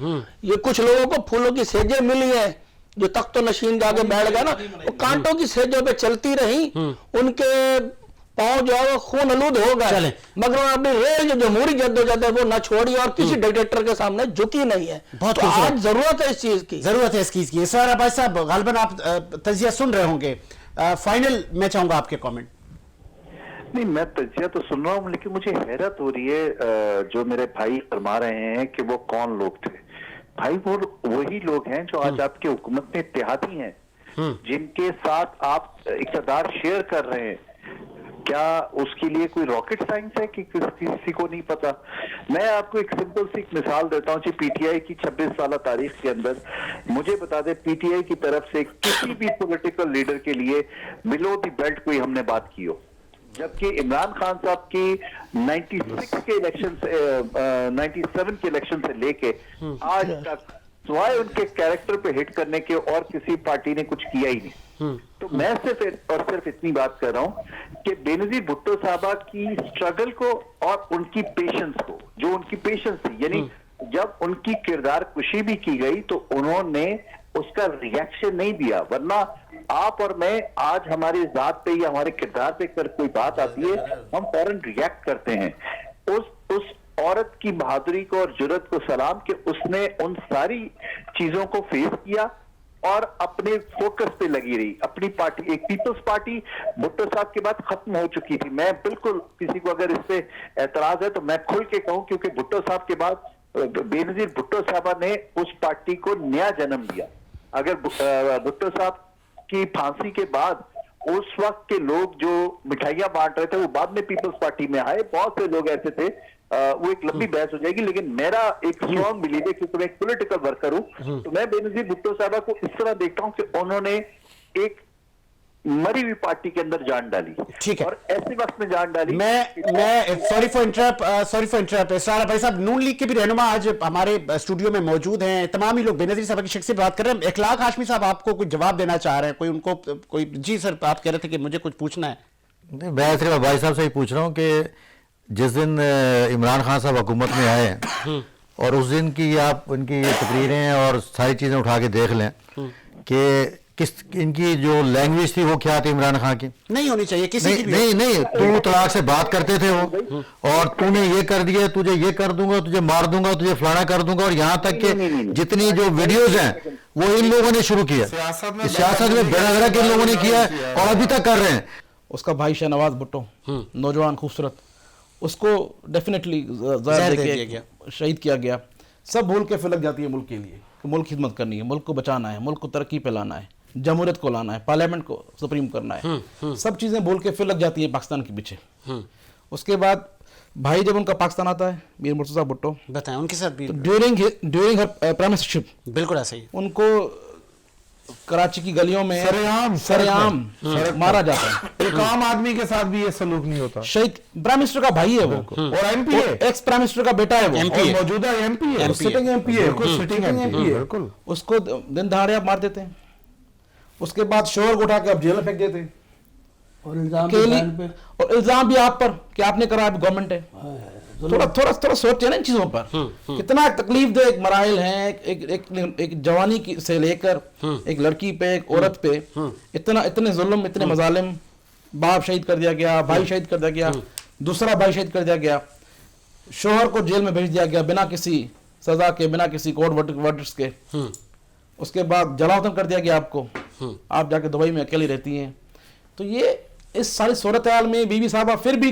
یہ کچھ لوگوں کو پھولوں کی سیجیں ملی ہیں، جو تخت و نشین جا کے بیٹھ گیا نا، وہ کانٹوں کی سیجوں پہ چلتی رہی، ان کے پاؤں جو ہے وہ خون آلود ہو گئے، مگر انہوں نے اپنی ریل جو جمہوری جدوجہد ہے وہ نہ چھوڑی اور کسی ڈکٹیٹر کے سامنے جھکی نہیں ہے.
بہت
تو آج ضرورت ہے اس چیز کی،
ضرورت ہے اس چیز کی. سر عباس صاحب غالباً آپ تجزیہ سن رہے ہوں گے، فائنل میں چاہوں گا آپ کے کامنٹ.
نہیں، میں تجزیہ تو سن رہا ہوں، لیکن مجھے حیرت ہو رہی ہے جو میرے بھائی فرما رہے ہیں کہ وہ کون لوگ تھے. بھائی وہ وہی لوگ ہیں جو آج آپ کی حکومت میں اتحادی ہیں، جن کے ساتھ آپ اقتدار شیئر کر رہے ہیں. کیا اس کے لیے کوئی راکٹ سائنس ہے کہ کسی کو نہیں پتا؟ میں آپ کو ایک سمپل سی ایک مثال دیتا ہوں. پی ٹی آئی کی 26 سالہ تاریخ کے اندر مجھے بتا دیں پی ٹی آئی کی طرف سے کسی بھی پولیٹیکل لیڈر کے لیے بلو دی بیلٹ کوئی ہم نے بات کی ہو، جبکہ عمران خان صاحب کی 96 کے الیکشن سے 97 کے الیکشن سے لے کے آج تک سوائے ان کے کیریکٹر پہ ہٹ کرنے کے اور کسی پارٹی نے کچھ کیا ہی نہیں. تو میں صرف اور صرف اتنی بات کر رہا ہوں کہ بینظیر بھٹو صاحبہ کی سٹرگل کو اور ان کی پیشنس کو، جو ان کی پیشنس تھی، یعنی جب ان کی کردار کشی بھی کی گئی تو انہوں نے اس کا ریاکشن نہیں دیا. ورنہ آپ اور میں آج ہماری ذات پہ یا ہمارے کردار پہ اگر کوئی بات آتی ہے ہم فوراً ریاکٹ کرتے ہیں. اس عورت کی بہادری کو اور جرأت کو سلام کہ اس نے ان ساری چیزوں کو فیس کیا اور اپنے فوکس پہ لگی رہی. اپنی پارٹی، ایک پیپلز پارٹی بھٹو صاحب کے بعد ختم ہو چکی تھی. میں بالکل کسی کو اگر اس پہ اعتراض ہے تو میں کھل کے کہوں، کیونکہ بھٹو صاحب کے بعد بینظیر بھٹو صاحبہ نے اس پارٹی کو نیا جنم دیا. اگر بھٹو صاحب کی پھانسی کے بعد اس وقت کے لوگ جو مٹھائیاں بانٹ رہے تھے وہ بعد میں پیپلز پارٹی میں آئے، بہت سے لوگ ایسے تھے. وہ ایک لمبی بحث ہو جائے گی، لیکن میرا ایک اسٹرانگ بلیو ہے کیونکہ میں ایک پولیٹیکل ورکر ہوں، تو میں بینظیر بھٹو صاحبہ کو اس طرح دیکھتا ہوں کہ انہوں نے ایک مری ہوئی پارٹی کے اندر جان ڈالی.
ٹھیک ہے،
اور ایسے وقت میں جان ڈالی.
میں سوری فار انٹرپٹ اسرار بھائی صاحب، نون لیگ کے بھی رہنما آج ہمارے اسٹوڈیو میں موجود ہیں. تمام ہی لوگ بینظیر صاحب کی شخصیت بات کر رہے ہیں. اخلاق ہاشمی صاحب آپ کو کچھ جواب دینا چاہ رہے ہیں، کوئی ان کو کوئی؟ جی سر، آپ کہہ رہے تھے کہ مجھے کچھ پوچھنا ہے.
میں صرف بھائی صاحب سے ہی پوچھ رہا ہوں کہ جس دن عمران خان صاحب حکومت میں آئے اور اس دن کی آپ ان کی تقریریں اور ساری چیزیں اٹھا کے دیکھ لیں کہ ان کی جو لینگویج تھی وہ کیا تھی عمران خان کی؟
نہیں ہونی چاہیے کسی کی بھی.
نہیں تو طلاق سے بات کرتے تھے وہ، اور تو نے یہ کر دیا، تجھے یہ کر دوں گا، تجھے مار دوں گا، تجھے فلانا کر دوں گا، اور یہاں تک کہ جتنی جو ویڈیوز ہیں وہ ان لوگوں نے شروع کیا، سیاست میں بے نظرہ کے لوگوں نے کیا اور ابھی تک کر رہے ہیں. اس
کا بھائی شہنواز بھٹو، نوجوان خوبصورت، اس کو ڈیفینیٹلی زہر دے کے شہید کیا گیا. سب بھول کے پھلک جاتی ہے ملک کے لیے کہ ملک خدمت کرنی ہے، ملک کو بچانا ہے، ملک کو ترقی پہ لانا ہے، جمہوریت کو لانا ہے، پارلیمنٹ کو سپریم کرنا ہے. سب چیزیں بھول کے پھر لگ جاتی ہیں پاکستان کے پیچھے. اس کے بعد بھائی جب ان کا پاکستان آتا ہے میر مرتضیٰ بھٹو،
بتائیں ان کے ساتھ بھی
ڈیورنگ ہر پرائم منسٹرشپ
بالکل ایسا ہی
ان کو کراچی کی گلیوں میں سرعام مارا جاتا ہے.
ایک عام آدمی کے ساتھ بھی یہ سلوک نہیں ہوتا.
شہید پرائم منسٹر کا بھائی ہے وہ،
اور ایم پی ہے،
ایکس پرائم منسٹر کا بیٹا ہے وہ،
اور موجودہ ایم پی ہے، سٹنگ ایم پی ہے، سٹنگ ایم پی ہے. بالکل
اس کو دن دہاڑے آپ مار دیتے ہیں. اس کے بعد شوہر کو اٹھا کے آپ جیل میں پھینک دیتے ہیں، اور الزام بھی آپ پر کہ آپ نے کرا، آپ گورنمنٹ ہے. تھوڑا سوچے نا ان چیزوں پر. کتنا تکلیف دہ ایک مراحل ہیں، ایک جوانی سے لے کر ایک لڑکی پہ، ایک عورت پہ اتنے ظلم، اتنے مظالم. باپ شہید کر دیا گیا، بھائی شہید کر دیا گیا، دوسرا بھائی شہید کر دیا گیا، شوہر کو جیل میں بھیج دیا گیا بنا کسی سزا کے، بنا کسی کورٹ ورڈرز کے. اس کے بعد جلا وطن کر دیا گیا آپ کو، آپ جا کے دبئی میں اکیلی رہتی ہیں. تو یہ اس ساری صورتحال میں بی بی صاحبہ پھر بھی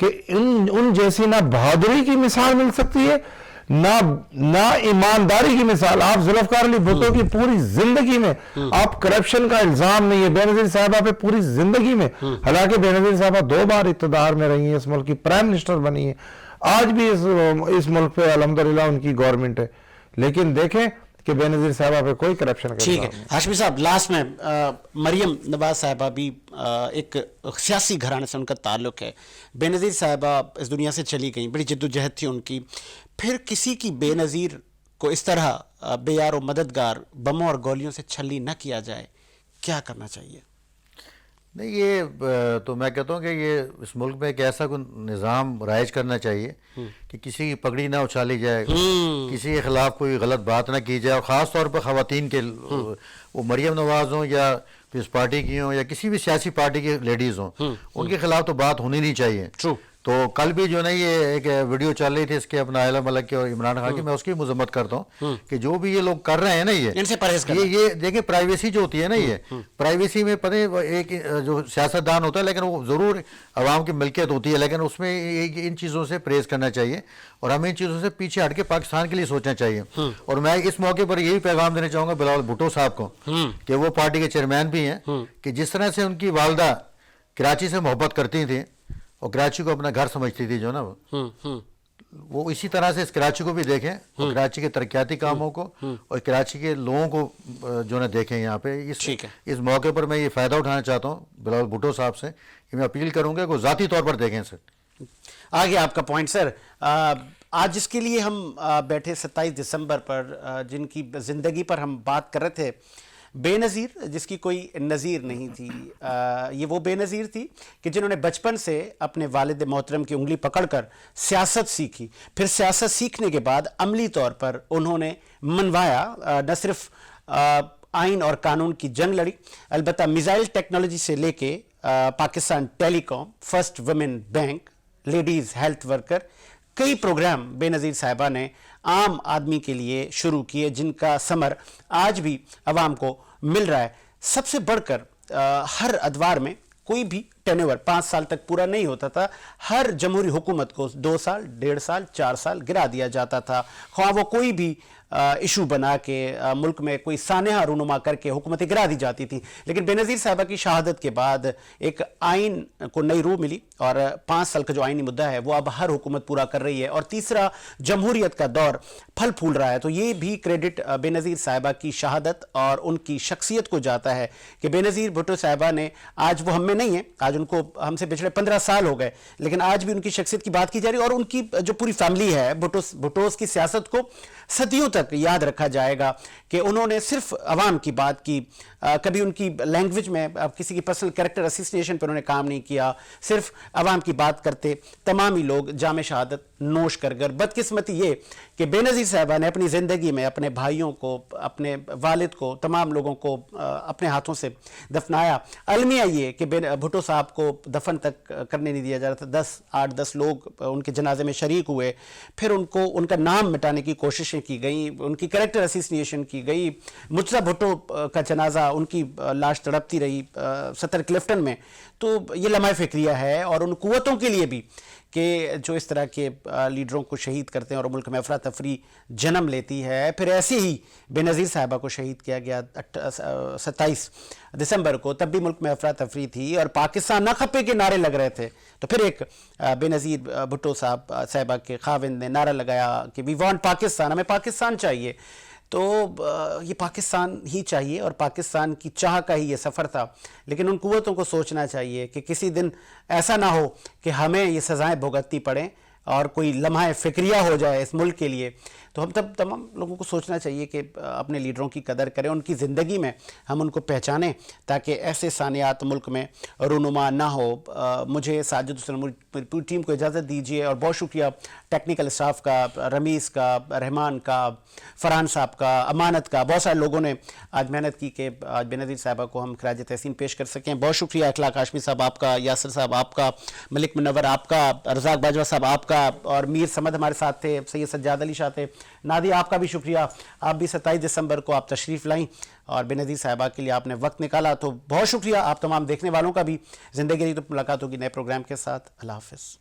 کہ ان جیسی نہ بہادری کی مثال مل سکتی ہے نہ ایمانداری کی مثال. آپ ذوالفقار علی بھٹو کی پوری زندگی میں آپ کرپشن کا الزام نہیں ہے. بے نظیر صاحبہ پہ پوری زندگی میں, حالانکہ بے نظیر صاحبہ 2 بار اقتدار میں رہی ہیں, اس ملک کی پرائم منسٹر بنی ہیں, آج بھی اس ملک پہ الحمدللہ ان کی گورنمنٹ ہے, لیکن دیکھیں کہ بے نظیر صاحبہ پہ کوئی کرپشن کا
ٹھیک ہے. ہاشمی صاحب لاسٹ میں مریم نواز صاحبہ بھی ایک سیاسی گھرانے سے ان کا تعلق ہے. بے نظیر صاحبہ اس دنیا سے چلی گئیں, بڑی جدوجہد تھی ان کی, پھر کسی کی بے نظیر کو اس طرح بے یار و مددگار بموں اور گولیوں سے چھلی نہ کیا جائے, کیا کرنا چاہیے؟
نہیں, یہ تو میں کہتا ہوں کہ یہ اس ملک میں ایک ایسا کوئی نظام رائج کرنا چاہیے کہ کسی کی پگڑی نہ اچھالی جائے, کسی کے خلاف کوئی غلط بات نہ کی جائے, اور خاص طور پر خواتین کے, وہ مریم نواز ہوں یا پیپلز پارٹی کی ہوں یا کسی بھی سیاسی پارٹی کی لیڈیز ہوں, ان کے خلاف تو بات ہونی نہیں چاہیے. تو کل بھی جو نا یہ ایک ویڈیو چل رہی تھی اس کے اپنا عائلہ ملک کے اور عمران خان کی, میں اس کی مذمت کرتا ہوں کہ جو بھی یہ لوگ کر رہے ہیں نا, یہ دیکھیں پرائیویسی جو ہوتی ہے نا, یہ پرائیویسی میں پتہ ایک جو سیاستدان ہوتا ہے لیکن وہ ضرور عوام کی ملکیت ہوتی ہے, لیکن اس میں ان چیزوں سے پرہیز کرنا چاہیے اور ہمیں ان چیزوں سے پیچھے ہٹ کے پاکستان کے لیے سوچنا چاہیے. اور میں اس موقع پر یہی پیغام دینا چاہوں گا بلاول بھٹو صاحب کو کہ وہ پارٹی کے چیئرمین بھی ہیں, کہ جس طرح سے ان کی والدہ کراچی سے محبت کرتی تھیں اور کراچی کو اپنا گھر سمجھتی تھی جو نا, وہ اسی طرح سے اس کراچی کو بھی دیکھیں, اور کراچی کے ترقیاتی کاموں کو اور کراچی کے لوگوں کو جو نا دیکھیں. یہاں پہ اس موقع پر میں یہ فائدہ اٹھانا چاہتا ہوں بلاول بھٹو صاحب سے, کہ میں اپیل کروں گا کہ وہ ذاتی طور پر دیکھیں. سر
آگے آپ کا پوائنٹ سر. آج جس کے لیے ہم بیٹھے 27 دسمبر پر, جن کی زندگی پر ہم بات کر رہے تھے, بے نظیر جس کی کوئی نظیر نہیں تھی, یہ وہ بے نظیر تھی کہ جنہوں نے بچپن سے اپنے والد محترم کی انگلی پکڑ کر سیاست سیکھی, پھر سیاست سیکھنے کے بعد عملی طور پر انہوں نے منوایا, نہ صرف آئین اور قانون کی جنگ لڑی, البتہ میزائل ٹیکنالوجی سے لے کے Pakistan telecom, first women bank, ladies health worker, کئی پروگرام بے نظیر صاحبہ نے عام آدمی کے لیے شروع کیے, جن کا ثمر آج بھی عوام کو مل رہا ہے. سب سے بڑھ کر ہر ادوار میں کوئی بھی ٹینیور 5 سال تک پورا نہیں ہوتا تھا, ہر جمہوری حکومت کو 2 سال, 1.5 سال, 4 سال گرا دیا جاتا تھا, خواہ وہ کوئی بھی ایشو بنا کے ملک میں کوئی سانحہ رونما کر کے حکومتیں گرا دی جاتی تھیں. لیکن بے نظیر صاحبہ کی شہادت کے بعد ایک آئین کو نئی روح ملی, اور 5 سال کا جو آئینی مدعا ہے وہ اب ہر حکومت پورا کر رہی ہے, اور تیسرا جمہوریت کا دور پھل پھول رہا ہے. تو یہ بھی کریڈٹ بے نظیر صاحبہ کی شہادت اور ان کی شخصیت کو جاتا ہے کہ بے نظیر بھٹو صاحبہ نے, آج وہ ہم میں نہیں ہیں, آج ان کو ہم سے پچھلے 15 سال ہو گئے, لیکن آج بھی ان کی شخصیت کی بات کی جا رہی ہے, اور ان کی جو پوری فیملی ہے بھٹوز کی سیاست کو صدیوں تک یاد رکھا جائے گا کہ انہوں نے صرف عوام کی بات کی, کبھی ان کی لینگویج میں کسی کی پرسنل کریکٹر اسیسینیشن پر انہوں نے کام نہیں کیا, صرف عوام کی بات کرتے. تمام ہی لوگ جام شہادت نوش کر کر. بدقسمتی یہ کہ بے نظیر صاحبہ نے اپنی زندگی میں اپنے بھائیوں کو, اپنے والد کو, تمام لوگوں کو اپنے ہاتھوں سے دفنایا. المیہ یہ کہ بھٹو صاحب کو دفن تک کرنے نہیں دیا جا رہا تھا, 8-10 لوگ ان کے جنازے میں شریک ہوئے, پھر ان کا نام مٹانے کی کوششیں کی گئیں, ان کی کریکٹر اسیسینیشن کی گئی. مرتضیٰ بھٹو کا جنازہ, ان کی لاش تڑپتی رہی سطر کلفٹن میں. تو یہ لمحہ فکریہ ہے, اور ان قوتوں کے لیے بھی کہ جو اس طرح کے لیڈروں کو شہید کرتے ہیں اور ملک میں افراتفری جنم لیتی ہے. پھر ایسے ہی بے نظیر صاحبہ کو شہید کیا گیا 27 دسمبر کو, تب بھی ملک میں افراتفری تھی اور پاکستان نہ کھپے کے نعرے لگ رہے تھے. تو پھر ایک بے نظیر بھٹو صاحبہ کے خاوند نے نعرہ لگایا کہ وی وانٹ پاکستان, ہمیں پاکستان چاہیے. تو یہ پاکستان ہی چاہیے, اور پاکستان کی چاہ کا ہی یہ سفر تھا. لیکن ان قوتوں کو سوچنا چاہیے کہ کسی دن ایسا نہ ہو کہ ہمیں یہ سزائیں بھگتنی پڑیں اور کوئی لمحہ فکریہ ہو جائے اس ملک کے لیے. تو ہم تمام لوگوں کو سوچنا چاہیے کہ اپنے لیڈروں کی قدر کریں, ان کی زندگی میں ہم ان کو پہچانیں, تاکہ ایسے سانحات ملک میں رونما نہ ہو. مجھے ساجد حسین پوری ٹیم کو اجازت دیجیے, اور بہت شکریہ ٹیکنیکل اسٹاف کا, رمیز کا, رحمان کا, فرحان صاحب کا, امانت کا, بہت سارے لوگوں نے آج محنت کی کہ آج بے نظیر صاحبہ کو ہم خراج تحسین پیش کر سکیں. بہت شکریہ اخلاق ہاشمی صاحب آپ کا, یاسر صاحب آپ کا, ملک منور آپ کا, رزاق باجوہ صاحب آپ کا, اور میر سمد ہمارے ساتھ تھے, سید سجاد علی شاہ تھے, نادیہ آپ کا بھی شکریہ, آپ بھی 27 دسمبر کو آپ تشریف لائیں اور بے نظیر صاحبہ کے لیے آپ نے وقت نکالا, تو بہت شکریہ. آپ تمام دیکھنے والوں کا بھی. زندگی رہی تو ملاقات ہوگی نئے پروگرام کے ساتھ. اللہ حافظ.